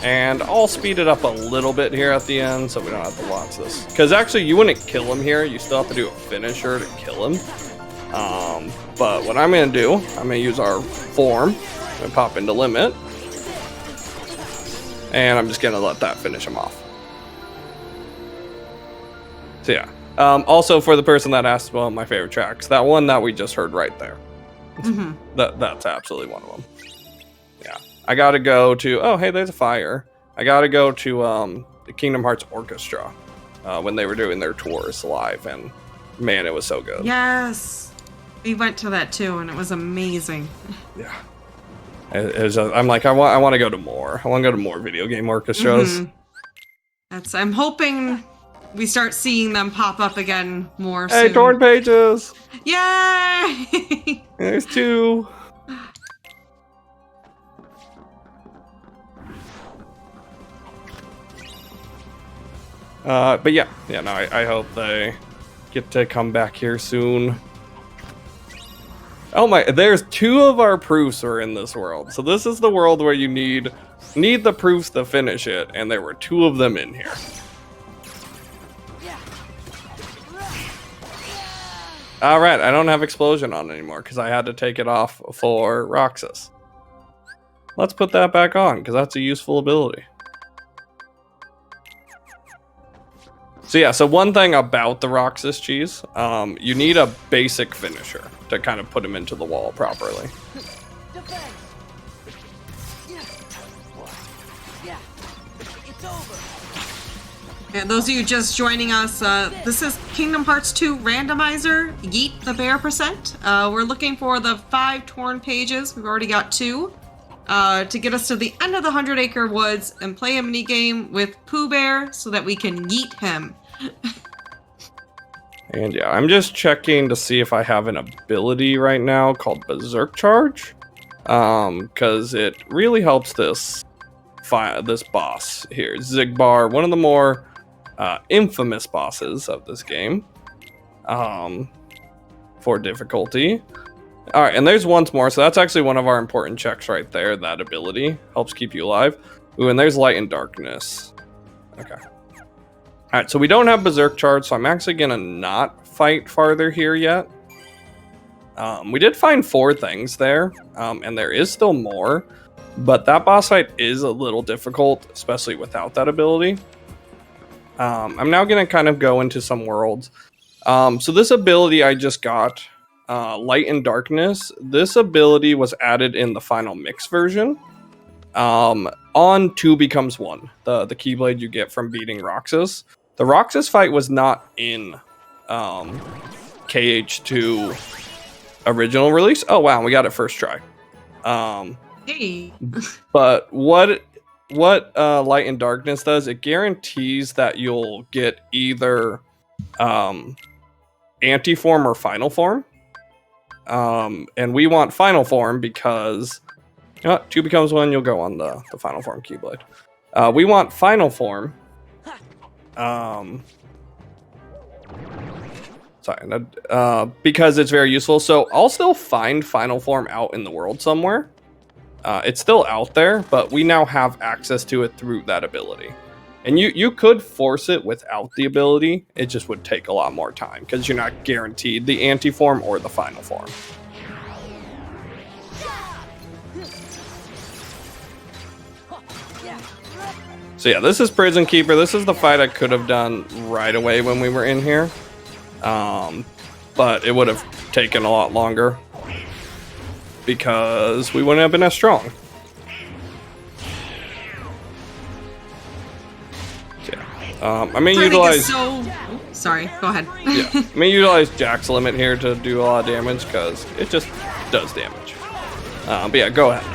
And I'll speed it up a little bit here at the end so we don't have to watch this. Because actually, you wouldn't kill him here. You still have to do a finisher to kill him. But what I'm going to do, I'm going to use our form and pop into limit. And I'm just going to let that finish him off. So yeah. Also, for the person that asked about my favorite tracks, that one that we just heard right there. Mm-hmm. That's absolutely one of them. Yeah. I got to go to... Oh, hey, there's a fire. I got to go to the Kingdom Hearts Orchestra when they were doing their tours live. And man, it was so good. Yes. We went to that too, and it was amazing. Yeah. I'm like, I want to go to more. I want to go to more video game orchestras. Mm-hmm. I'm hoping we start seeing them pop up again more Hey, soon. torn pages! Yay! There's 2. But yeah, no, I hope they get to come back here soon. Oh my, there's 2 of our proofs are in this world. So this is the world where you need the proofs to finish it, and there were 2 of them in here. Alright, I don't have explosion on anymore because I had to take it off for Roxas. Let's put that back on because that's a useful ability. So yeah, so one thing about the Roxas cheese, you need a basic finisher to kind of put him into the wall properly. Defense. Yeah. It's over. And those of you just joining us, this is Kingdom Hearts 2 Randomizer, Yeet the Bear percent. We're looking for the 5 torn pages. We've already got 2. To get us to the end of the 100 Acre Woods and play a mini game with Pooh Bear so that we can yeet him. And yeah, I'm just checking to see if I have an ability right now called Berserk Charge. Because it really helps this boss here, Zigbar, one of the more infamous bosses of this game. For difficulty. Alright, and there's once more, so that's actually one of our important checks right there, that ability. Helps keep you alive. Ooh, and there's Light and Darkness. Okay. Alright, so we don't have Berserk Charge, so I'm actually gonna not fight farther here yet. We did find 4 things there, and there is still more, but that boss fight is a little difficult, especially without that ability. I'm now gonna kind of go into some worlds. So this ability I just got, Light and Darkness, this ability was added in the final mix version. On 2 becomes 1, the Keyblade you get from beating Roxas. The Roxas fight was not in KH2 original release. Oh wow, we got it first try. Hey. But what Light and Darkness does, it guarantees that you'll get either anti-form or final form. And we want final form because 2 becomes 1, you'll go on the final form Keyblade. We want final form. Because it's very useful. So I'll still find final form out in the world somewhere. It's still out there, but we now have access to it through that ability. And you could force it without the ability. It just would take a lot more time because you're not guaranteed the anti-form or the final form. So yeah, this is Prison Keeper. This is the fight I could have done right away when we were in here. But it would have taken a lot longer because we wouldn't have been as strong. So yeah. I may utilize... Sorry, go ahead. Yeah, I may utilize Jack's limit here to do a lot of damage because it just does damage. But yeah, go ahead.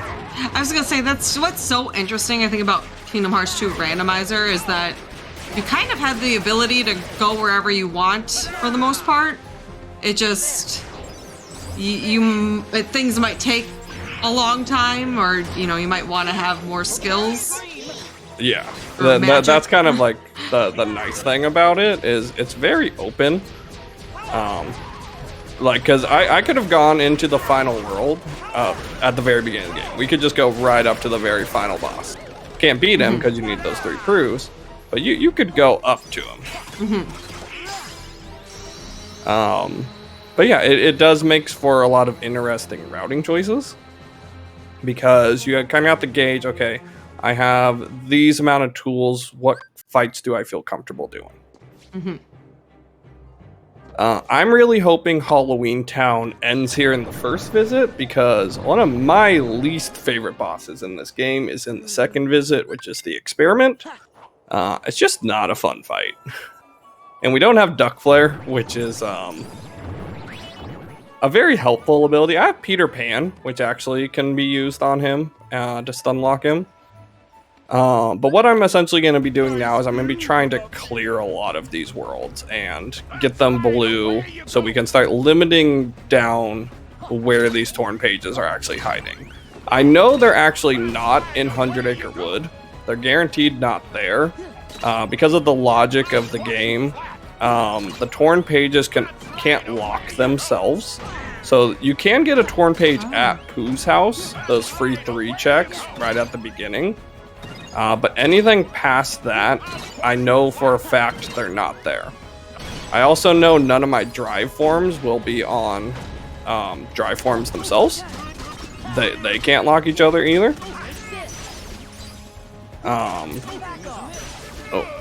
I was gonna say, that's what's so interesting, I think, about Kingdom Hearts 2 Randomizer is that you kind of have the ability to go wherever you want for the most part. It just things might take a long time, or you might want to have more skills. Yeah, that's kind of like the nice thing about it is it's very open. Like, because I could have gone into the final world at the very beginning of the game. We could just go right up to the very final boss. Can't beat him because you need those 3 proofs, but you could go up to him. But yeah, it does make for a lot of interesting routing choices, because you kind of have to gauge, okay, I have these amount of tools, what fights do I feel comfortable doing? I'm really hoping Halloween Town ends here in the first visit, because one of my least favorite bosses in this game is in the second visit, which is the experiment. It's just not a fun fight. And we don't have Duck Flare, which is a very helpful ability. I have Peter Pan, which actually can be used on him to stun lock him. But what I'm essentially going to be doing now is I'm going to be trying to clear a lot of these worlds and get them blue so we can start limiting down where these torn pages are actually hiding. I know they're actually not in 100 Acre Wood. They're guaranteed not there. Because of the logic of the game, the torn pages can't lock themselves. So you can get a torn page at Pooh's house, those free 3 checks right at the beginning. But anything past that, I know for a fact they're not there. I also know none of my drive forms will be on drive forms themselves. They can't lock each other either. Oh,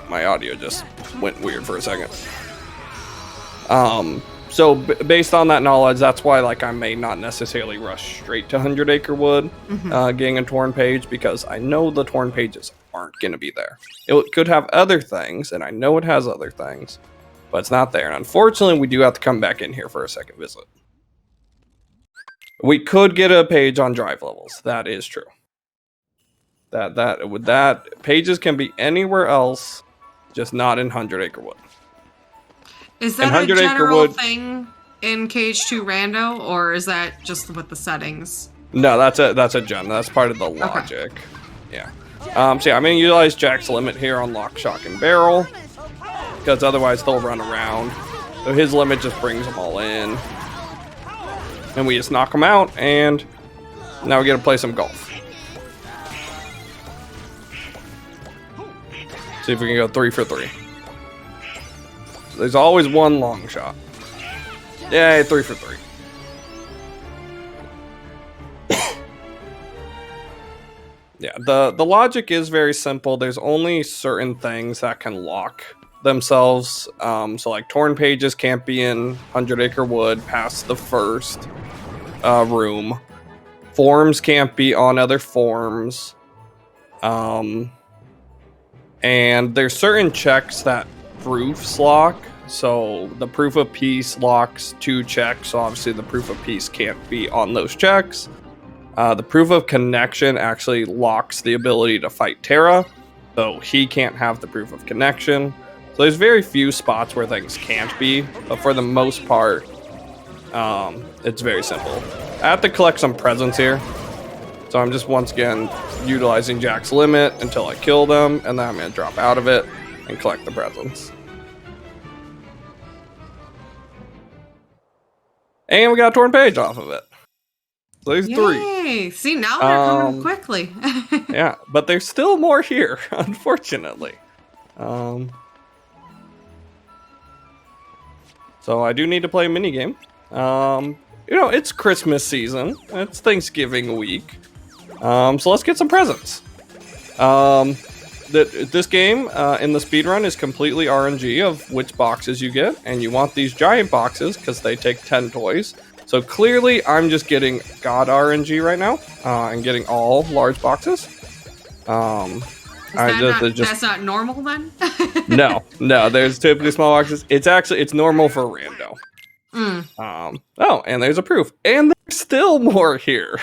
my audio just went weird for a second. So based on that knowledge, that's why I may not necessarily rush straight to 100 Acre Wood, getting a torn page, because I know the torn pages aren't going to be there. It could have other things, and I know it has other things, but it's not there. And unfortunately, we do have to come back in here for a second visit. We could get a page on drive levels. That is true. That pages can be anywhere else, just not in 100 Acre Wood. Is that a general thing in Cage 2 Rando, or is that just with the settings? No, that's a gen. That's part of the logic. Okay. Yeah. So yeah, I'm gonna utilize Jack's limit here on Lock, Shock, and Barrel, because otherwise they'll run around. So his limit just brings them all in, and we just knock them out. And now we get to play some golf. See if we can go 3 for 3. So there's always one long shot. Yay, 3 for 3. Yeah, the logic is very simple. There's only certain things that can lock themselves. So like torn pages can't be in 100 Acre Wood past the first room. Forms can't be on other forms. And there's certain checks that proofs lock. So the proof of peace locks 2 checks. So obviously the proof of peace can't be on those checks. The proof of connection actually locks the ability to fight Terra. So he can't have the proof of connection. So there's very few spots where things can't be. But for the most part, it's very simple. I have to collect some presents here. So I'm just once again utilizing Jack's limit until I kill them, and then I'm going to drop out of it and collect the presents. And we got a torn page off of it. So there's 3. See, now they're coming quickly. Yeah, but there's still more here, unfortunately. So I do need to play a minigame. It's Christmas season. It's Thanksgiving week. So let's get some presents. This game in the speedrun is completely RNG of which boxes you get, and you want these giant boxes because they take 10 toys. So clearly I'm just getting God RNG right now and getting all large boxes. That's not normal then? No, there's typically small boxes. It's normal for Rando. And there's a proof. And there's still more here.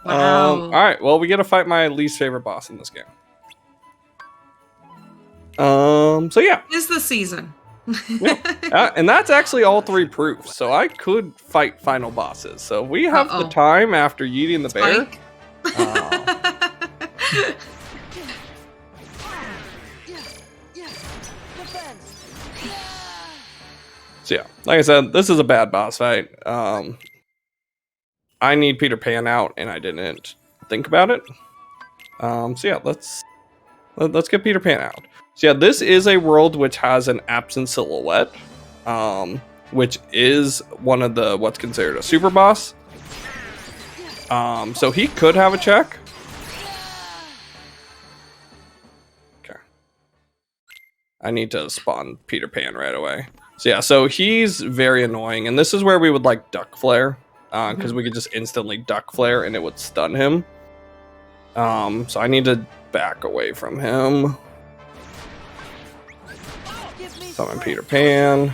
Wow. All right, well, we get to fight my least favorite boss in this game. So yeah. It's the season. Yeah. And that's actually all 3 proofs, so I could fight final bosses. So we have the time after yeeting the bear. So yeah, like I said, this is a bad boss fight. I need Peter Pan out, and I didn't think about it. So yeah, let's get Peter Pan out. So yeah, this is a world which has an absent silhouette, which is one of the what's considered a super boss. So he could have a check. Okay. I need to spawn Peter Pan right away. So yeah, so he's very annoying, and this is where we would like duck flare, because we could just instantly duck flare and it would stun him. So I need to back away from him. Summon Peter Pan.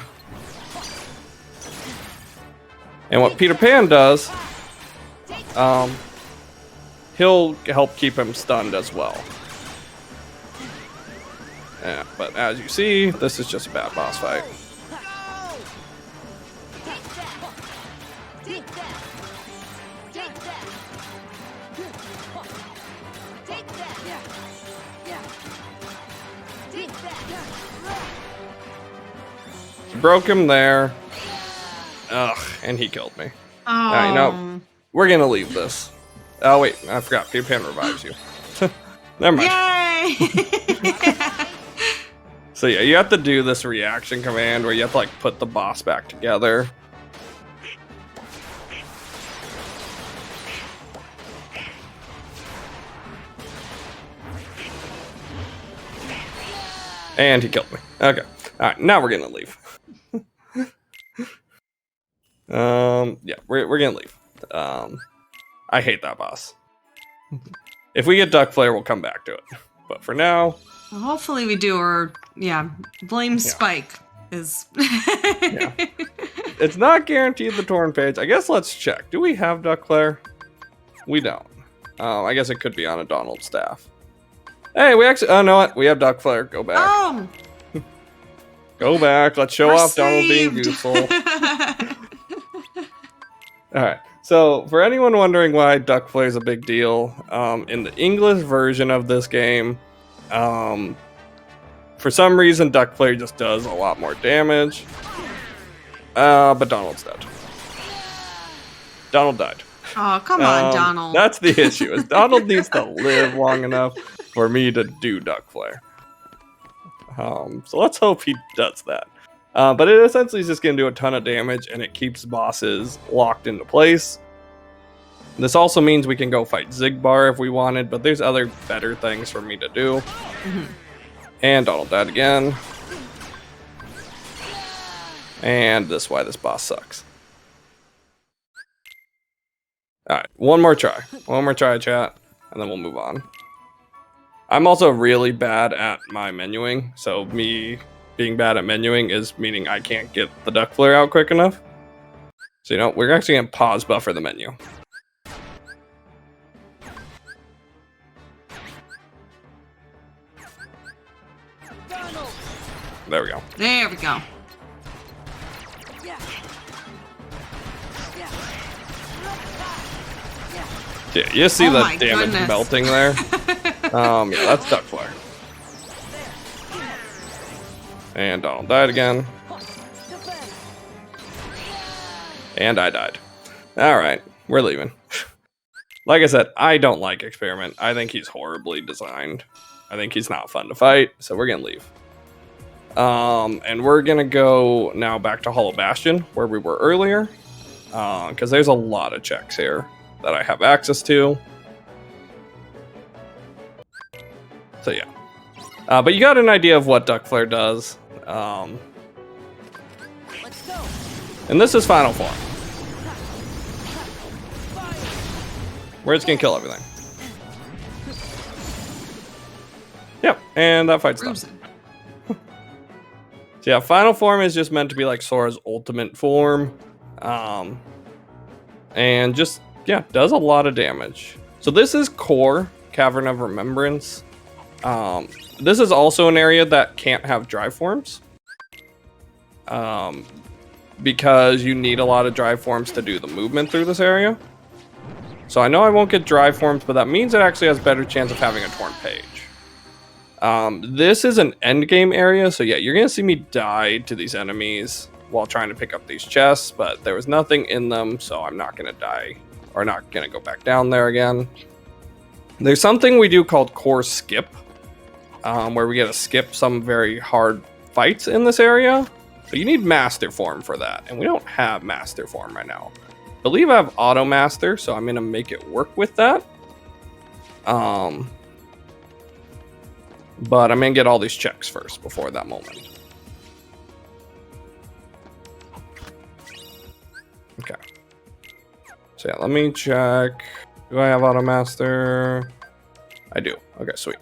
And what Peter Pan does, he'll help keep him stunned as well. Yeah, but as you see, this is just a bad boss fight. Broke him there. Ugh, and he killed me. Oh. You know, we're gonna leave this. Oh wait, I forgot. Peter Pan revives you. Never mind. Yay! So yeah, you have to do this reaction command where you have to like put the boss back together. And he killed me. Okay. Alright, now we're gonna leave. Yeah, we're gonna leave. I hate that boss. If we get Duck Flare, we'll come back to it. But for now... Well, hopefully we do, or, yeah, blame Spike is... Yeah. It's not guaranteed the torn page. I guess let's check. Do we have Duck Flare? We don't. I guess it could be on a Donald staff. Hey, we actually... Oh, no, what? We have Duck Flare. Go back. Oh! Go back. Let's show We're off Donald being saved. useful. Alright, so for anyone wondering why Duck Flare is a big deal, in the English version of this game, for some reason Duck Flare just does a lot more damage. But Donald's dead. Donald died. Oh, come on, Donald. That's the issue, is Donald needs to live long enough for me to do Duck Flare. So let's hope he does that. But it essentially is just going to do a ton of damage, and it keeps bosses locked into place. This also means we can go fight Zigbar if we wanted, but there's other better things for me to do. Mm-hmm. And Donald died again. And this is why this boss sucks. Alright, one more try. One more try, chat, and then we'll move on. I'm also really bad at my menuing, so me being bad at menuing is meaning I can't get the Duck Flare out quick enough. So, you know, we're actually going to pause buffer the menu. There we go. There we go. Yeah, you see Oh the my damage goodness. melting there? Yeah, that's Duck Flare. And Donald died again. And I died. Alright, we're leaving. Like I said, I don't like Experiment. I think he's horribly designed. I think he's not fun to fight, so we're gonna leave. And we're gonna go now back to Hollow Bastion, where we were earlier. Because there's a lot of checks here that I have access to. So yeah. But you got an idea of what Duck Flare does. Let's go. And this is Final Form. Where it's gonna kill everything. Yep, and that fight's done. Bruising. So yeah, Final Form is just meant to be like Sora's ultimate form. And just, yeah, does a lot of damage. So this is Core, Cavern of Remembrance. This is also an area that can't have drive forms. Because you need a lot of drive forms to do the movement through this area. So I know I won't get drive forms, but that means it actually has a better chance of having a torn page. This is an endgame area, so yeah, you're gonna see me die to these enemies while trying to pick up these chests, but there was nothing in them, so I'm not gonna die, or not gonna go back down there again. There's something we do called core skip, where we get to skip some very hard fights in this area. But you need master form for that, and we don't have master form right now. I believe I have auto master, so I'm gonna make it work with that. But I'm gonna get all these checks first before that moment. Okay. So yeah, let me check. Do I have auto master? I do. Okay, sweet.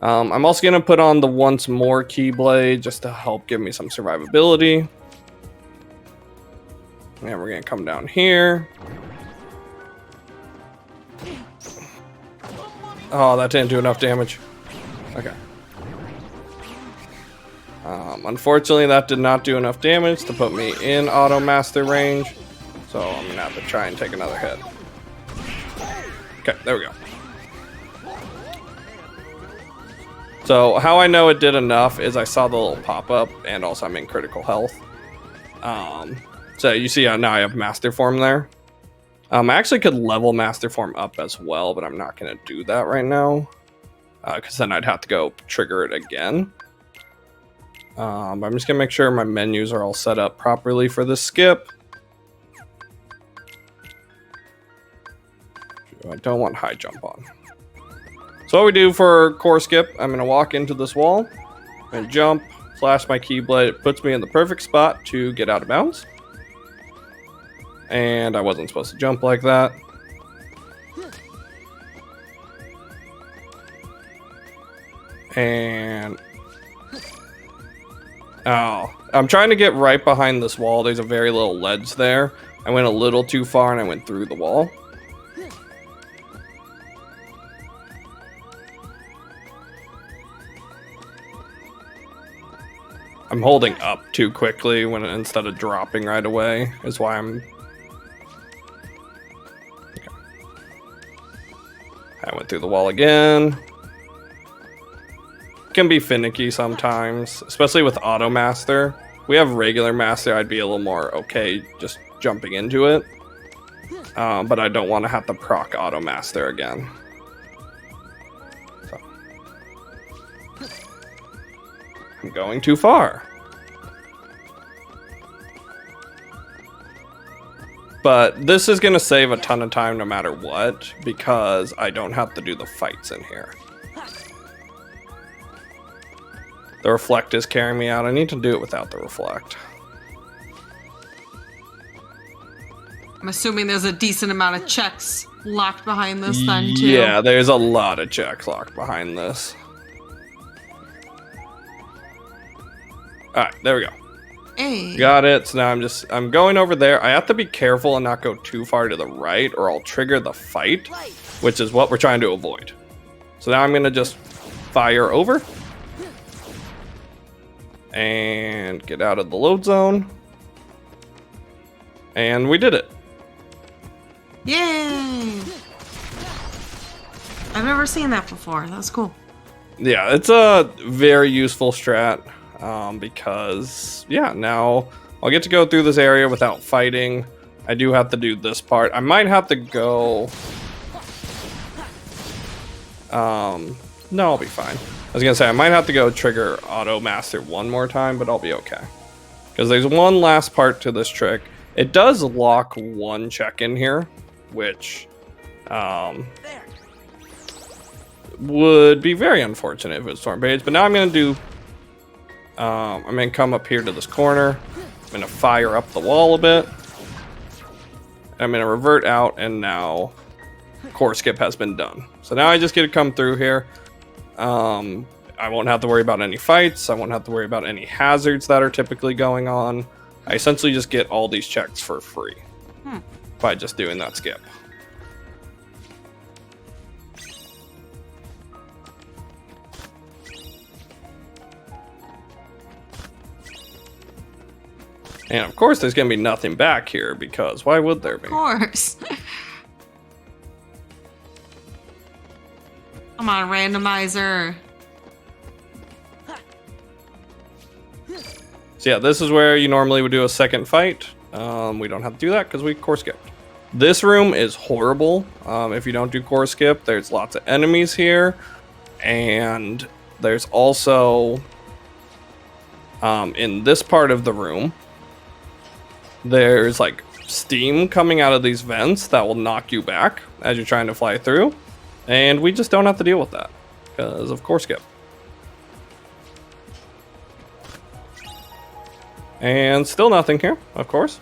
I'm also gonna put on the once more keyblade just to help give me some survivability. And we're gonna come down here. Oh, that didn't do enough damage. Okay. Unfortunately, that did not do enough damage to put me in auto master range. So I'm gonna have to try and take another hit. Okay, there we go. So how I know it did enough is I saw the little pop-up, and also I'm in critical health. So you see now I have master form there. I actually could level master form up as well, but I'm not going to do that right now. Because then I'd have to go trigger it again. I'm just going to make sure my menus are all set up properly for this skip. I don't want high jump on. So what we do for core skip, I'm going to walk into this wall and jump, flash my keyblade. It puts me in the perfect spot to get out of bounds. And I wasn't supposed to jump like that. And oh, I'm trying to get right behind this wall. There's a very little ledge there. I went a little too far and I went through the wall. I'm holding up too quickly when instead of dropping right away is why I'm. Okay. I went through the wall again. Can be finicky sometimes, especially with auto master. We have regular master, I'd be a little more okay just jumping into it. But I don't want to have to proc auto master again. So. I'm going too far. But this is going to save a ton of time no matter what, because I don't have to do the fights in here. The reflect is carrying me out. I need to do it without the reflect. I'm assuming there's a decent amount of checks locked behind this then too. Yeah, there's a lot of checks locked behind this. Alright, there we go. Hey. Got it. So now I'm going over there. I have to be careful and not go too far to the right or I'll trigger the fight, which is what we're trying to avoid. So now I'm going to just fire over. And get out of the load zone. And we did it. Yay! I've never seen that before. That was cool. Yeah, it's a very useful strat. Because, yeah, now I'll get to go through this area without fighting. I do have to do this part. I might have to go... No, I'll be fine. I was gonna say, I might have to go trigger Auto Master one more time, but I'll be okay. Because there's one last part to this trick. It does lock one check in here, which would be very unfortunate if it was Storm Page. But now I'm gonna do... I'm gonna come up here to this corner. I'm gonna fire up the wall a bit. I'm gonna revert out, and now core skip has been done. So now I just get to come through here. I won't have to worry about any fights. I won't have to worry about any hazards that are typically going on. I essentially just get all these checks for free by just doing that skip. And of course, there's going to be nothing back here because why would there be? Of course. Come on, randomizer. So yeah, this is where you normally would do a second fight. We don't have to do that because we core skipped. This room is horrible. If you don't do core skip, there's lots of enemies here. And there's also, in this part of the room, there's like steam coming out of these vents that will knock you back as you're trying to fly through. And we just don't have to deal with that because of core skip. And still nothing here, of course.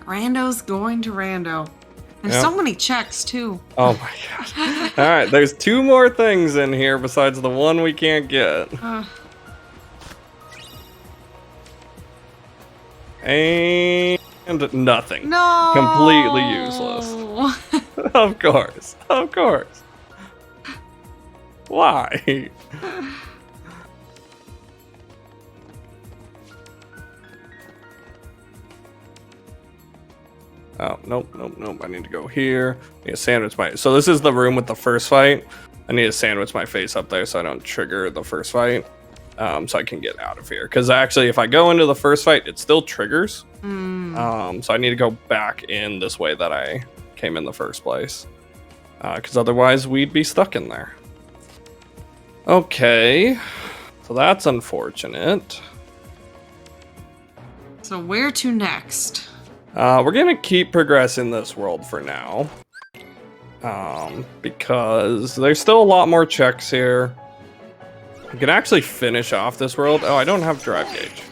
Rando's going to Rando. There's Yep. so many checks too. Oh my god. Alright, there's 2 more things in here besides the one we can't get. And nothing. No. Completely useless. Of course. Of course. Why? Oh, nope, nope, nope. I need to go here. I need to sandwich my... So this is the room with the first fight. I need to sandwich my face up there so I don't trigger the first fight. So I can get out of here. Because actually, if I go into the first fight, it still triggers. So I need to go back in this way that I came in the first place. Because otherwise, we'd be stuck in there. Okay. So that's unfortunate. So where to next? We're gonna keep progressing this world for now. Because there's still a lot more checks here. I can actually finish off this world. Oh, I don't have drive gauge.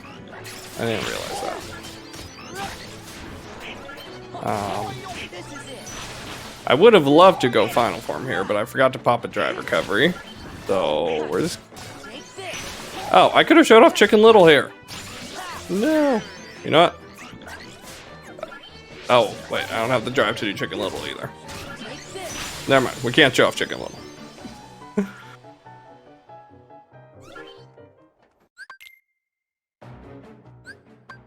I didn't realize that. I would have loved to go final form here, but I forgot to pop a drive recovery. So we're just... Oh, I could have showed off Chicken Little here. No. You know what? Oh, wait, I don't have the drive to do Chicken Little either. Never mind, we can't show off Chicken Little.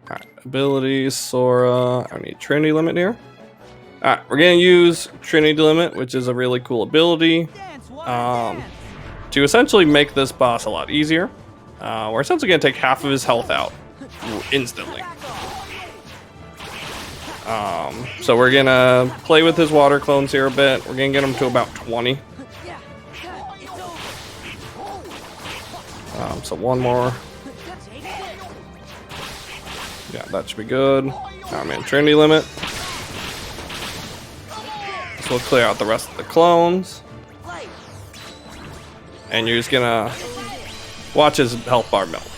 Alright, abilities, Sora. I need Trinity Limit here. Alright, we're gonna use Trinity Limit, which is a really cool ability. To essentially make this boss a lot easier. We're essentially gonna take half of his health out instantly. So we're gonna play with his water clones here a bit. We're gonna get him to about 20. So one more. Yeah, that should be good. I'm in Trinity Limit. So we'll clear out the rest of the clones. And you're just gonna watch his health bar melt.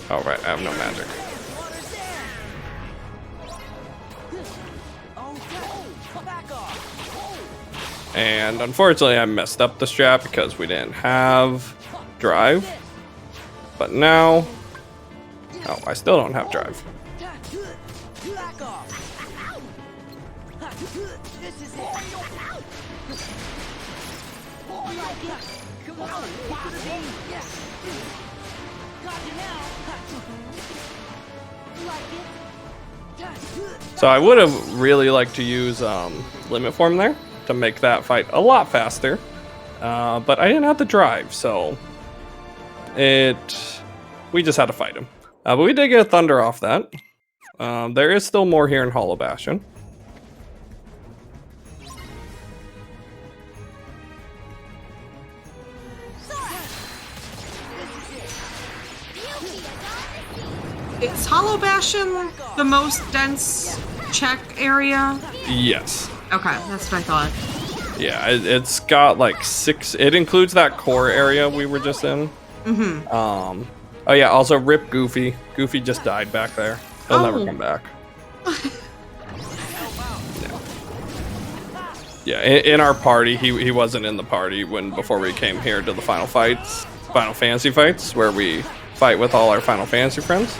Oh, right, I have no magic. And unfortunately, I messed up the strat because we didn't have drive. But now... Oh, I still don't have drive. So I would have really liked to use limit form there to make that fight a lot faster, but I didn't have the drive, so we just had to fight him. But we did get a thunder off that. There is still more here in Hollow Bastion. Is Hollow Bastion the most dense check area? Yes. Okay, that's what I thought. Yeah, it's got like 6. It includes that core area we were just in. Mm-hmm. Oh yeah, also rip Goofy. Goofy just died back there. He'll never come back. Yeah, in our party, he wasn't in the party before we came here to the Final Fantasy fights, where we fight with all our Final Fantasy friends.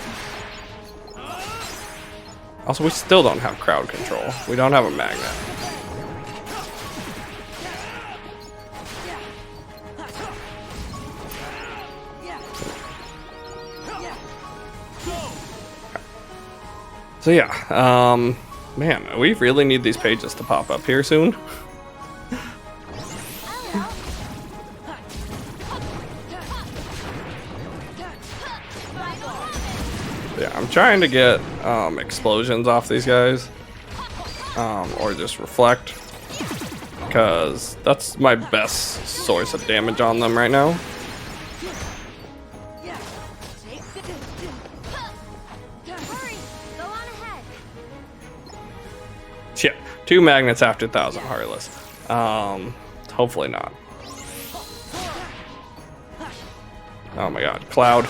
Also, we still don't have crowd control. We don't have a magnet. So yeah, man, we really need these pages to pop up here soon. Yeah, I'm trying to get explosions off these guys. Or just reflect. Because that's my best source of damage on them right now. Hurry, go on ahead. Yeah, 2 magnets after 1,000 Heartless. Hopefully not. Oh my god, Cloud.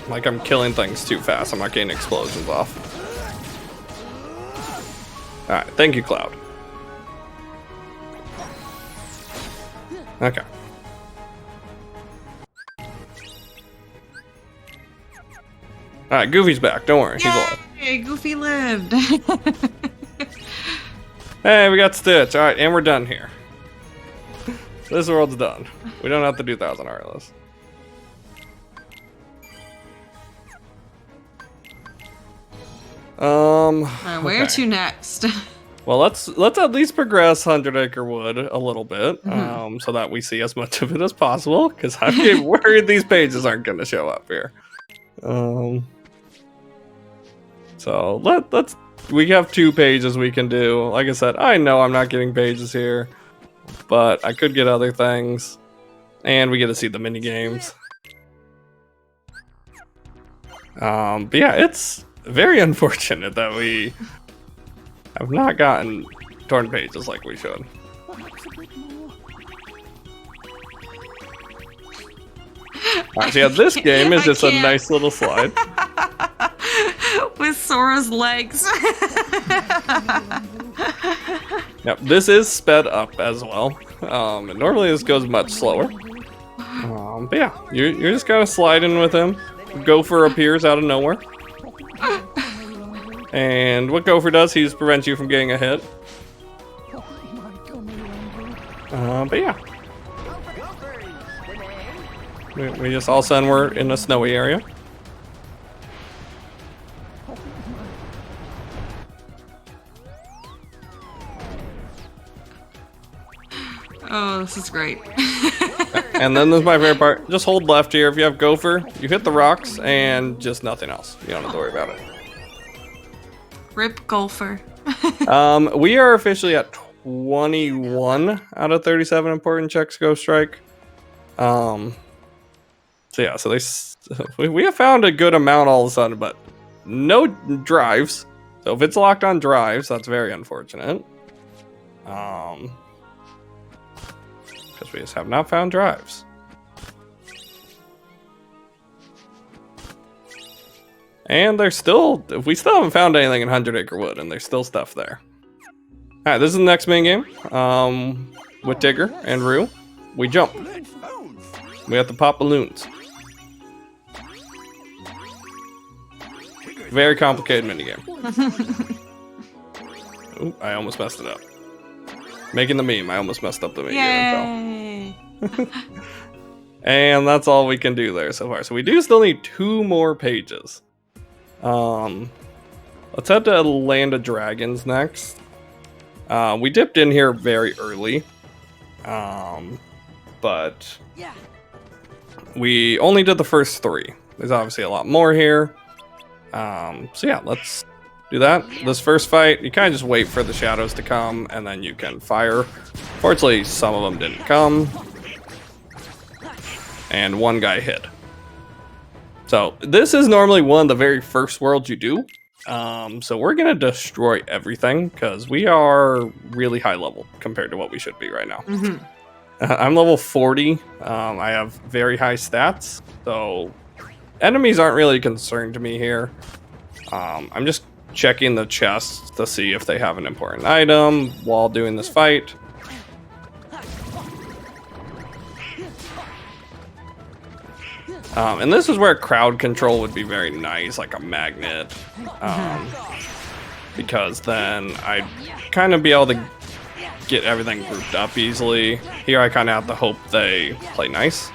Like I'm killing things too fast. I'm not getting explosions off. Alright, thank you, Cloud. Okay. Alright, Goofy's back. Don't worry, he's alive. Yay, Goofy lived. Hey, we got Stitch. Alright, and we're done here. This world's done. We don't have to do 1,000 Heartless. Where okay. to next? Well, let's at least progress 100 Acre Wood a little bit, so that we see as much of it as possible. Because I'm getting worried these pages aren't going to show up here. So let's. We have 2 pages we can do. Like I said, I know I'm not getting pages here, but I could get other things, and we get to see the mini games. But yeah, it's very unfortunate that we have not gotten torn pages like we should. Alright, so yeah, this game is just a nice little slide. With Sora's legs. Yep, this is sped up as well. And normally this goes much slower. But yeah, you're just kind of sliding with him. Gopher appears out of nowhere. And what Gopher does, he just prevents you from getting a hit. But yeah. We just all of a sudden we're in a snowy area. Oh, this is great. And then there's my favorite part. Just hold left here. If you have Gopher, you hit the rocks and just nothing else. You don't have to worry about it. Rip Golfer. We are officially at 21 out of 37 important checks go strike. So yeah, so we have found a good amount all of a sudden, but no drives. So if it's locked on drives, that's very unfortunate. Because we just have not found drives. And there's still, we still haven't found anything in 100 Acre Wood, and there's still stuff there. Alright, this is the next main game. With Tigger and Rue. We jump. We have to pop balloons. Very complicated minigame. Ooh, I almost messed it up. Making the meme, I almost messed up the meme. Yay! And that's all we can do there so far. So we do still need 2 more pages. Let's head to Land of Dragons next. We dipped in here very early. But we only did the first 3. There's obviously a lot more here. So yeah, let's do that. This first fight, you kind of just wait for the shadows to come, and then you can fire. Fortunately, some of them didn't come. And 1 guy hit. So this is normally one of the very first worlds you do. So we're going to destroy everything, because we are really high level compared to what we should be right now. I'm level 40. I have very high stats, so enemies aren't really a concern to me here. I'm just checking the chests to see if they have an important item while doing this fight. And this is where crowd control would be very nice, like a magnet. Because then I'd kind of be able to get everything grouped up easily. Here I kind of have to hope they play nice.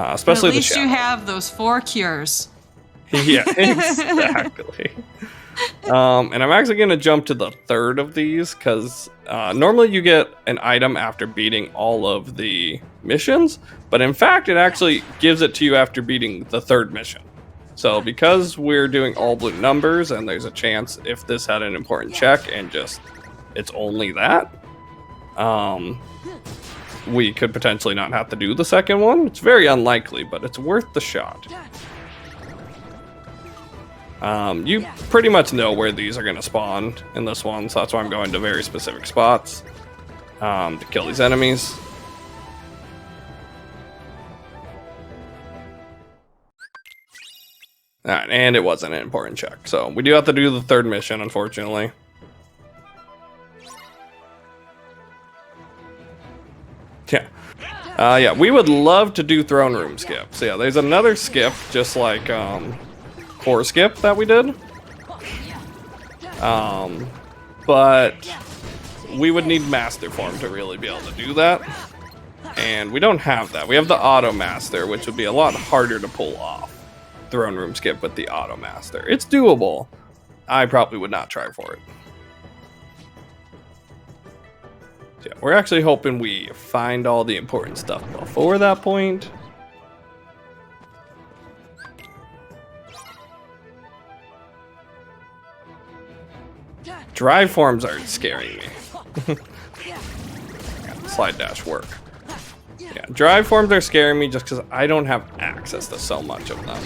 especially At least the you shadow. have those 4 cures. Yeah, exactly. And I'm actually going to jump to the third of these because normally you get an item after beating all of the missions, but in fact, it actually gives it to you after beating the third mission. So because we're doing all blue numbers and there's a chance if this had an important check and just it's only that, we could potentially not have to do the second one. It's very unlikely, but it's worth the shot. You pretty much know where these are going to spawn in this one, so that's why I'm going to very specific spots to kill these enemies. Alright, and it wasn't an important check, so we do have to do the third mission, unfortunately. Yeah. Yeah, we would love to do throne room skip. So yeah, there's another skip, just like core skip that we did. But we would need master form to really be able to do that. And we don't have that. We have the auto master, which would be a lot harder to pull off. Throne room skip with the auto master. It's doable. I probably would not try for it. Yeah, we're actually hoping we find all the important stuff before that point. Drive forms are scaring me. Slide dash work. Yeah, drive forms are scaring me just because I don't have access to so much of them.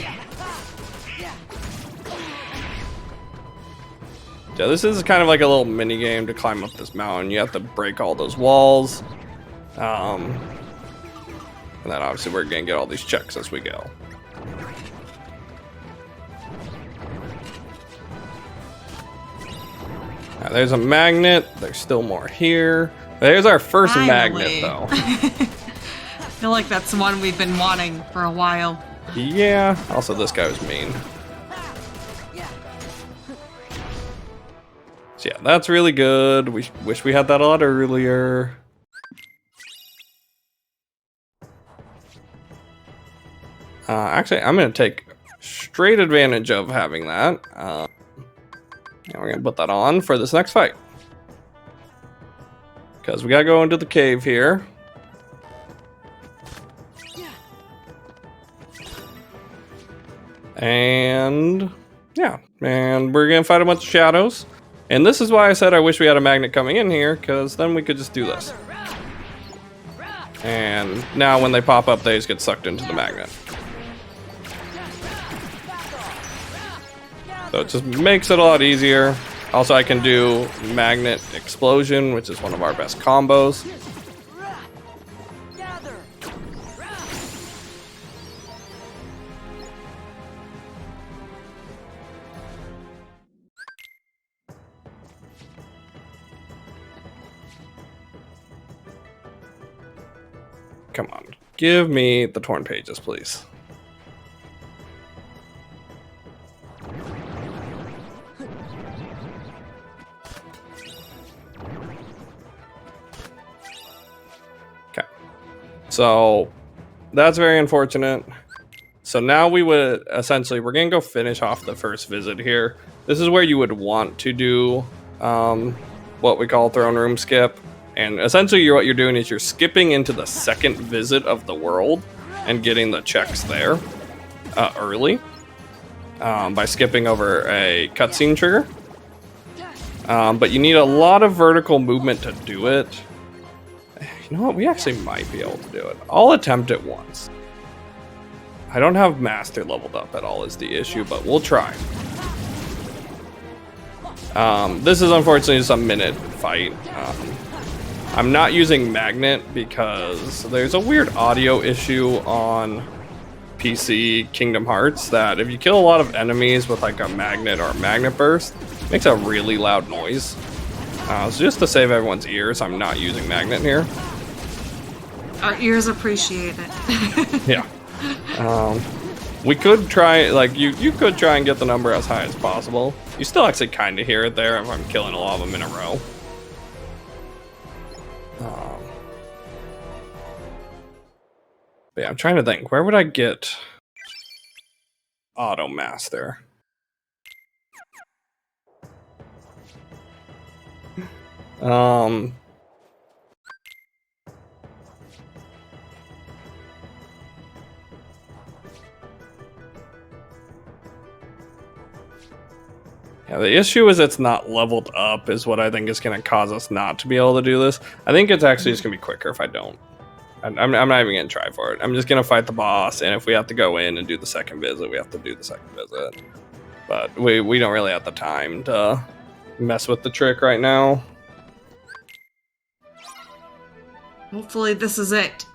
Yeah, this is kind of like a little mini game to climb up this mountain. You have to break all those walls. And then obviously we're gonna get all these checks as we go. Now, there's a magnet. There's still more here. There's our first magnet, though. I feel like that's one we've been wanting for a while. Yeah. Also, this guy was mean. So yeah, that's really good. We wish we had that a lot earlier. Actually, I'm going to take straight advantage of having that. And we're going to put that on for this next fight. Because we got to go into the cave here. And yeah, and we're going to fight a bunch of shadows. And this is why I said I wish we had a magnet coming in here, because then we could just do this. And now when they pop up, they just get sucked into the magnet. So it just makes it a lot easier. Also, I can do magnet explosion, which is one of our best combos. Come on, give me the torn pages, please. Okay, so that's very unfortunate. So now we would essentially, we're gonna go finish off the first visit here. This is where you would want to do what we call throne room skip. And essentially what you're doing is you're skipping into the second visit of the world and getting the checks there early by skipping over a cutscene trigger. But you need a lot of vertical movement to do it. You know what? We actually might be able to do it. I'll attempt it once. I don't have master leveled up at all is the issue, but we'll try. This is unfortunately just a minute fight. I'm not using magnet because there's a weird audio issue on PC Kingdom Hearts that if you kill a lot of enemies with like a magnet or a magnet burst, it makes a really loud noise. So just to save everyone's ears, I'm not using magnet here. Our ears appreciate it. Yeah. We could try, like, you could try and get the number as high as possible. You still actually kind of hear it there if I'm killing a lot of them in a row. But yeah, I'm trying to think. Where would I get Auto Master? Yeah, the issue is it's not leveled up is what I think is going to cause us not to be able to do this. I think it's actually just going to be quicker if I don't. I'm not even going to try for it. I'm just going to fight the boss, and if we have to go in and do the second visit, we have to do the second visit. But we don't really have the time to mess with the trick right now. Hopefully this is it.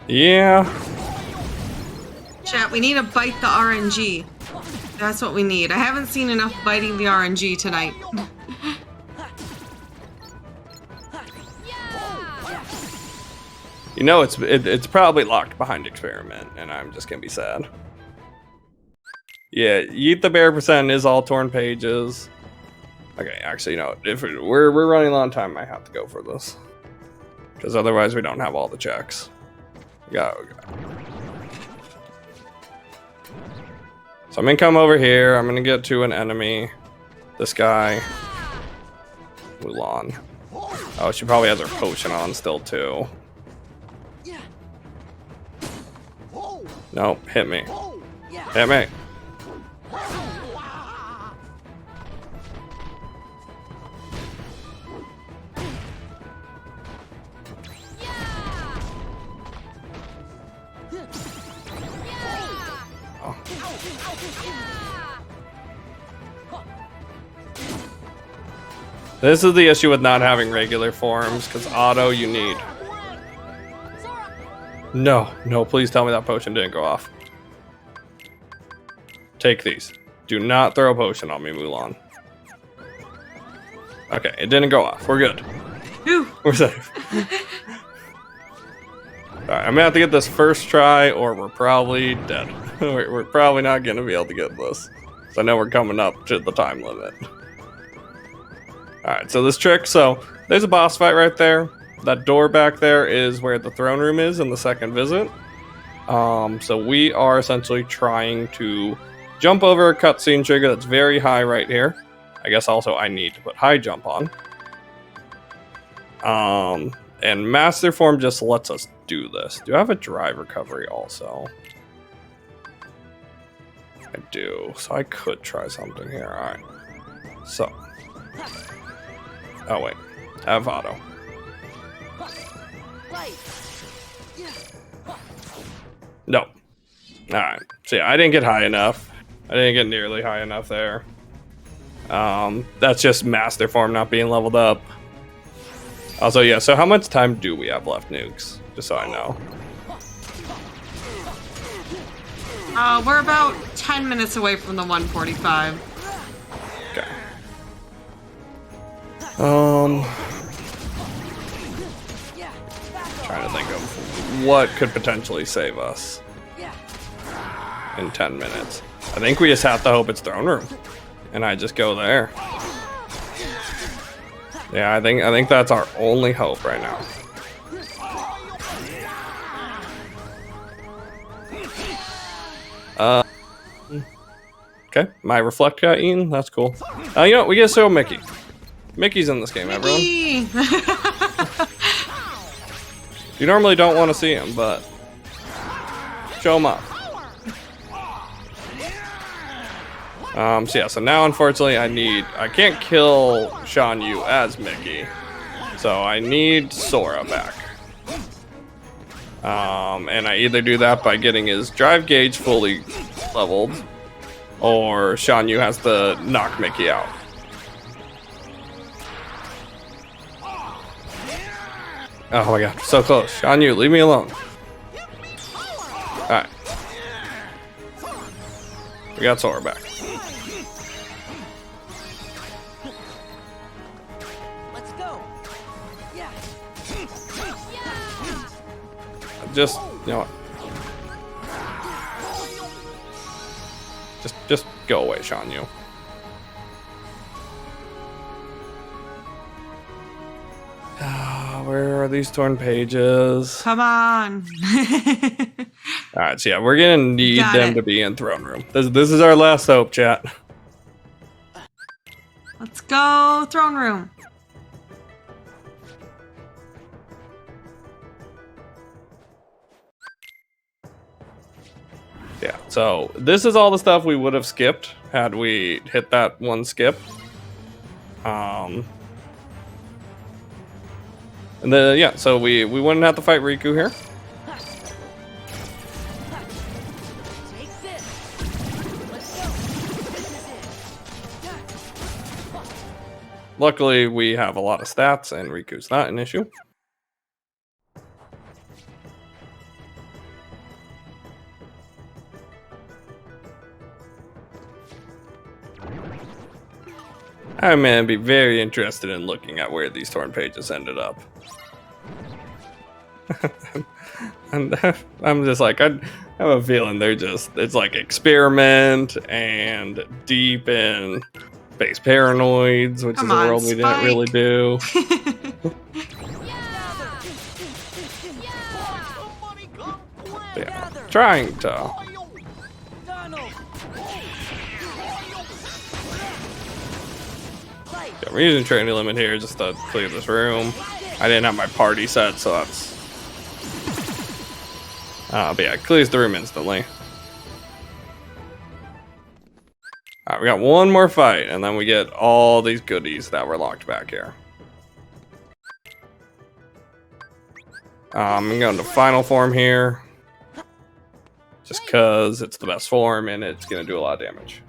Yeah. Chat, we need to bite the RNG. That's what we need. I haven't seen enough biting the RNG tonight. You know, it's probably locked behind experiment, and I'm just gonna be sad. Yeah, Yeet the Bear percent is all torn pages. Okay, actually, you know, if we're running low on time, I have to go for this because otherwise we don't have all the checks. Go. So I'm gonna come over here. I'm gonna get to an enemy. This guy, Mulan. Oh, she probably has her potion on still too. Nope, hit me. Hit me. Oh. This is the issue with not having regular forms, because auto you need. No, please tell me that potion didn't go off. Take these. Do not throw a potion on me, Mulan. Okay, it didn't go off. We're good. Whew. We're safe. Alright, I'm gonna have to get this first try, or we're probably dead. We're probably not gonna be able to get this. So I know we're coming up to the time limit. Alright, so this trick, so there's a boss fight right there. That door back there is where the throne room is in the second visit. So we are essentially trying to jump over a cutscene trigger that's very high right here. I guess also I need to put high jump on. And Master Form just lets us do this. Do I have a drive recovery also? I do. So I could try something here. Alright. So. Oh wait. Have auto. No. Alright. So yeah, I didn't get high enough. I didn't get nearly high enough there. That's just Master Form not being leveled up. Also, yeah, so how much time do we have left, Nukes? Just so I know. We're about 10 minutes away from the 145. Okay. Trying to think of what could potentially save us in 10 minutes. I think we just have to hope it's throne room, and I just go there. Yeah, I think that's our only hope right now. Okay, my reflect got eaten. That's cool. You know what? We get to show Mickey. Mickey's in this game, everyone. You normally don't want to see him, but show him up. So yeah, so now unfortunately I can't kill Shan Yu as Mickey. So I need Sora back. And I either do that by getting his drive gauge fully leveled, or Shan Yu has to knock Mickey out. Oh my god, so close. Shan Yu, leave me alone. Alright. We got Sora back. Let's go. Yeah. Just, you know what? Just go away, Shan Yu. Where are these torn pages? Come on. Alright, so yeah, we're gonna need Got them it. to be in throne room. This is our last hope, chat. Let's go throne room. Yeah, so this is all the stuff we would have skipped had we hit that one skip. And yeah, so we wouldn't have to fight Riku here. Take this. Let's go. This is it. Luckily, we have a lot of stats, and Riku's not an issue. I'm gonna be very interested in looking at where these torn pages ended up. And I'm just like, I have a feeling it's like experiment and deep in space paranoids, which Come is a on, world we didn't Spike. really do. Yeah, trying to. Yeah, we're using training limit here just to clear this room. I didn't have my party set, so that's. But yeah, it clears the room instantly. Alright, we got one more fight, and then we get all these goodies that were locked back here. I'm going to final form here. Just because it's the best form, and it's going to do a lot of damage.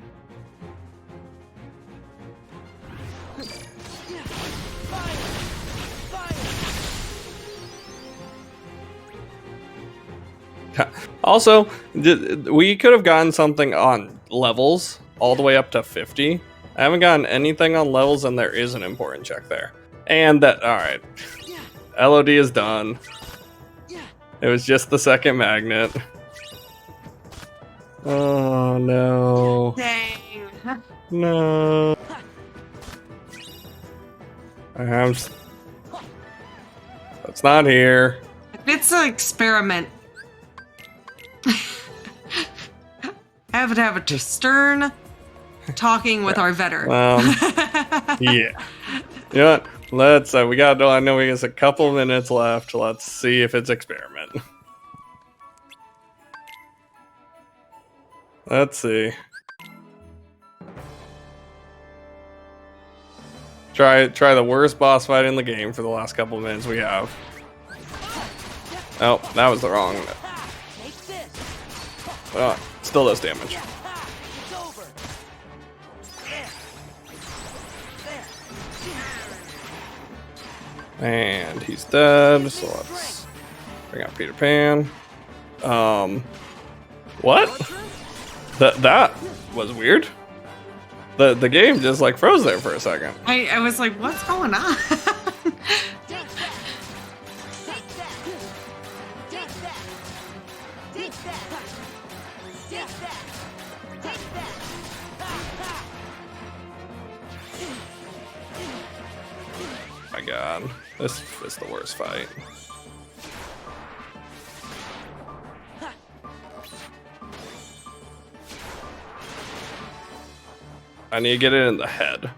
Also, we could have gotten something on levels all the way up to 50. I haven't gotten anything on levels, and there is an important check there. And that, alright. LOD is done. It was just the second magnet. Oh, no. Dang. No. It's not here. It's an experiment. Have to have a stern talking with our vetter. Yeah. You know what? Let's, we got, I know we got a couple minutes left. Let's see if it's experiment. Let's see. Try the worst boss fight in the game for the last couple of minutes we have. Oh, that was the wrong. Oh, still does damage. And he's dead, so let's bring out Peter Pan. What? That was weird. The game just like froze there for a second. I was like, what's going on? My God, this is the worst fight. I need to get it in the head.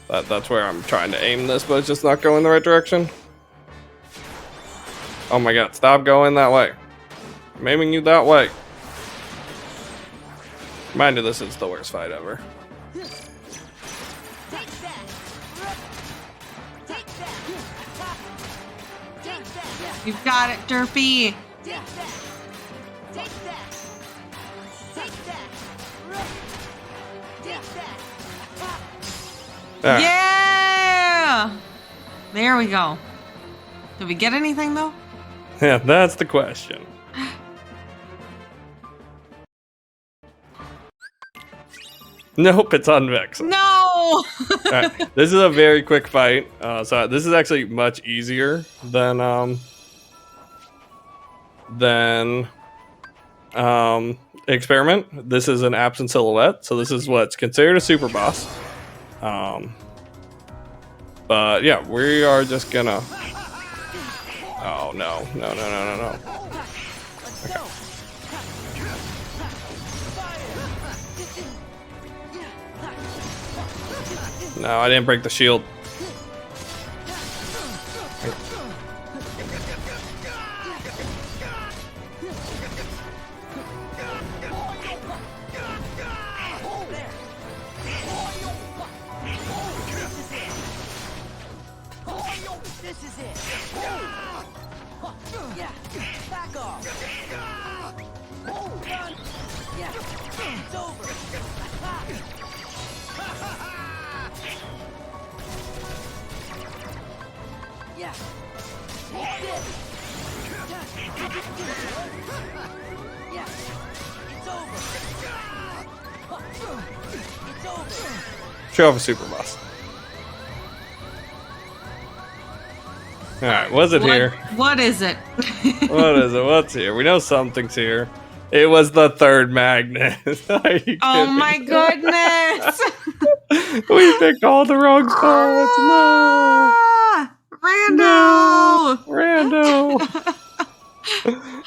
That's where I'm trying to aim this, but it's just not going the right direction. Oh my God, stop going that way. I'm aiming you that way. Mind you, this is the worst fight ever. You've got it, Derpy. Right. Yeah! There we go. Did we get anything though? Yeah, that's the question. Nope, it's on Vex. No! Alright, this is a very quick fight. So this is actually much easier than Experiment. This is an absent silhouette, so this is what's considered a super boss. But yeah, we are just gonna. Oh no. Okay. No, I didn't break the shield. This is it. Yeah, back off. Run. Yeah, it's over. Yeah, take this. Yeah, it's over. It's over. Show off a super boss. Alright, what's it here? What is it? What is it? What's here? We know something's here. It was the third magnet. Are you Oh kidding? my goodness! We picked all the wrong spots. No. Ah, Rando! Rando.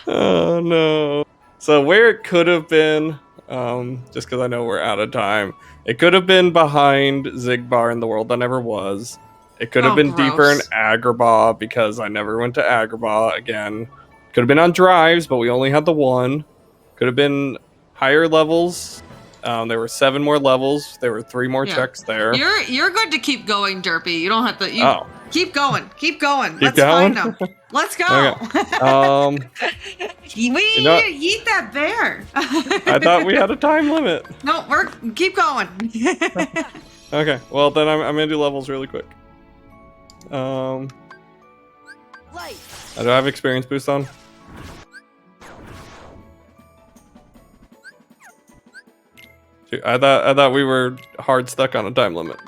Oh no. So where it could have been, just because I know we're out of time, it could have been behind Zigbar in the world that never was. It could have Oh, been deeper in gross. Agrabah because I never went to Agrabah again. Could have been on drives, but we only had the one. Could have been higher levels. There were 7 more levels. There were 3 more Yeah. checks there. You're good to keep going, Derpy. You don't have to. You Oh. keep going. Keep going. Keep Let's going? find them. Let's go. You know We what? eat that bear. I thought we had a time limit. No, keep going. Okay, well then I'm gonna do levels really quick. Do Light. I have experience boost on? Shoot, I thought we were hard stuck on a time limit.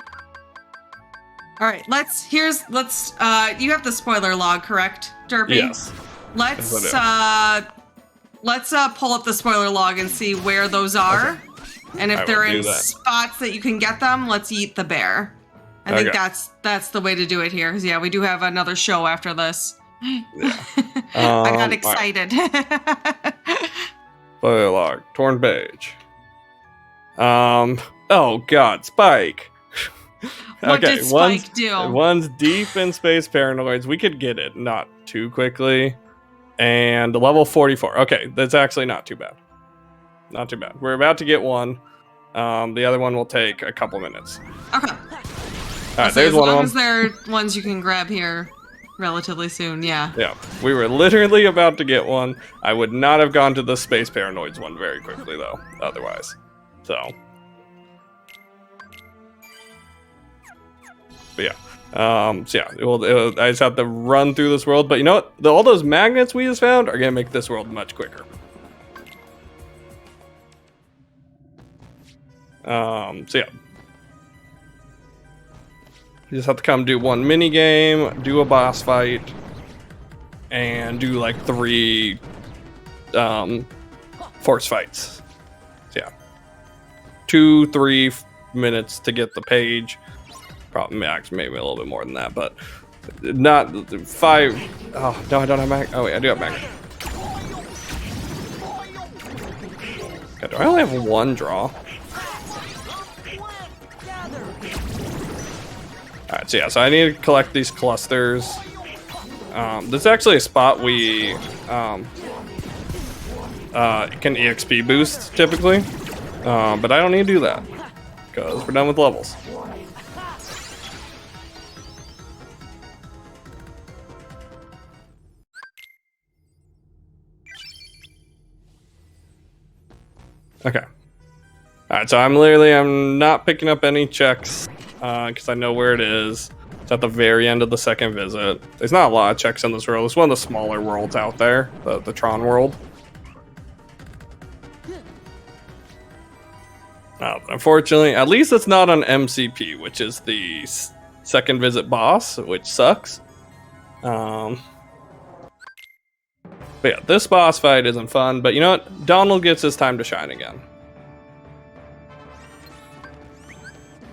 All right, let's. You have the spoiler log, correct, Derpy? Yes. Let's Yes, I pull up the spoiler log and see where those are. And I if will they're do in that. spots that you can get them, let's eat the bear. I think Okay. that's the way to do it here. 'Cause, yeah, we do have another show after this. I all got right. excited. Spoiler log. Torn page. Oh god, Spike. What did Spike do? One's deep in space paranoids. We could get it not too quickly. And level 44. Okay, that's actually not too bad. Not too bad. We're about to get one. The other one will take a couple minutes. Okay. All right, So there's as one long of as them. they're ones you can grab here relatively soon, yeah. Yeah, we were literally about to get one. I would not have gone to the space paranoids one very quickly though, otherwise. So. But yeah. I just have to run through this world. But you know what? All those magnets we just found are gonna make this world much quicker. So yeah. You just have to come do one mini game, do a boss fight, and do like 3 force fights. So yeah. 2-3 minutes to get the page. Probably max, maybe a little bit more than that, but not 5. Oh no, I don't have mag. Oh wait, I do have mag. God, do I only have 1 draw? Alright, so yeah, so I need to collect these clusters. This is actually a spot we can EXP boost typically, but I don't need to do that because we're done with levels. Okay. Alright, so I'm not picking up any checks because I know where it is. It's at the very end of the second visit. There's not a lot of checks in this world. It's one of the smaller worlds out there, the Tron world. But unfortunately, at least it's not on MCP, which is the second visit boss, which sucks. But yeah, this boss fight isn't fun, but you know what? Donald gets his time to shine again.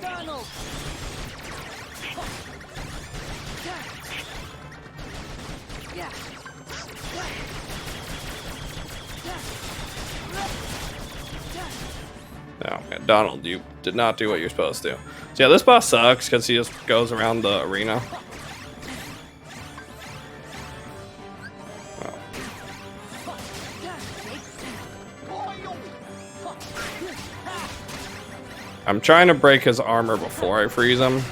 Donald. Yeah. Oh, man, Donald, you did not do what you're supposed to. So yeah, this boss sucks because he just goes around the arena. Wow. I'm trying to break his armor before I freeze him.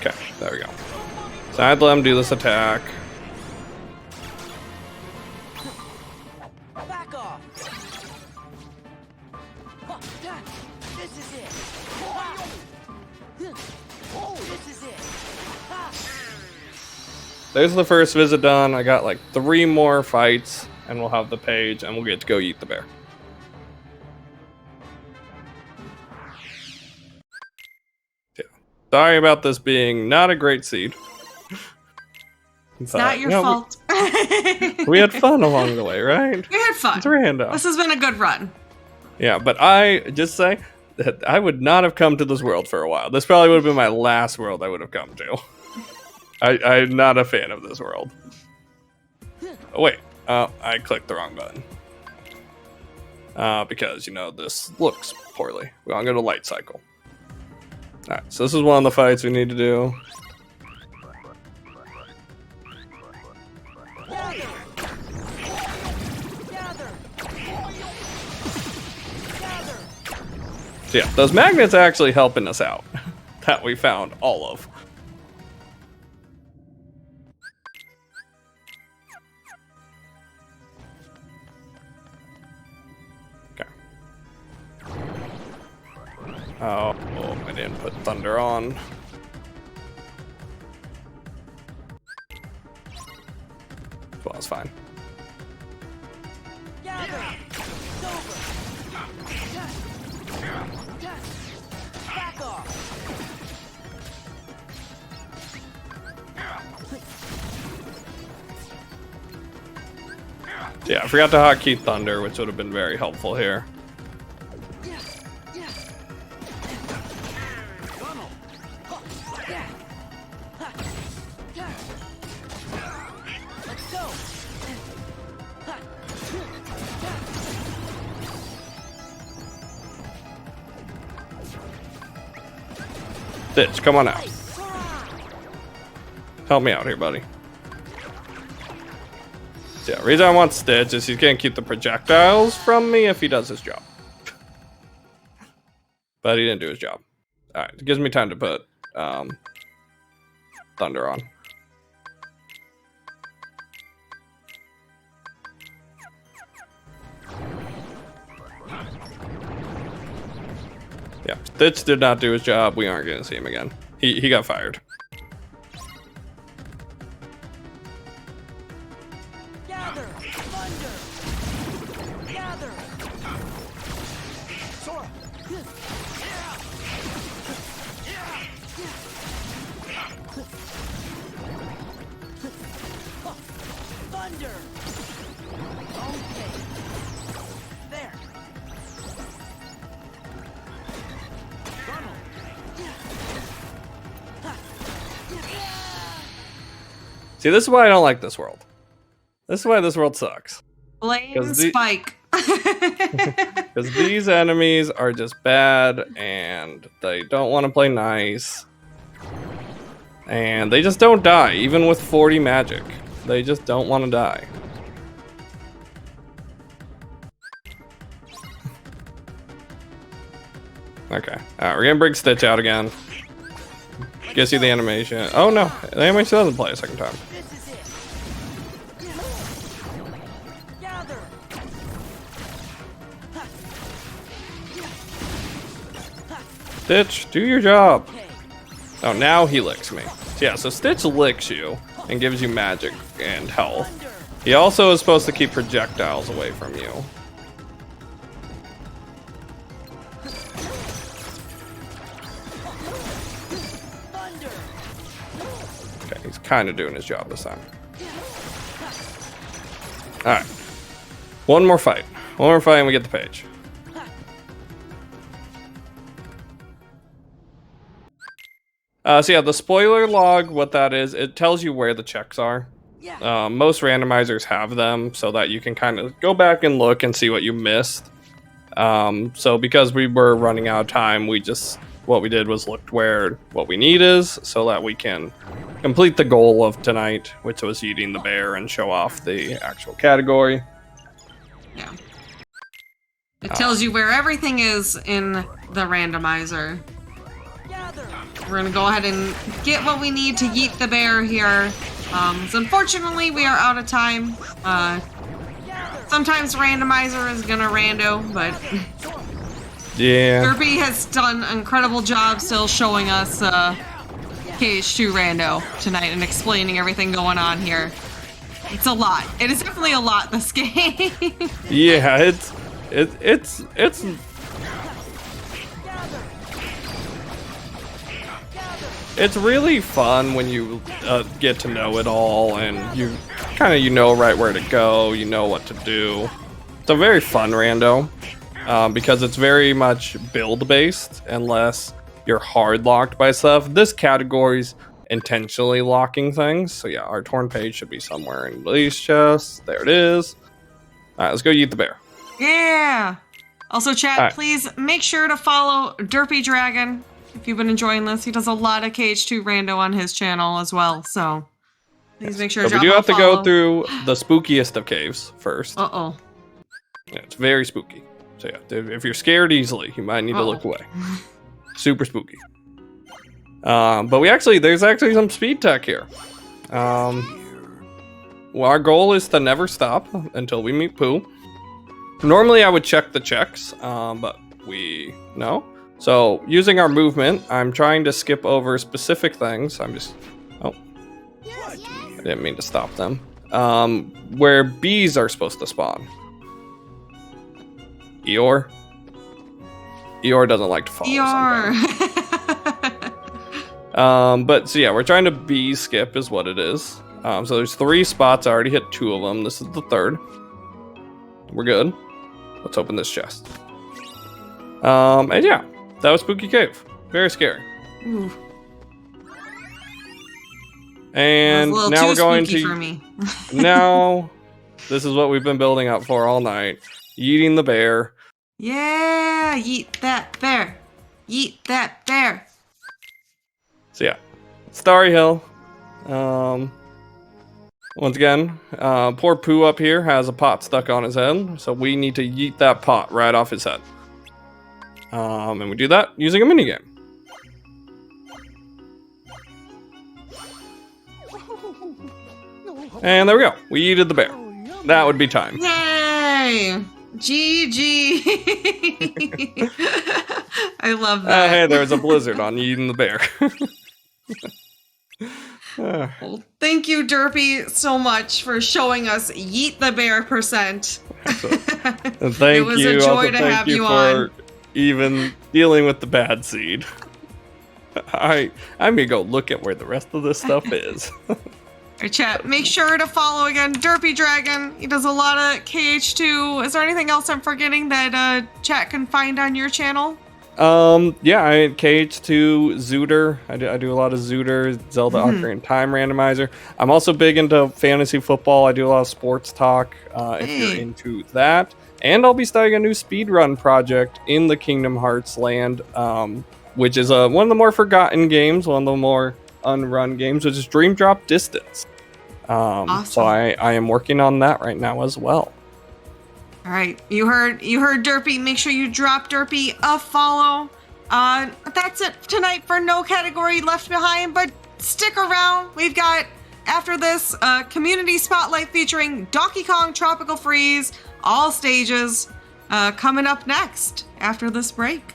Okay, there we go. So I'd let him do this attack. Back off. This is it. This is it. There's the first visit done. I got like 3 more fights, and we'll have the page, and we'll get to go eat the bear. Yeah. Sorry about this being not a great seed. It's not your fault. We had fun along the way, right? We had fun. It's Rando. This has been a good run. Yeah, but I just say that I would not have come to this world for a while. This probably would have been my last world I would have come to. I'm not a fan of this world. Oh, wait. I clicked the wrong button. Because, you know, this looks poorly. Well, I'm going to light cycle. Alright, so this is one of the fights we need to do. So yeah, those magnets are actually helping us out. That we found all of. Okay. Oh, I didn't put thunder on. Well, it's fine. Gather. It's over. Back off. Yeah, I forgot to hotkey thunder, which would have been very helpful here. Let's go. Stitch, come on out. Help me out here, buddy. So yeah, reason I want Stitch is he's gonna keep the projectiles from me if he does his job. But he didn't do his job. Alright, it gives me time to put thunder on. Yeah, Stitch did not do his job. We aren't gonna see him again. He got fired. Gather. Thunder. Gather. Sora. Thunder. Okay. There. See, this is why I don't like this world. This is why this world sucks. Blame 'Cause Spike. Because these enemies are just bad, and they don't want to play nice. And they just don't die, even with 40 magic. They just don't want to die. Okay. Alright, we're gonna bring Stitch out again. Gives you the animation. Oh no, the animation doesn't play a second time. This is it. Gather. Stitch, do your job. Oh, now he licks me. Yeah, so Stitch licks you and gives you magic and health. Thunder. He also is supposed to keep projectiles away from you. Thunder. Okay, he's kind of doing his job this time. Alright. One more fight. One more fight and we get the page. So yeah, the spoiler log, what that is, it tells you where the checks are. Yeah. Most randomizers have them so that you can kind of go back and look and see what you missed. So because we were running out of time, what we did was looked where what we need is so that we can complete the goal of tonight, which was eating the bear and show off the actual category. Yeah. It tells you where everything is in the randomizer. Gather. We're gonna go ahead and get what we need to yeet the bear here. So unfortunately, we are out of time. Sometimes randomizer is gonna rando, but Yeah. Derpy has done an incredible job still showing us KH2 rando tonight and explaining everything going on here. It's a lot. It is definitely a lot, this game. Yeah, it's It's really fun when you get to know it all and you know right where to go, you know what to do. It's a very fun rando because it's very much build based unless you're hard locked by stuff. This category's intentionally locking things. So yeah, our torn page should be somewhere in release chest. There it is. All right, let's go eat the bear. Yeah. Also, chat, All right. please make sure to follow Derpy Dragon if you've been enjoying this. He does a lot of KH2 rando on his channel as well, so please make sure to So we drop do him a have to follow. go through the spookiest of caves first. Uh-oh. Yeah, it's very spooky. So yeah, if you're scared easily, you might need to look away. Super spooky. But there's actually some speed tech here. Well, our goal is to never stop until we meet Pooh. Normally I would check the checks, but no. So using our movement, I'm trying to skip over specific things. I didn't mean to stop them. Where bees are supposed to spawn. Eeyore doesn't like to follow sometimes. But so yeah, we're trying to bee skip is what it is. So there's 3 spots. I already hit 2 of them. This is the 3rd. We're good. Let's open this chest. And yeah, that was Spooky Cave. Very scary. Ooh. And That was a little now too we're going spooky to for me. now. This is what we've been building up for all night. Eating the bear. Yeah, yeet that bear. Yeet that bear. So yeah, Starry Hill. Once again, poor Pooh up here has a pot stuck on his head, so we need to yeet that pot right off his head. And we do that using a minigame. And there we go. We yeeted the bear. That would be time. Yay! GG. I love that. Hey, there was a blizzard on yeeting the bear. Well, thank you, Derpy, so much for showing us Yeet the Bear %. And thank It was you. a joy Also, to thank have you you for on. even dealing with the bad seed. I'm gonna go look at where the rest of this stuff is. Our chat, make sure to follow again Derpy Dragon. He does a lot of KH2. Is there anything else I'm forgetting that chat can find on your channel? Yeah, KH2, Zooter. I do a lot of Zooter, Zelda Ocarina of Time randomizer. I'm also big into fantasy football. I do a lot of sports talk. If you're into that, and I'll be starting a new speedrun project in the Kingdom Hearts land, which is one of the more forgotten games, one of the more unrun games, which is Dream Drop Distance. Awesome. So I am working on that right now as well. All right, you heard Derpy. Make sure you drop Derpy a follow. That's it tonight for No Category Left Behind, but stick around. We've got, after this, community spotlight featuring Donkey Kong Tropical Freeze, all stages, coming up next after this break.